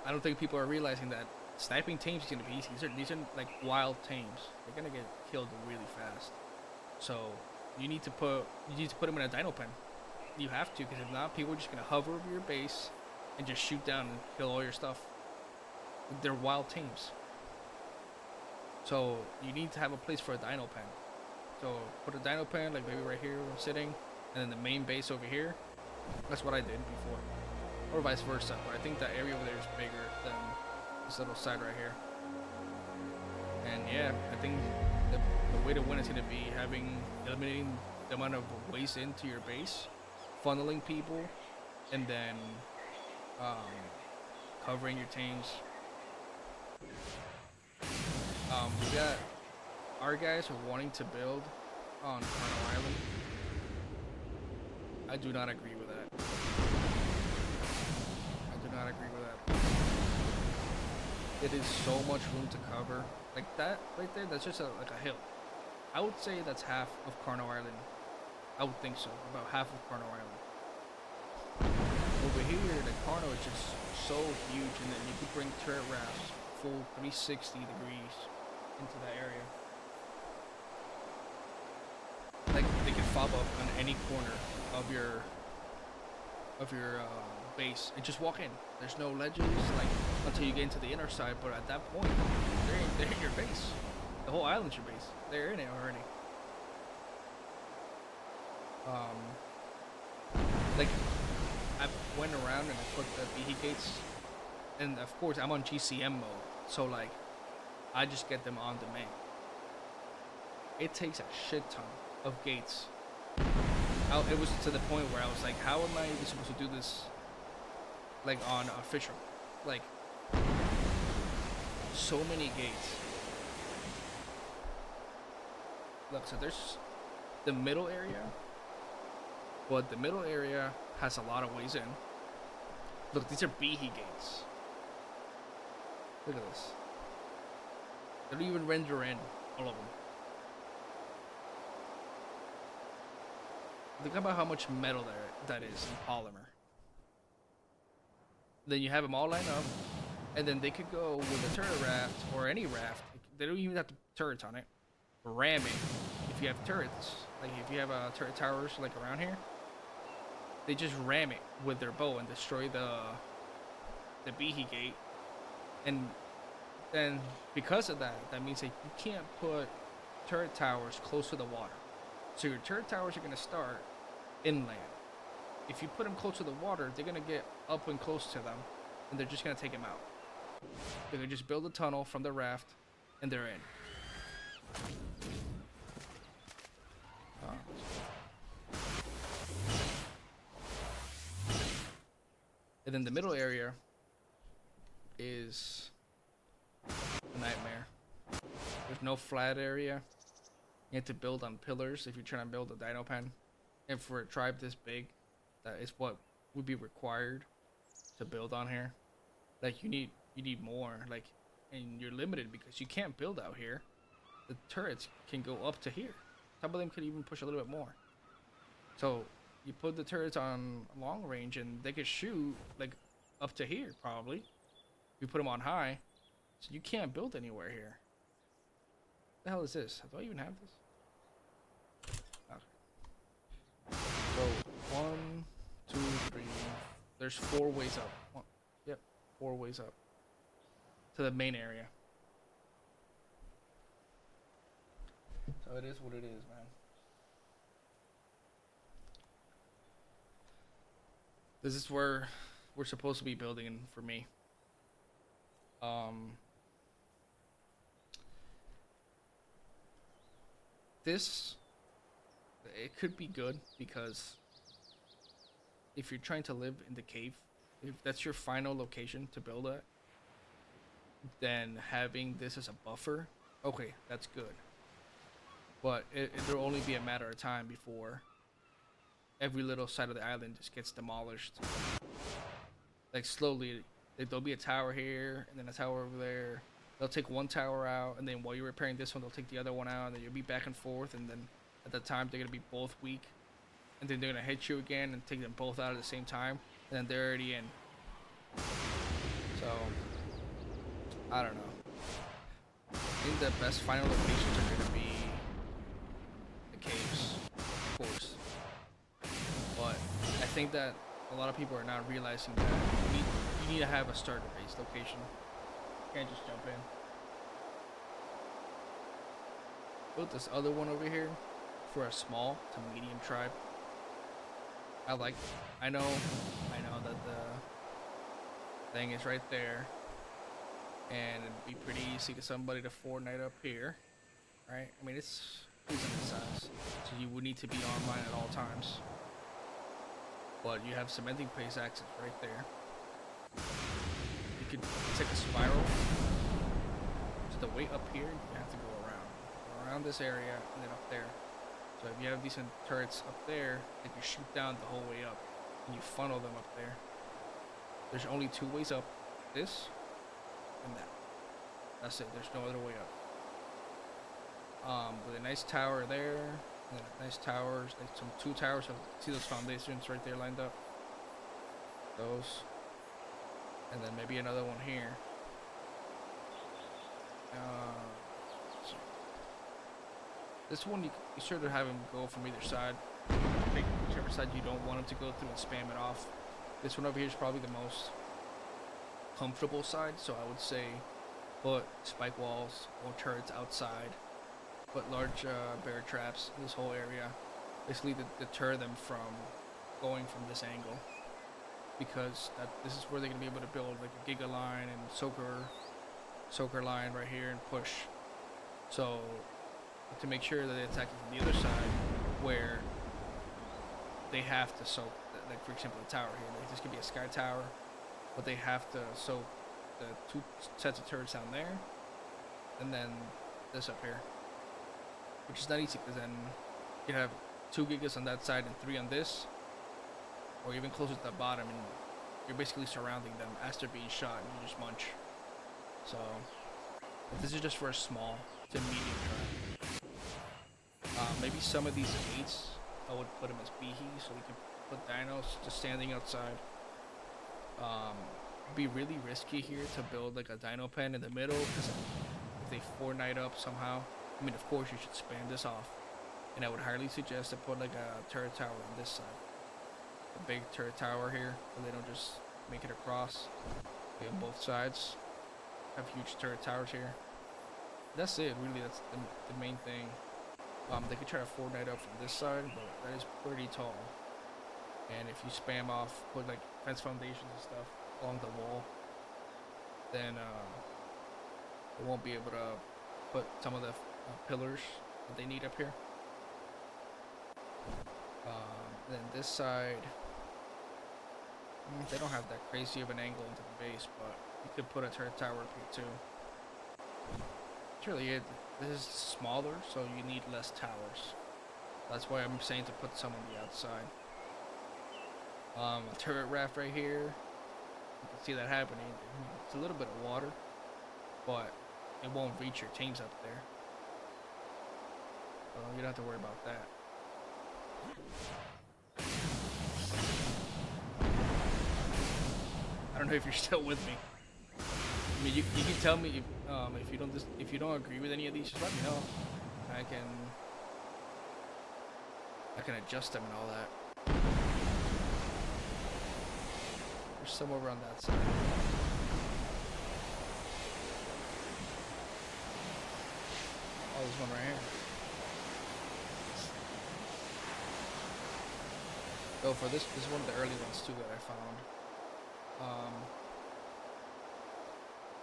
I don't think people are realizing that sniping tames is gonna be easy. These are like wild tames. They're gonna get killed really fast. So you need to put them in a dino pen. You have to, because if not, people are just gonna hover over your base and just shoot down and kill all your stuff. They're wild tames. So you need to have a place for a dino pen. So put a dino pen, like maybe right here where I'm sitting, and then the main base over here. That's what I did before, or vice versa. But I think that area over there is bigger than this little side right here. And yeah, I think the way to win is going to be eliminating the amount of waste into your base, funneling people, and then covering your tames. We got our guys are wanting to build on Carno Island. I do not agree with that. I do not agree with that. It is so much room to cover. Like that right there, that's just like a hill. I would say that's half of Carno Island. I would think so, about half of Carno Island. Over here, the Carno is just so huge, and then you could bring turret rafts full 360 degrees into that area. Like they can fob up on any corner of your base and just walk in. There's no ledges, like until you get into the inner side, but at that point, they're in your base. The whole island's your base. They're in it already. Like I went around and I put the Behe gates, and of course I'm on GCM mode, so like I just get them on demand. it takes a shit ton of gates. It was to the point where I was like, how am I even supposed to do this, like, on official? Like, so many gates. Look, so there's the middle area, but the middle area has a lot of ways in. Look, these are Behe gates. Look at this. They don't even render in all of them. Think about how much metal that is in polymer. Then you have them all lined up, and then they could go with a turret raft or any raft. They don't even have the turrets on it. Ram it. If you have turrets, like if you have turret towers like around here, they just ram it with their bow and destroy the Behe gate. And then because of that, that means that you can't put turret towers close to the water. So your turret towers are going to start inland. If you put them close to the water, they're going to get up and close to them, and they're just going to take them out. They're going to just build a tunnel from the raft, and they're in. And then the middle area is a nightmare. There's no flat area. You have to build on pillars if you're trying to build a dino pen. And for a tribe this big, that is what would be required to build on here. Like you need more, like, and you're limited because you can't build out here. The turrets can go up to here. Some of them could even push a little bit more. So you put the turrets on long range and they could shoot like up to here probably. You put them on high, so you can't build anywhere here. What the hell is this? Do I even have this? Okay. So 1, 2, 3. There's 4 ways up. Yep, 4 ways up to the main area. So it is what it is, man. This is where we're supposed to be building for me. This, it could be good because if you're trying to live in the cave, if that's your final location to build at, then having this as a buffer, okay, that's good. But it'll only be a matter of time before every little side of the island just gets demolished. Like slowly, there'll be a tower here and then a tower over there. They'll take one tower out, and then while you're repairing this one, they'll take the other one out, and then you'll be back and forth, and then at the time they're gonna be both weak, and then they're gonna hit you again and take them both out at the same time, and then they're already in. So I don't know. I think the best final locations are gonna be the caves, of course. But I think that a lot of people are not realizing that you need to have a starter base location. You can't just jump in. Built this other one over here for a small to medium tribe. I know that the thing is right there, and it'd be pretty easy to somebody to Fortnite up here, right? I mean, it's decent size, so you would need to be online at all times. But you have cementing paste access right there. You could take a spiral. So the way up here, you have to go around this area and then up there. So if you have decent turrets up there, they can shoot down the whole way up, and you funnel them up there. There's only 2 ways up: this and that. That's it. There's no other way up. With a nice tower there, and then nice towers, like some 2 towers. So see those foundations right there lined up. Those, and then maybe another one here. So this one you sort of have him go from either side. Pick whichever side you don't want him to go through and spam it off. This one over here is probably the most comfortable side, so I would say put spike walls or turrets outside. Put large bear traps in this whole area, basically to deter them from going from this angle, because this is where they're gonna be able to build like a Giga line and soaker line right here and push. So to make sure that they attack you from the other side, where they have to soak, like for example, the tower here. Like this could be a sky tower, but they have to soak the 2 sets of turrets down there, and then this up here, which is not easy because then you have 2 gigas on that side and 3 on this, or even closer to the bottom, and you're basically surrounding them as they're being shot, and you just munch. So this is just for a small to medium turret. Maybe some of these gates I would put them as beehies, so we can put dinos just standing outside. It'd be really risky here to build like a dino pen in the middle, because if they Fortnite up somehow, I mean, of course you should spam this off, and I would highly suggest to put like a turret tower on this side, a big turret tower here, so they don't just make it across. Like on both sides, have huge turret towers here. That's it, really. That's the main thing. They could try to Fortnite up from this side, but that is pretty tall. And if you spam off, put like fence foundations and stuff along the wall, then they won't be able to put some of the pillars that they need up here. Then this side, they don't have that crazy of an angle into the base, but you could put a turret tower up here too. That's really it. This is smaller, so you need less towers. That's why I'm saying to put some on the outside. A turret raft right here. You can see that happening. It's a little bit of water, but it won't reach your teams up there. So you don't have to worry about that. I don't know if you're still with me. I mean, you can tell me if you don't agree with any of these, just let me know. I can adjust them and all that. There's some over on that side. Oh, there's one right here. Oh, for this is one of the early ones too that I found.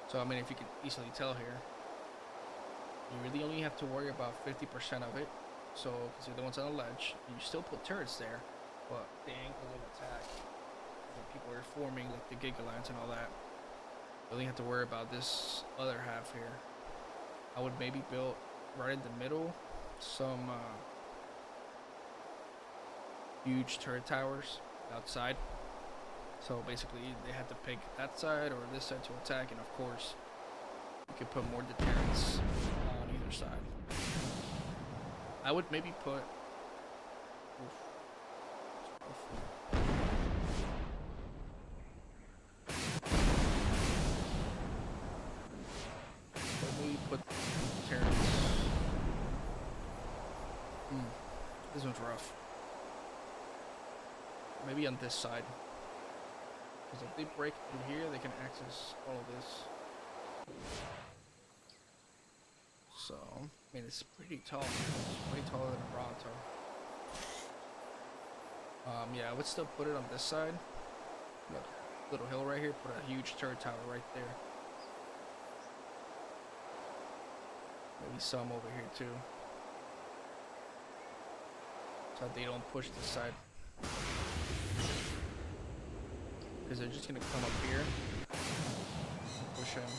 So I mean, if you can easily tell here, you really only have to worry about 50% of it. So, because you're the ones on the ledge, you still put turrets there, but the angle of attack, when people are forming like the Gigalines and all that, you only have to worry about this other half here. I would maybe build right in the middle some huge turret towers outside. So basically they have to pick that side or this side to attack, and of course you could put more deterrents on either side. I would maybe put deterrents. This one's rough. Maybe on this side. Because if they break through here, they can access all of this. So, I mean, it's pretty tall. It's way taller than a Bronto. Yeah, I would still put it on this side. Look, little hill right here. Put a huge turret tower right there. Maybe some over here too. So that they don't push this side. Because they're just gonna come up here and push him.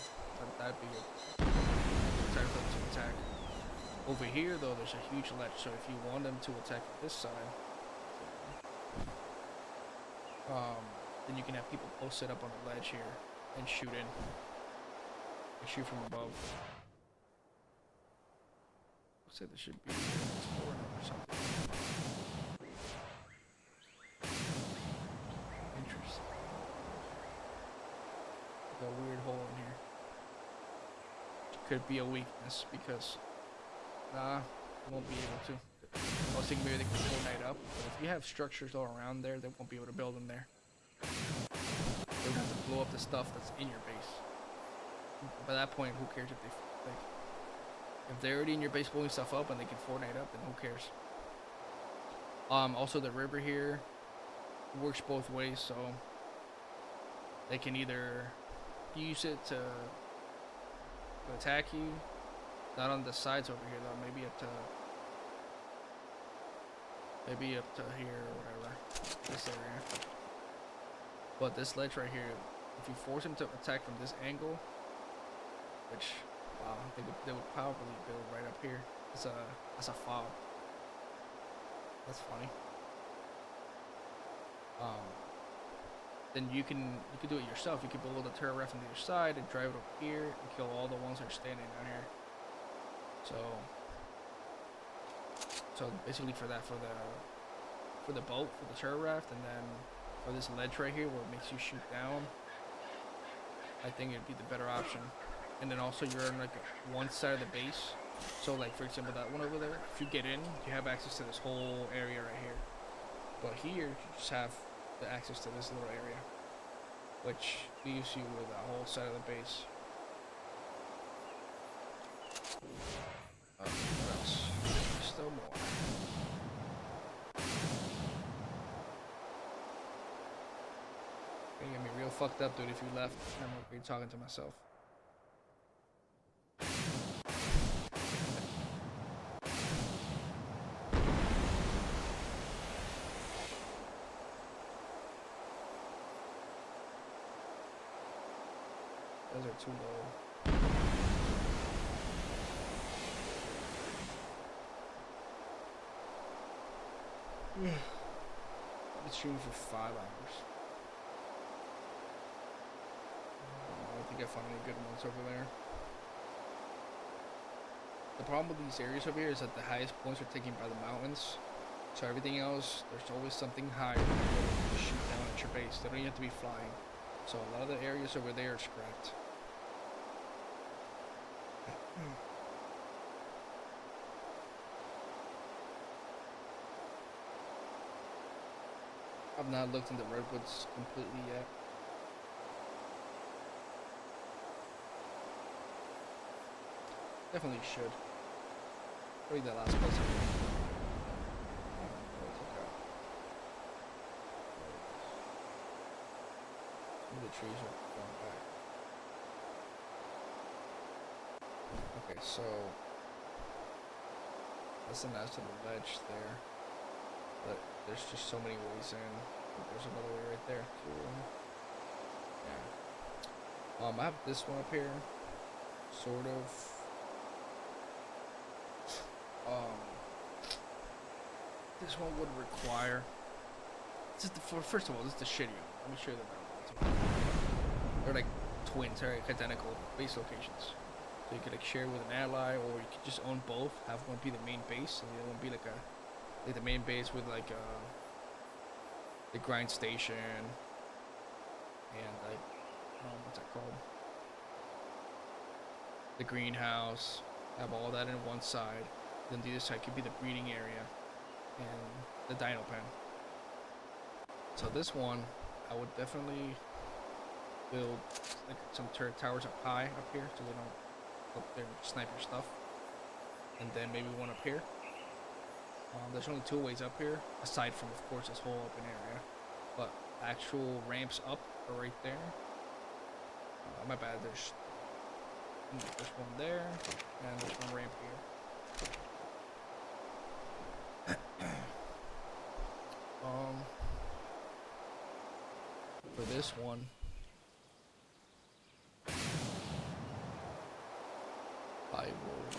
That'd be it. Time for them to attack. Over here though, there's a huge ledge, so if you want them to attack this side, then you can have people posted up on the ledge here and shoot in. And shoot from above. Looks like there should be exploring or something. Interesting. Got a weird hole in here. Could be a weakness because they won't be able to. I was thinking maybe they can Fortnite up, but if you have structures all around there, they won't be able to build them there. They would have to blow up the stuff that's in your base. By that point, who cares if they like? If they're already in your base blowing stuff up and they can Fortnite up, then who cares? Also the river here works both ways, so they can either use it to attack you, Not on the sides over here though. Maybe up to here or whatever. This area. But this ledge right here, if you force him to attack from this angle, which wow, they would probably build right up here as a fob. That's funny. Then you can do it yourself. You could build a turret ref on the other side and drive it up here and kill all the ones that are standing down here. So basically for the boat, for the turret raft, and then for this ledge right here where it makes you shoot down, I think it'd be the better option. And then also you're on like one side of the base. So like for example that one over there, if you get in, you have access to this whole area right here. But here you just have the access to this little area, which leaves you with a whole side of the base. What else? Still more. You're gonna get me real fucked up, dude, if you left and I'm gonna be talking to myself. Those are too low. I've been shooting for 5 hours. I don't think I found any good ones over there. The problem with these areas over here is that the highest points are taken by the mountains. So everything else, there's always something higher to shoot down at your base. They don't even have to be flying. So a lot of the areas over there are scrapped. I've not looked into redwoods completely yet. Definitely should. Probably the last place. Some of the trees are going back. Okay, so that's the last of the ledge there. But there's just so many ways in. There's another way right there too. Yeah. I have this one up here, sort of. This one would require. First of all, this is the shitty one. Let me show you the better one. They're like twins, they're like identical base locations. So you could like share with an ally, or you could just own both. Have one be the main base, and the other one be like the main base with like the grind station and like what's that called? The greenhouse. Have all that in one side. Then the other side could be the breeding area and the dino pen. So this one, I would definitely build like some turret towers up high up here, so they don't go up there and snipe your stuff. And then maybe one up here. There's only 2 ways up here, aside from, of course, this whole open area. But actual ramps up are right there. My bad, there's one there, and there's one ramp here. For this one, I will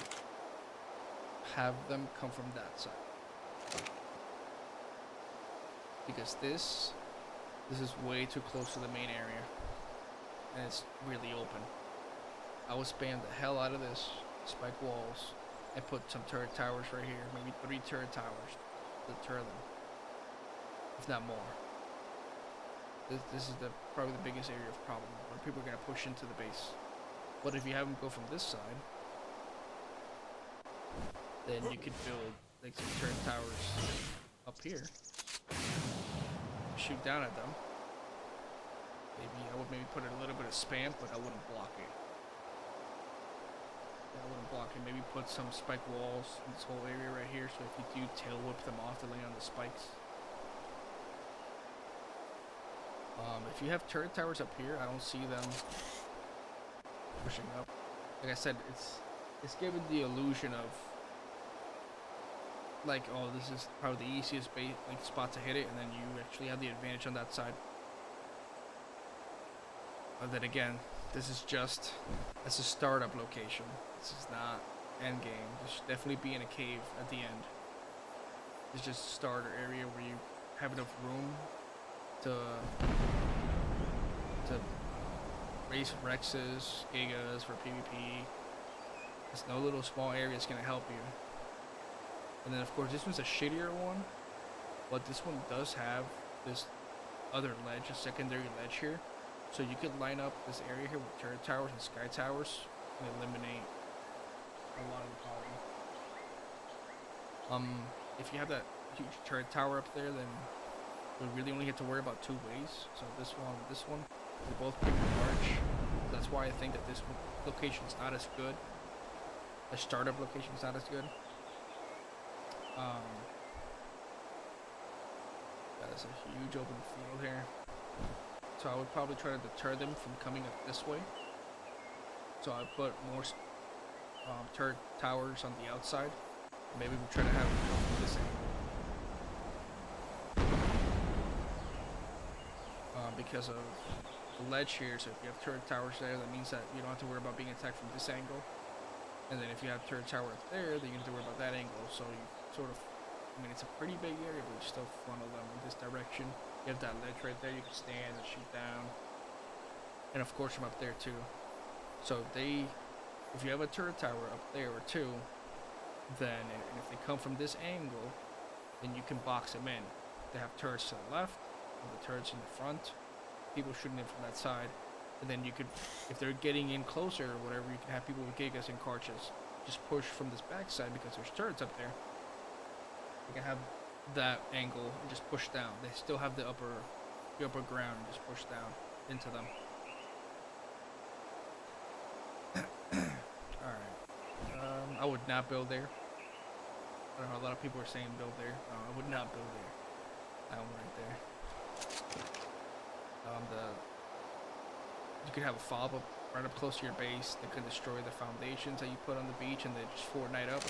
have them come from that side. Because this is way too close to the main area, and it's really open. I would spam the hell out of this, spike walls, and put some turret towers right here, maybe 3 turret towers to deter them, if not more. This is probably the biggest area of problem where people are gonna push into the base. But if you have them go from this side, then you could build like some turret towers up here. Shoot down at them. I would maybe put a little bit of spam, but I wouldn't block it. I wouldn't block it. Maybe put some spike walls in this whole area right here, so if you do tail whip them off, they lay on the spikes. If you have turret towers up here, I don't see them pushing up. Like I said, it's given the illusion of like, oh, this is probably the easiest spot to hit it, and then you actually have the advantage on that side. But then again, this is just as a startup location. This is not end game. There should definitely be in a cave at the end. It's just a starter area where you have enough room to raise Rexes, Gigas for PvP. There's no little small area that's gonna help you. And then of course this one's a shittier one, but this one does have this other ledge, a secondary ledge here. So you could line up this area here with turret towers and sky towers and eliminate a lot of the problem. If you have that huge turret tower up there, then we really only have to worry about two ways. So this one, they're both pretty large. That's why I think that this location is not as good. The startup location is not as good. That is a huge open field here. So I would probably try to deter them from coming up this way. So I put more turret towers on the outside. Maybe we try to have them from this angle. Because of the ledge here, so if you have turret towers there, that means that you don't have to worry about being attacked from this angle. And then if you have turret tower up there, then you have to worry about that angle. So you sort of, I mean, it's a pretty big area, but you still funnel them in this direction. You have that ledge right there, you can stand and shoot down. And of course from up there too. So if you have a turret tower up there or two, then, and if they come from this angle, then you can box them in. They have turrets to the left, and the turrets in the front. People shooting in from that side. And then you could, if they're getting in closer or whatever, you can have people with Gigas and Karchas just push from this backside because there's turrets up there. You can have that angle and just push down. They still have the upper ground and just push down into them. Alright. I would not build there. I don't know, a lot of people are saying build there. No, I would not build there. That one right there. You could have a fob up right up close to your base that could destroy the foundations that you put on the beach and then just Fortnite up.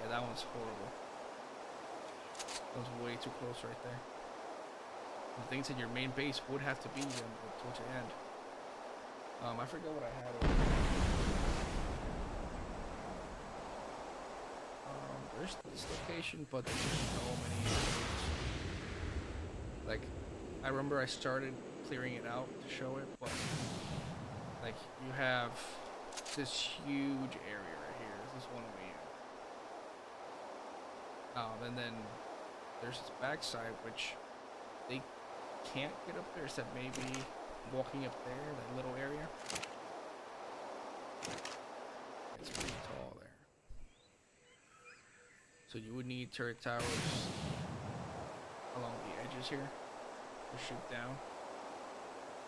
Yeah, that one's horrible. That was way too close right there. The things that your main base would have to be towards the end. I forget what I had over there. There's this location, but there's just so many roads. Like, I remember I started clearing it out to show it, but like you have this huge area right here. This is one way in. And then there's this backside which they can't get up there except maybe walking up there, that little area. It's pretty tall there. So you would need turret towers along the edges here to shoot down.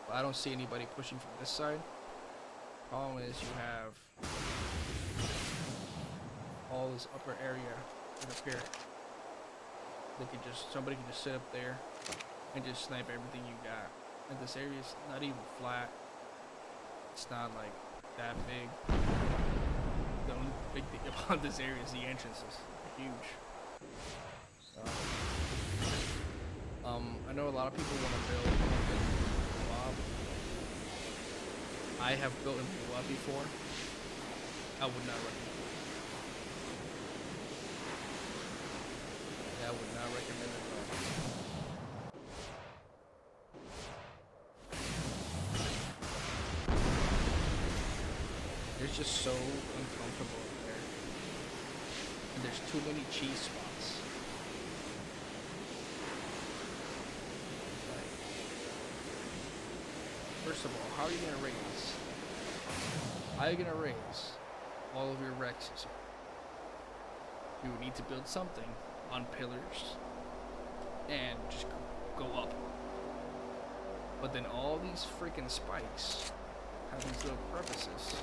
But I don't see anybody pushing from this side. Problem is you have all this upper area right up here. Somebody can just sit up there and just snipe everything you got. And this area is not even flat. It's not like that big. The only big thing about this area is the entrances. They're huge. I know a lot of people want to build Blob. I have built in Blob before. I would not recommend it. Yeah, I would not recommend it at all. It's just so uncomfortable up there. And there's too many cheese spots. Like, first of all, how are you gonna raise? How are you gonna raise all of your Rexes here? You would need to build something on pillars and just go up. But then all these freaking spikes have these little crevices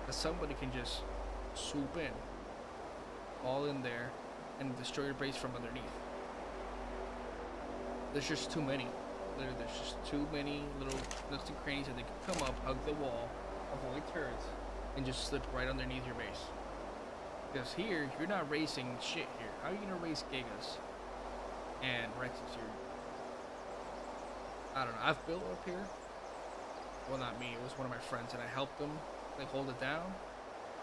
that somebody can just swoop in, all in there, and destroy your base from underneath. There's just too many. Literally, there's just too many little nooks and crannies that they can come up, hug the wall, avoid turrets, and just slip right underneath your base. Because here, you're not racing shit here. How are you gonna race Gigas and Rexes here? I don't know. I've built up here. Well, not me. It was one of my friends, and I helped them like hold it down.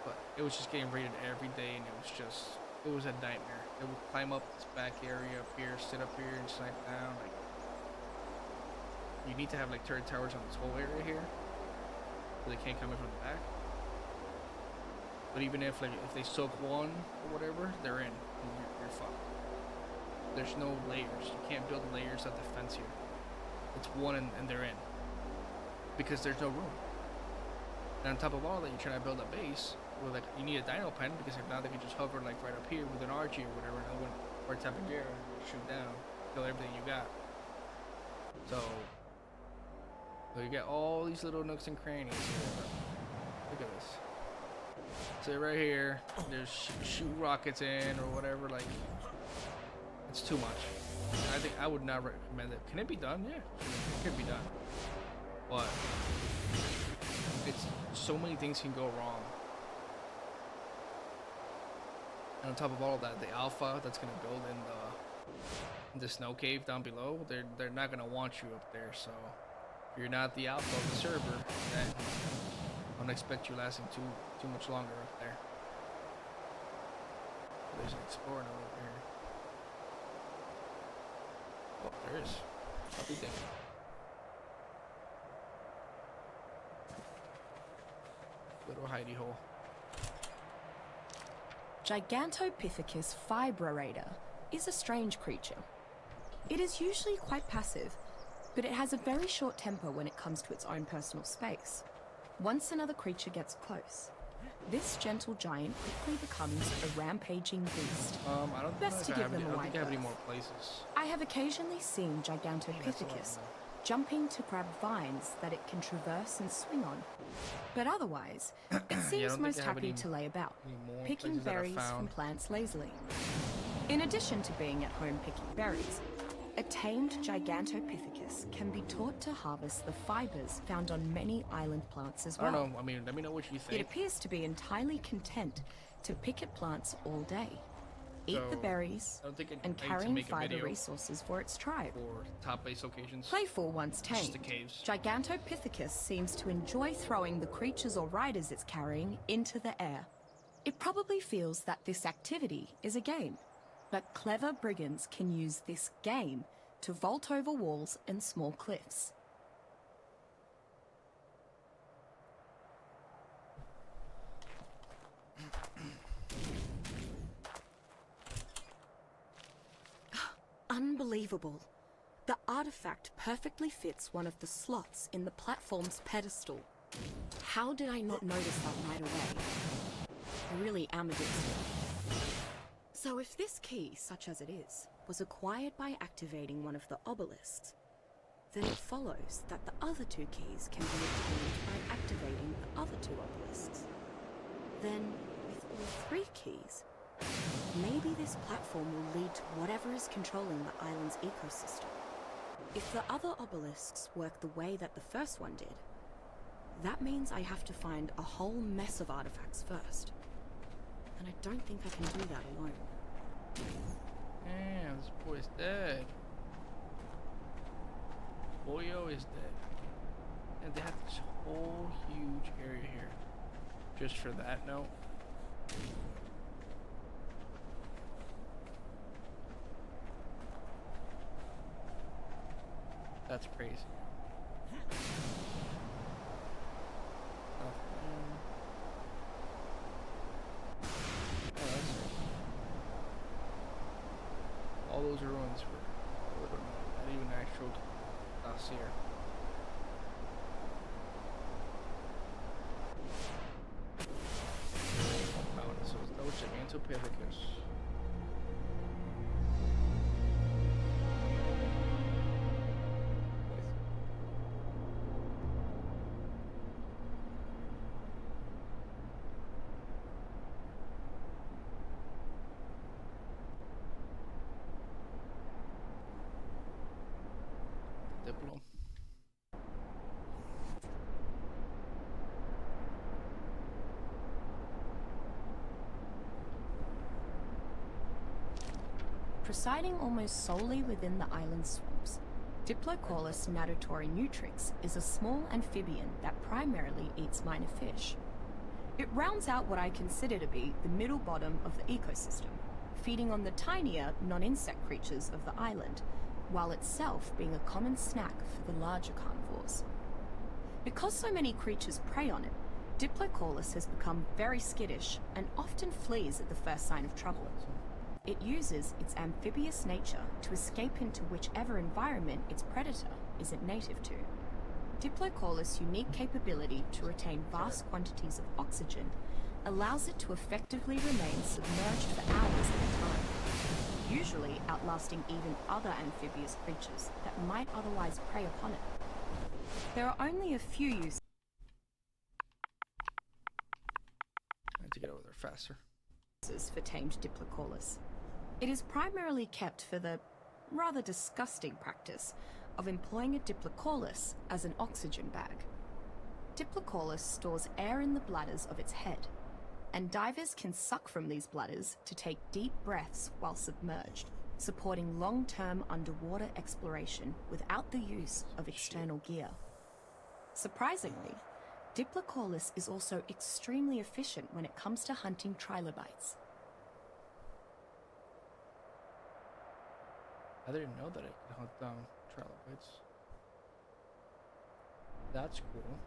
But it was just getting raided every day, and it was a nightmare. They would climb up this back area up here, sit up here, and snipe down. Like, you need to have like turret towers on this whole area here, so they can't come in from the back. But even if they soak one or whatever, they're in. And you're fucked. There's no layers. You can't build layers of defense here. It's one and they're in. Because there's no room. And on top of all that, you're trying to build a base where like you need a dino pen, because if not, they can just hover like right up here with an RG or whatever, or a type of gear, and shoot down, kill everything you got. So you get all these little nooks and crannies here. Look at this. So right here, there's shoot rockets in or whatever. Like, it's too much. And I think I would not recommend it. Can it be done? Yeah, it could be done. But it's so many things can go wrong. And on top of all of that, the alpha that's gonna build in the snow cave down below, they're not gonna want you up there. So if you're not the alpha of the server, then I don't expect you lasting too much longer up there. There's an explorer node over here. Oh, there is. Everything. Little hidey hole. Gigantopithecus fibrorata is a strange creature. It is usually quite passive, but it has a very short temper when it comes to its own personal space. Once another creature gets close, this gentle giant quickly becomes a rampaging beast. I don't Best to give them a I don't wide think I have any berth. more places. I have occasionally seen Gigantopithecus jumping to grab vines that it can traverse and swing on. But otherwise, it seems think most I have happy any- to lay about, any more picking places that I've berries from found. plants lazily. In addition to being at home picking berries, a tamed Gigantopithecus can be taught to harvest the fibers found on many island plants as I well. don't know. I mean, let me know what you It think. appears to be entirely content to pick at plants all day, eat the So, berries, I don't think and I need to carrying make a fiber video resources for its tribe. for top base locations. Playful once Just the tamed, caves. Gigantopithecus seems to enjoy throwing the creatures or riders it's carrying into the air. It probably feels that this activity is a game, but clever brigands can use this game to vault over walls and small cliffs. Unbelievable. The artifact perfectly fits one of the slots in the platform's pedestal. How did I not notice that right away? I really am addicted. So if this key, such as it is, was acquired by activating one of the obelisks, then it follows that the other two keys can be obtained by activating the other two obelisks. Then, with all three keys, maybe this platform will lead to whatever is controlling the island's ecosystem. If the other obelisks work the way that the first one did, that means I have to find a whole mess of artifacts first. And I don't think I can do that alone. Damn, this boy's dead. Boyo is dead. And they have this whole huge area here. Just for that note. That's crazy. All those ruins were not even actual dossier. Mountain, so it's no Gigantopithecus. Diplo. Residing almost solely within the island swamps, Diplocaulus natatori nutrix is a small amphibian that primarily eats minor fish. It rounds out what I consider to be the middle bottom of the ecosystem, feeding on the tinier, non-insect creatures of the island, while itself being a common snack for the larger carnivores. Because so many creatures prey on it, Diplocaulus has become very skittish and often flees at the first sign of trouble. It uses its amphibious nature to escape into whichever environment its predator isn't native to. Diplocaulus' unique capability to retain vast quantities of oxygen allows it to effectively remain submerged for hours at a time, usually outlasting even other amphibious creatures that might otherwise prey upon it. There are only a few uses I had to get over there faster. for tamed Diplocaulus. It is primarily kept for the rather disgusting practice of employing a Diplocaulus as an oxygen bag. Diplocaulus stores air in the bladders of its head, and divers can suck from these bladders to take deep breaths while submerged, supporting long-term underwater exploration without the use of external gear. Surprisingly, Diplocaulus is also extremely efficient when it comes to hunting trilobites. I didn't know that it could hunt down trilobites. That's cool.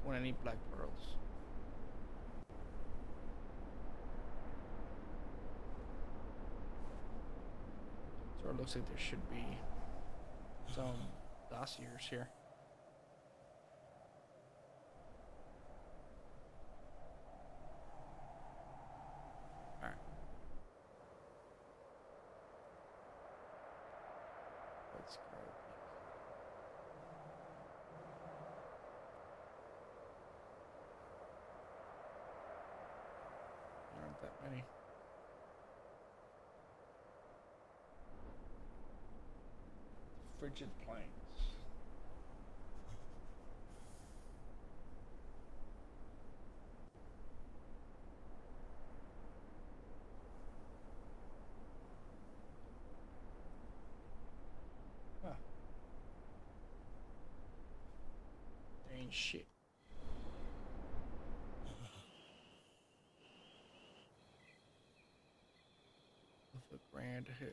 Want any black pearls? So it looks like there should be some dossiers here. Alright. Let's go. There aren't that many. Frigid plains. Huh. There ain't shit. Of the Grand Hill.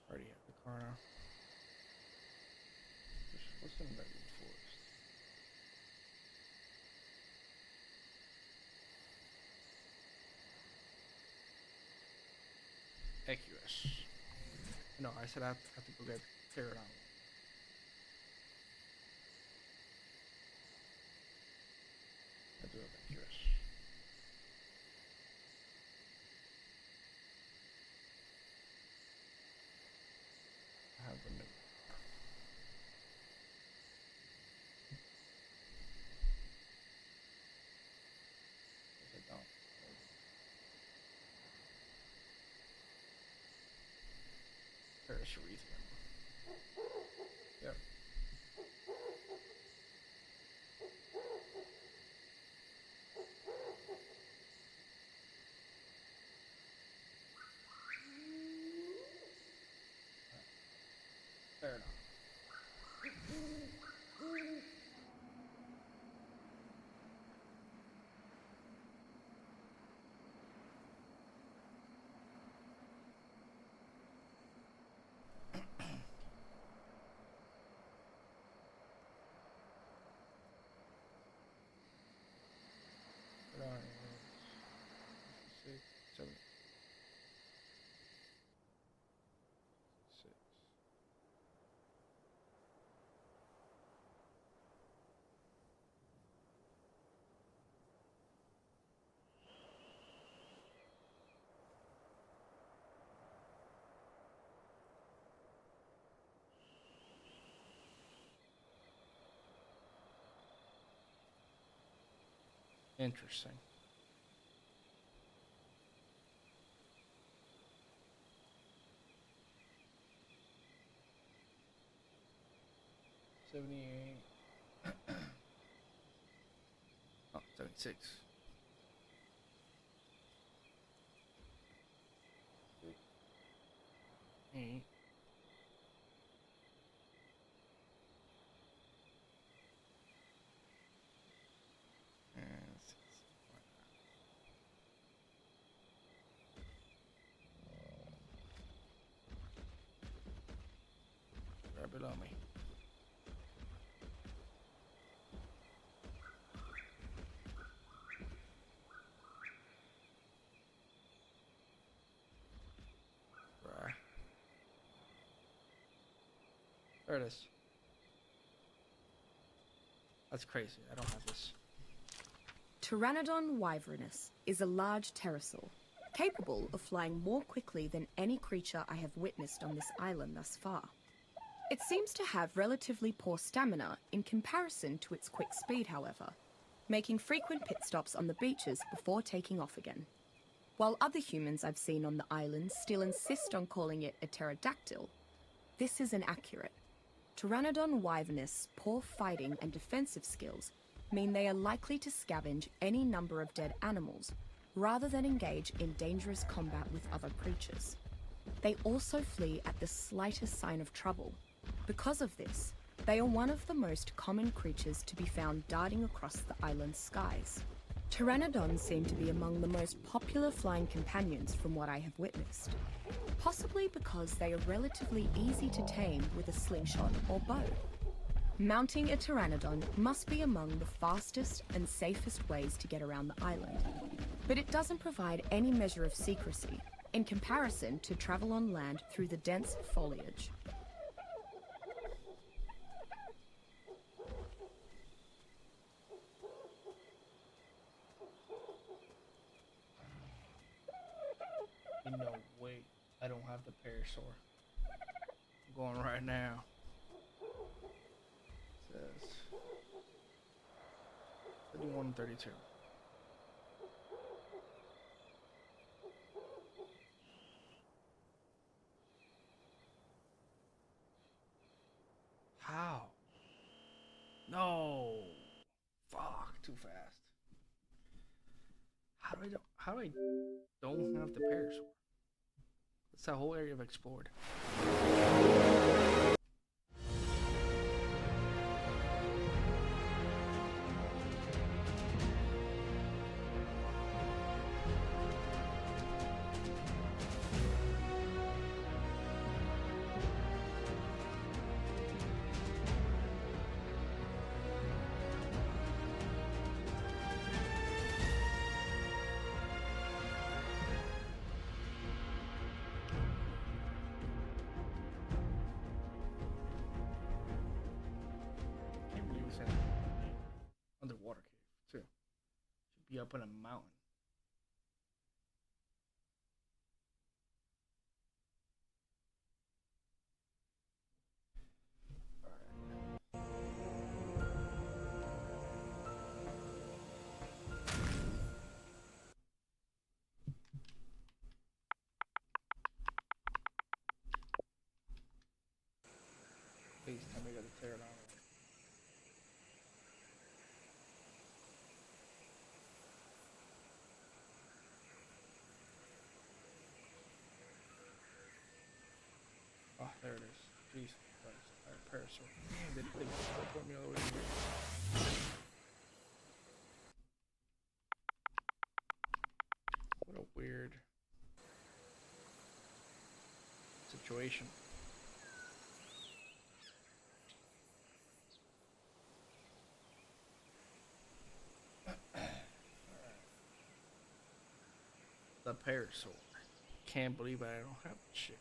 Already have the car now. What's in Redwood Forest? Equus. No, I said I have to go get Pterodon. I do have Equus. I have the new. Yes, I don't. Paracerethrium. Yep. Fair enough. Pterodon is 6, 7, 6. Interesting. $78. Oh, 76. 8. And 6. Right below me. Right. There it is. That's crazy. I don't have this. Pteranodon wyvernus is a large pterosaur, capable of flying more quickly than any creature I have witnessed on this island thus far. It seems to have relatively poor stamina in comparison to its quick speed, however, making frequent pit stops on the beaches before taking off again. While other humans I've seen on the island still insist on calling it a pterodactyl, this is inaccurate. Pteranodon wyvernus' poor fighting and defensive skills mean they are likely to scavenge any number of dead animals rather than engage in dangerous combat with other creatures. They also flee at the slightest sign of trouble. Because of this, they are one of the most common creatures to be found darting across the island's skies. Pteranodons seem to be among the most popular flying companions from what I have witnessed, possibly because they are relatively easy to tame with a slingshot or bow. Mounting a pteranodon must be among the fastest and safest ways to get around the island, but it doesn't provide any measure of secrecy in comparison to travel on land through the dense foliage. No, wait. I don't have the parasaur. I'm going right now. It says 31 and 32. How? No. Fuck, too fast. How do I don't have the parasaur? That's the whole area I've explored. Underwater cave too. Should be up in a mountain. Please tell me I gotta tear it out. Oh, there it is. Jesus Christ. Alright, parasaur. Man, they teleport me all the way here. What a weird situation. The parasaur. Can't believe I don't have shit.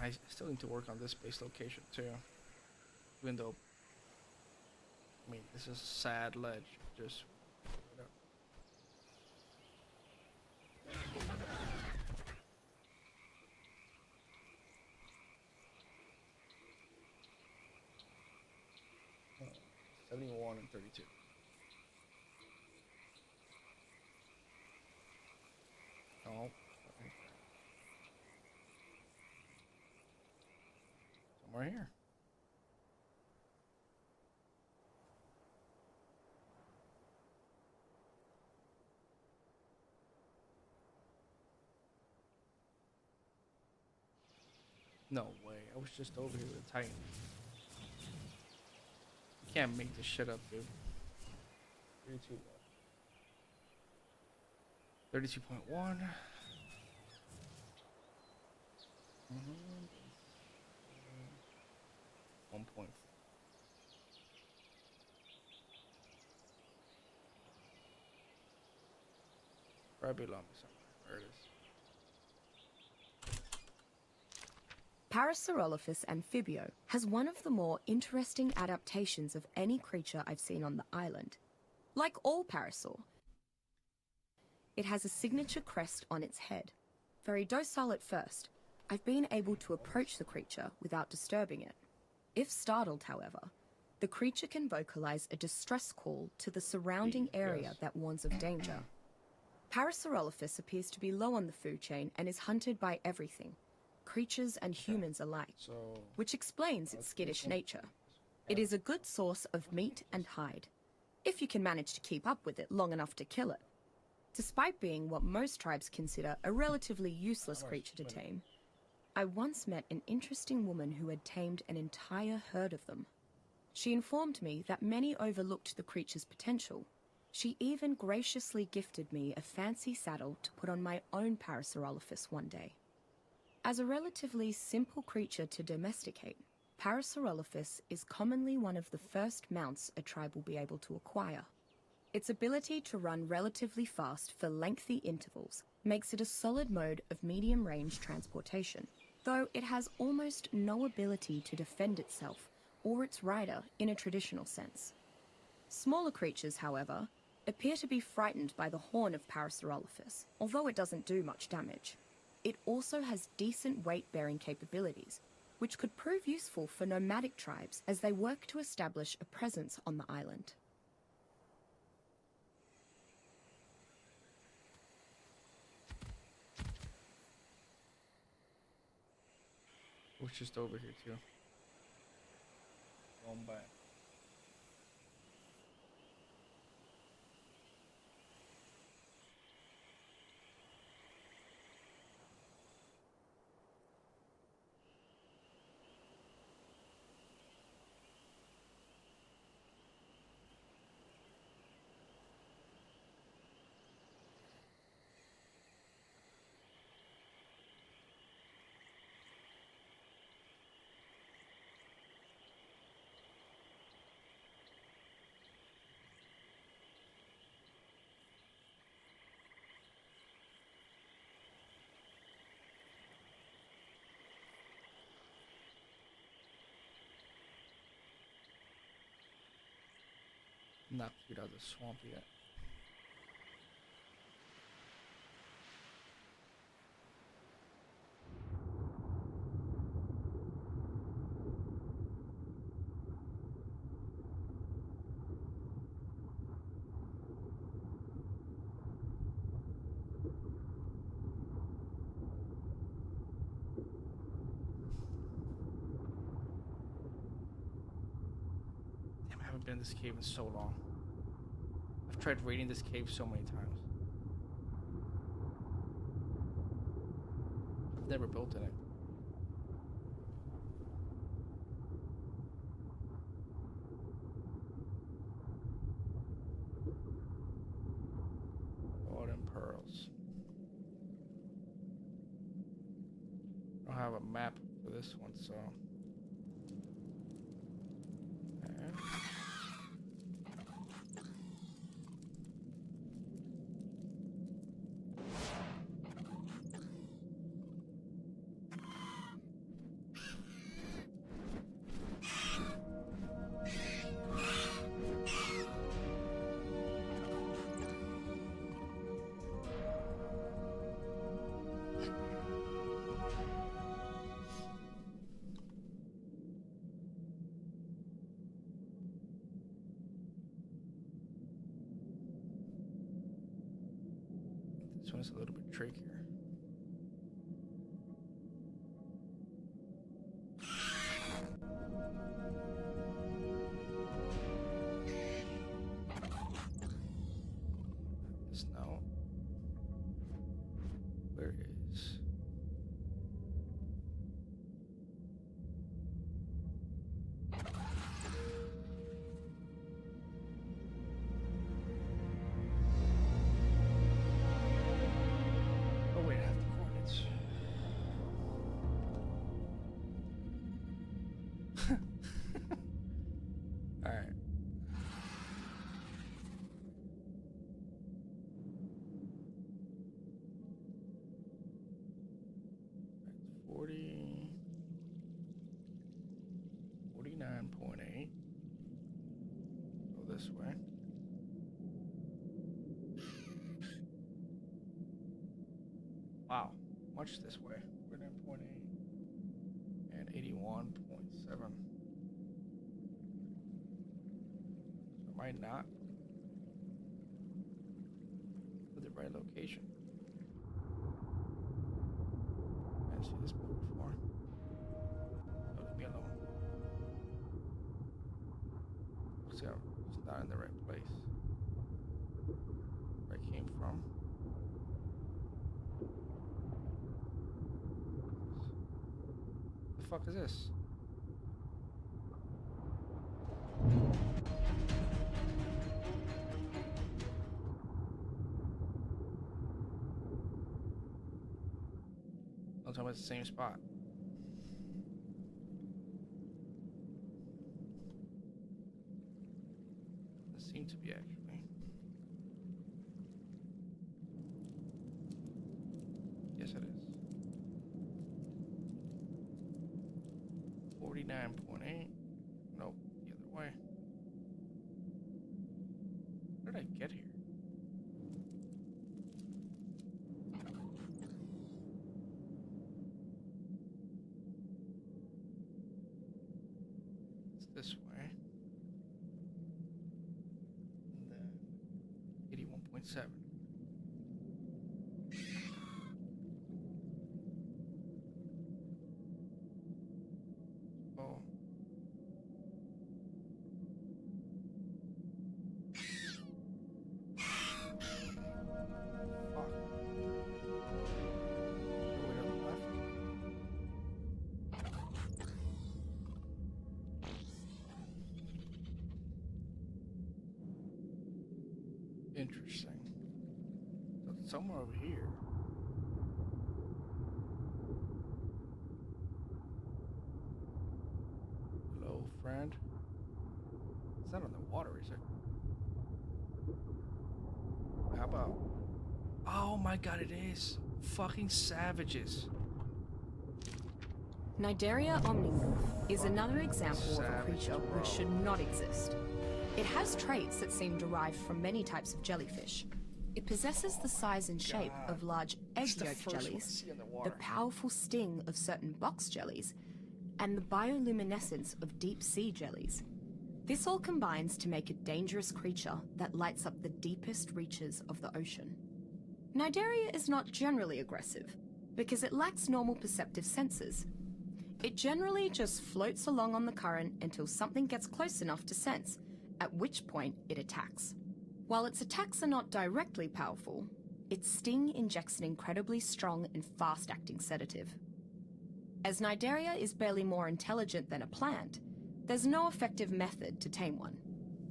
I still need to work on this base location too. Even though, I mean, this is a sad ledge. Just, you know. Oh, 71 and 32. Oh. Somewhere here. No way. I was just over here with Titan. You can't make this shit up, dude. 32 what? 32.1. 1.4. Probably below me somewhere. Where it is. Parasaurolophus amphibio has one of the more interesting adaptations of any creature I've seen on the island. Like all parasaur, it has a signature crest on its head. Very docile at first, I've been able to approach the creature without disturbing it. If startled, however, the creature can vocalize a distress call to the surrounding area that warns of danger. Parasaurolophus appears to be low on the food chain and is hunted by everything, creatures and humans alike, which explains its skittish nature. It is a good source of meat and hide, if you can manage to keep up with it long enough to kill it. Despite being what most tribes consider a relatively useless creature to tame, I once met an interesting woman who had tamed an entire herd of them. She informed me that many overlooked the creature's potential. She even graciously gifted me a fancy saddle to put on my own Parasaurolophus one day. As a relatively simple creature to domesticate, Parasaurolophus is commonly one of the first mounts a tribe will be able to acquire. Its ability to run relatively fast for lengthy intervals makes it a solid mode of medium-range transportation, though it has almost no ability to defend itself or its rider in a traditional sense. Smaller creatures, however, appear to be frightened by the horn of Parasaurolophus, although it doesn't do much damage. It also has decent weight-bearing capabilities, which could prove useful for nomadic tribes as they work to establish a presence on the island. It was just over here too. Going back. Not cleared out the swamp yet. Damn, I haven't been in this cave in so long. I've tried raiding this cave so many times. I've never built in it. Golden pearls. I don't have a map for this one, so. Okay. This one's a little bit trickier. This now. Where is? 49.8. Go this way. Wow, much this way. 49.8 and 81.7. So am I not with the right location? I didn't see this book before. Oh, leave me alone. Looks like it's not in the right place. Where I came from. The fuck is this? Don't tell me it's the same spot. It seemed to be actually. Yes, it is. 49.8. Nope, the other way. How did I get here? It's this way. And then 81.7. Oh. Fuck. Go way to the left. Interesting. So it's somewhere over here. Hello, friend. It's not on the water, is it? How about... Oh my god, it is! Fucking savages. Cnidaria omnimorph is another example of a creature Savage, which bro. should not exist. It has traits that seem derived from many types of jellyfish. It possesses the size and shape of large egg It's the yolk first one to jellies, see in the the water. powerful sting of certain box jellies, and the bioluminescence of deep sea jellies. This all combines to make a dangerous creature that lights up the deepest reaches of the ocean. Cnidaria is not generally aggressive because it lacks normal perceptive senses. It generally just floats along on the current until something gets close enough to sense, at which point it attacks. While its attacks are not directly powerful, its sting injects an incredibly strong and fast-acting sedative. As Cnidaria is barely more intelligent than a plant, there's no effective method to tame one.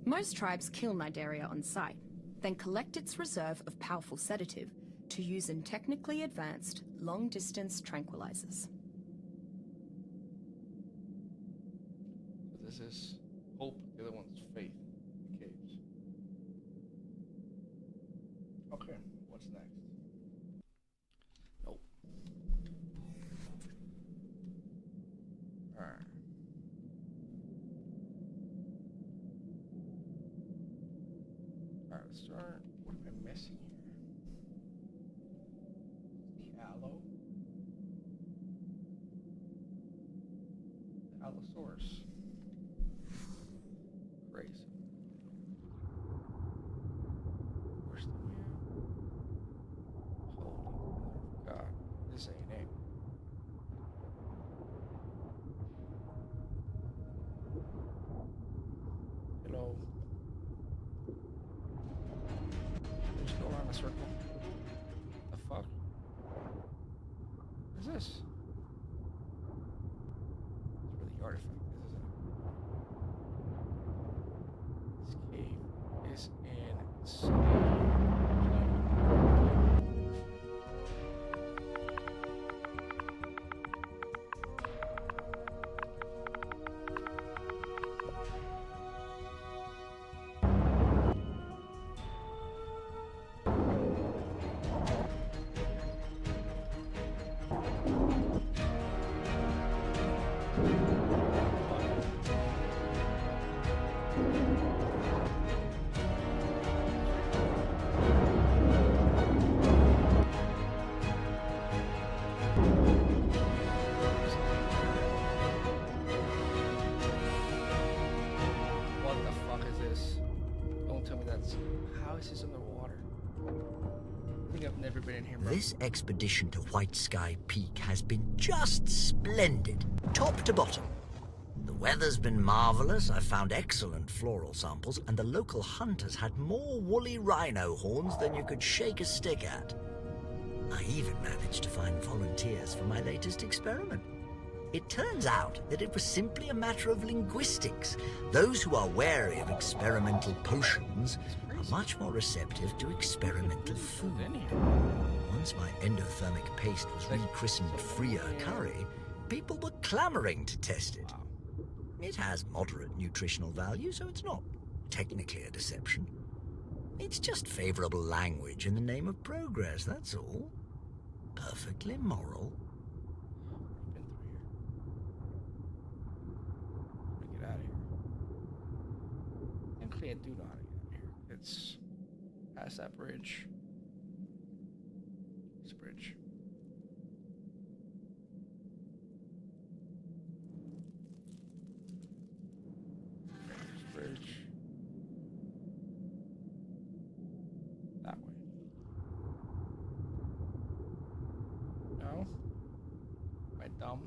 Most tribes kill Cnidaria on sight, then collect its reserve of powerful sedative to use in technically advanced, long-distance tranquilizers. So this is hope, the other one's faith. The caves. Okay, what's next? Nope. Alright. Alright, let's start. What am I missing here? The aloe. The Allosaurus. Crazy. Where's the mirror? Holy mother of God. This ain't it. Hello. Just go around a circle. The fuck? What is this? It's where the artifact is, isn't it? This cave is insane. have been in here, bro. This expedition to White Sky Peak has been just splendid, top to bottom. The weather's been marvelous, I found excellent floral samples, and the local hunters had more woolly rhino horns than you could shake a stick at. I even managed to find volunteers for my latest experiment. It turns out that it was simply a matter of linguistics. Those who are wary of experimental potions are much more receptive to experimental food. Once my endothermic paste was rechristened Freer Curry, people were clamoring to test it. It has moderate nutritional value, so it's not technically a deception. It's just favorable language in the name of progress, that's all. Perfectly moral. Get out of here. Thankfully, I do know how to get out of here. It's past that bridge. This bridge. This bridge. That way. No? Am I dumb?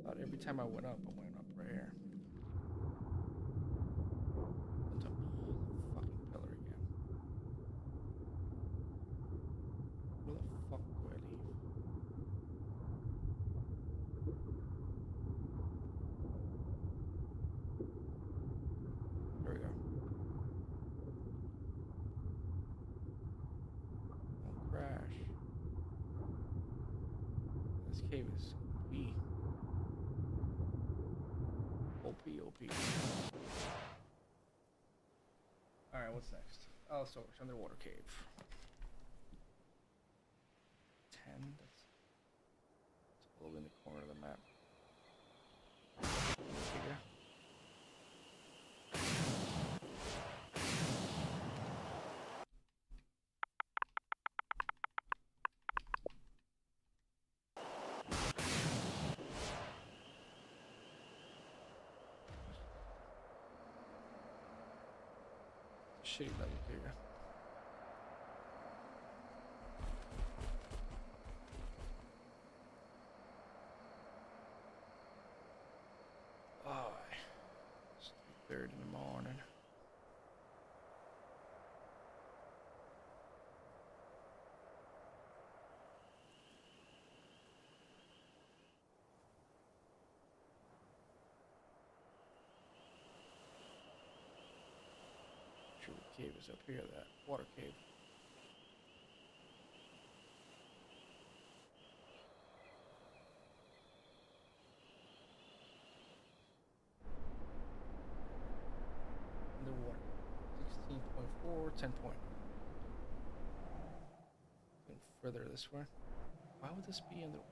Thought every time I went up right here. Went up the fucking pillar again. Where the fuck do I leave? There we go. Don't crash. This cave is B. OP. Alright, what's next? Oh, so it's underwater cave. 10. That's all in the corner of the map. Bigger. Shitty level bigger. Oh, it's 3:30 in the morning. Sure, the cave is up here, that water cave. Underwater. 16.4, 10 point. Going further this way. Why would this be underwater?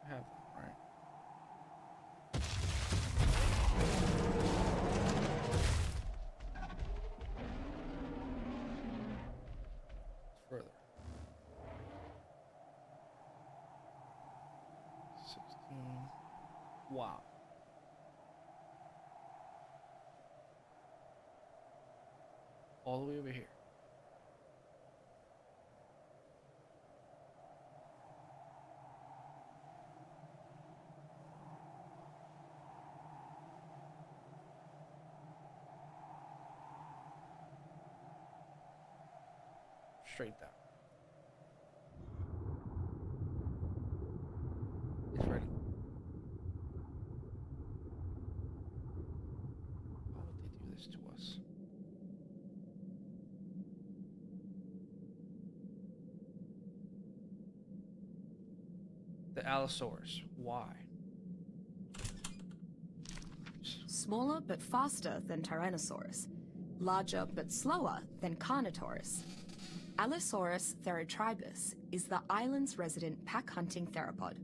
I have that, right? Further. 16. Wow. All the way over here. Straight down. It's ready. Why would they do this to us? The Allosaurus. Why? Smaller but faster than Tyrannosaurus. Larger but slower than Carnotaurus. Allosaurus therotribus is the island's resident pack-hunting theropod.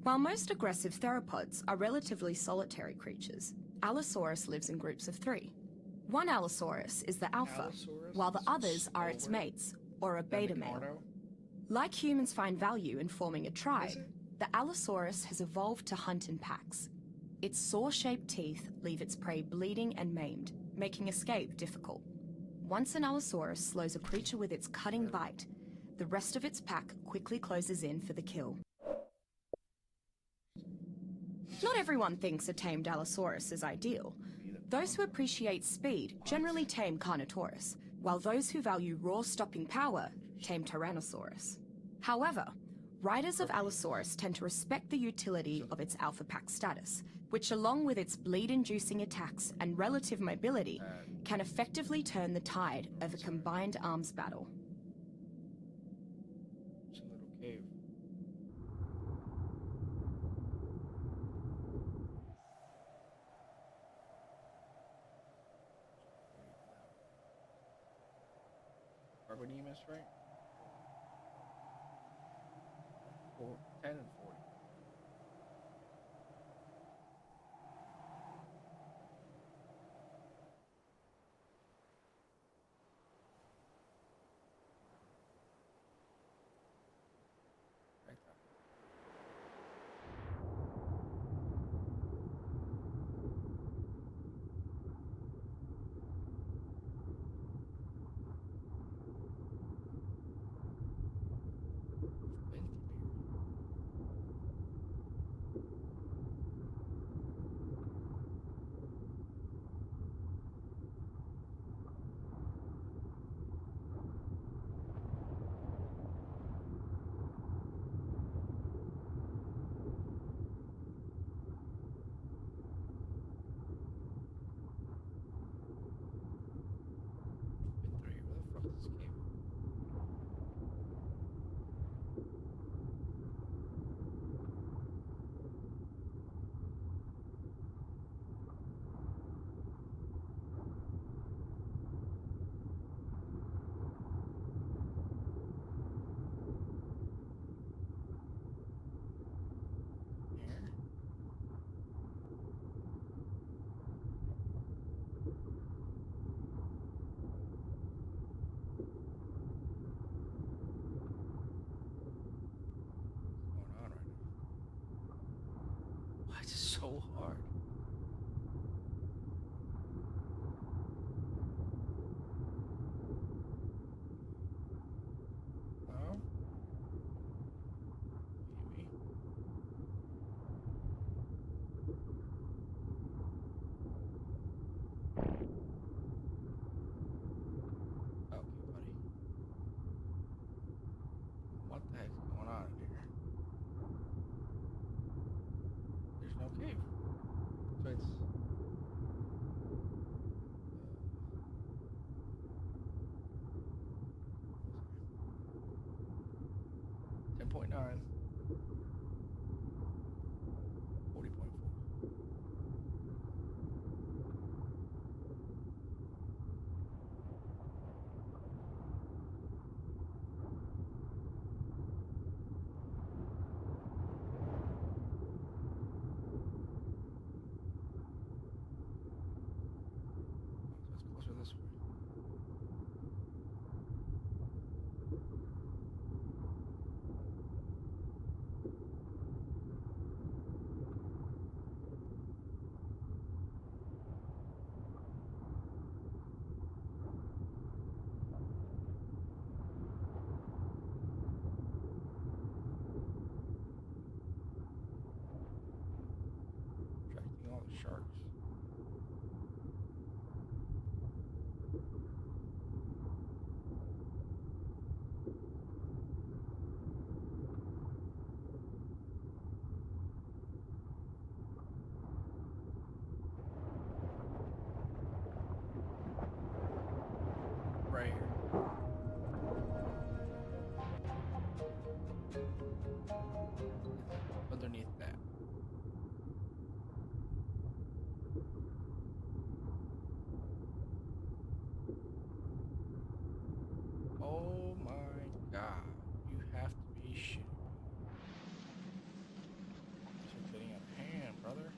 While most aggressive theropods are relatively solitary creatures, Allosaurus lives in groups of 3. One Allosaurus is the alpha, Allosaurus while the is others are its slower mates, or a than beta the male. Carno? Like humans find value in forming a tribe, it? the Allosaurus has evolved to hunt in packs. Its saw-shaped teeth leave its prey bleeding and maimed, making escape difficult. once an Allosaurus slows a creature with its cutting bite, the rest of its pack quickly closes in for the kill. Not everyone thinks a tamed Allosaurus is ideal. Those who appreciate speed generally tame Carnotaurus, while those who value raw stopping power tame Tyrannosaurus. However, riders of Allosaurus tend to respect the utility of its alpha pack status, which along with its bleed-inducing attacks and relative mobility, can effectively turn the tide of a combined arms battle. It's a little cave. Carbonemus, right? 10 and 40. Right there. It's so hard. No? Maybe. Okay, buddy. What the heck's going on in here? There's no cave. So it's 10.9, 40.4. So it's closer this way. Attracting all the sharks. Right here. Underneath that. Oh my god. You have to be shitting. This is getting out of hand, brother.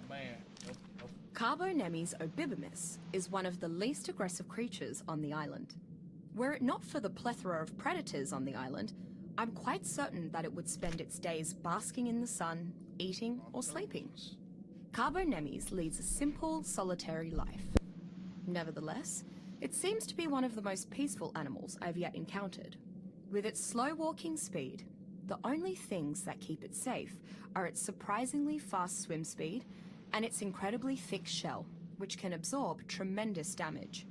Man. Nope, nope. Carbonemes obibimus is one of the least aggressive creatures on the island. Were it not for the plethora of predators on the island, I'm quite certain that it would spend its days basking in the sun, eating or sleeping. Carbonemes leads a simple, solitary life. Nevertheless, it seems to be one of the most peaceful animals I've yet encountered. With its slow walking speed, the only things that keep it safe are its surprisingly fast swim speed and its incredibly thick shell, which can absorb tremendous damage.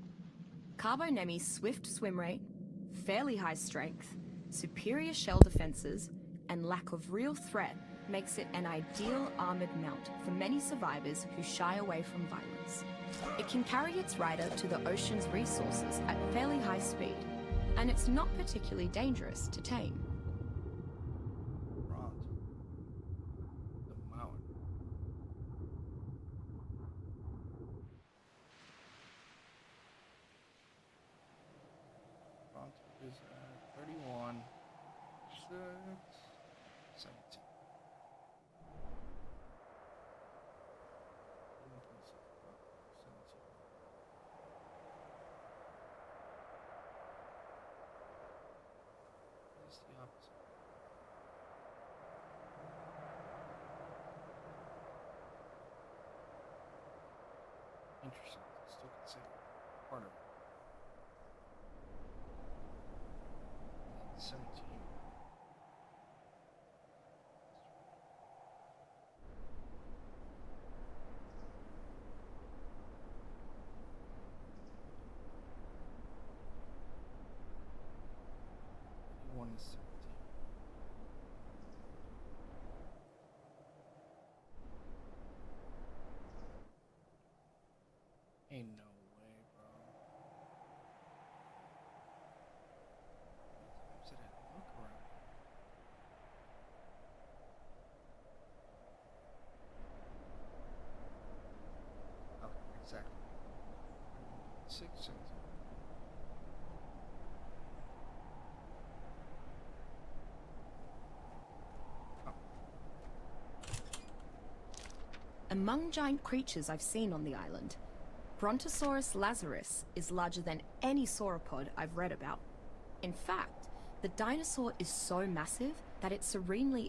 Carbonemi's swift swim rate, fairly high strength, superior shell defenses, and lack of real threat makes it an ideal armored mount for many survivors who shy away from violence. It can carry its rider to the ocean's resources at fairly high speed, and it's not particularly dangerous to tame. Right. The mountain. Front is 31, 6, 17. It's the opposite. Interesting. Still considered part of it. 17. One is 17. Ain't no way, bro. Times did I look around here? Okay, exactly. 6, 17. Among giant creatures I've seen on the island, Brontosaurus lazarus is larger than any sauropod I've read about. In fact, the dinosaur is so massive that it serenely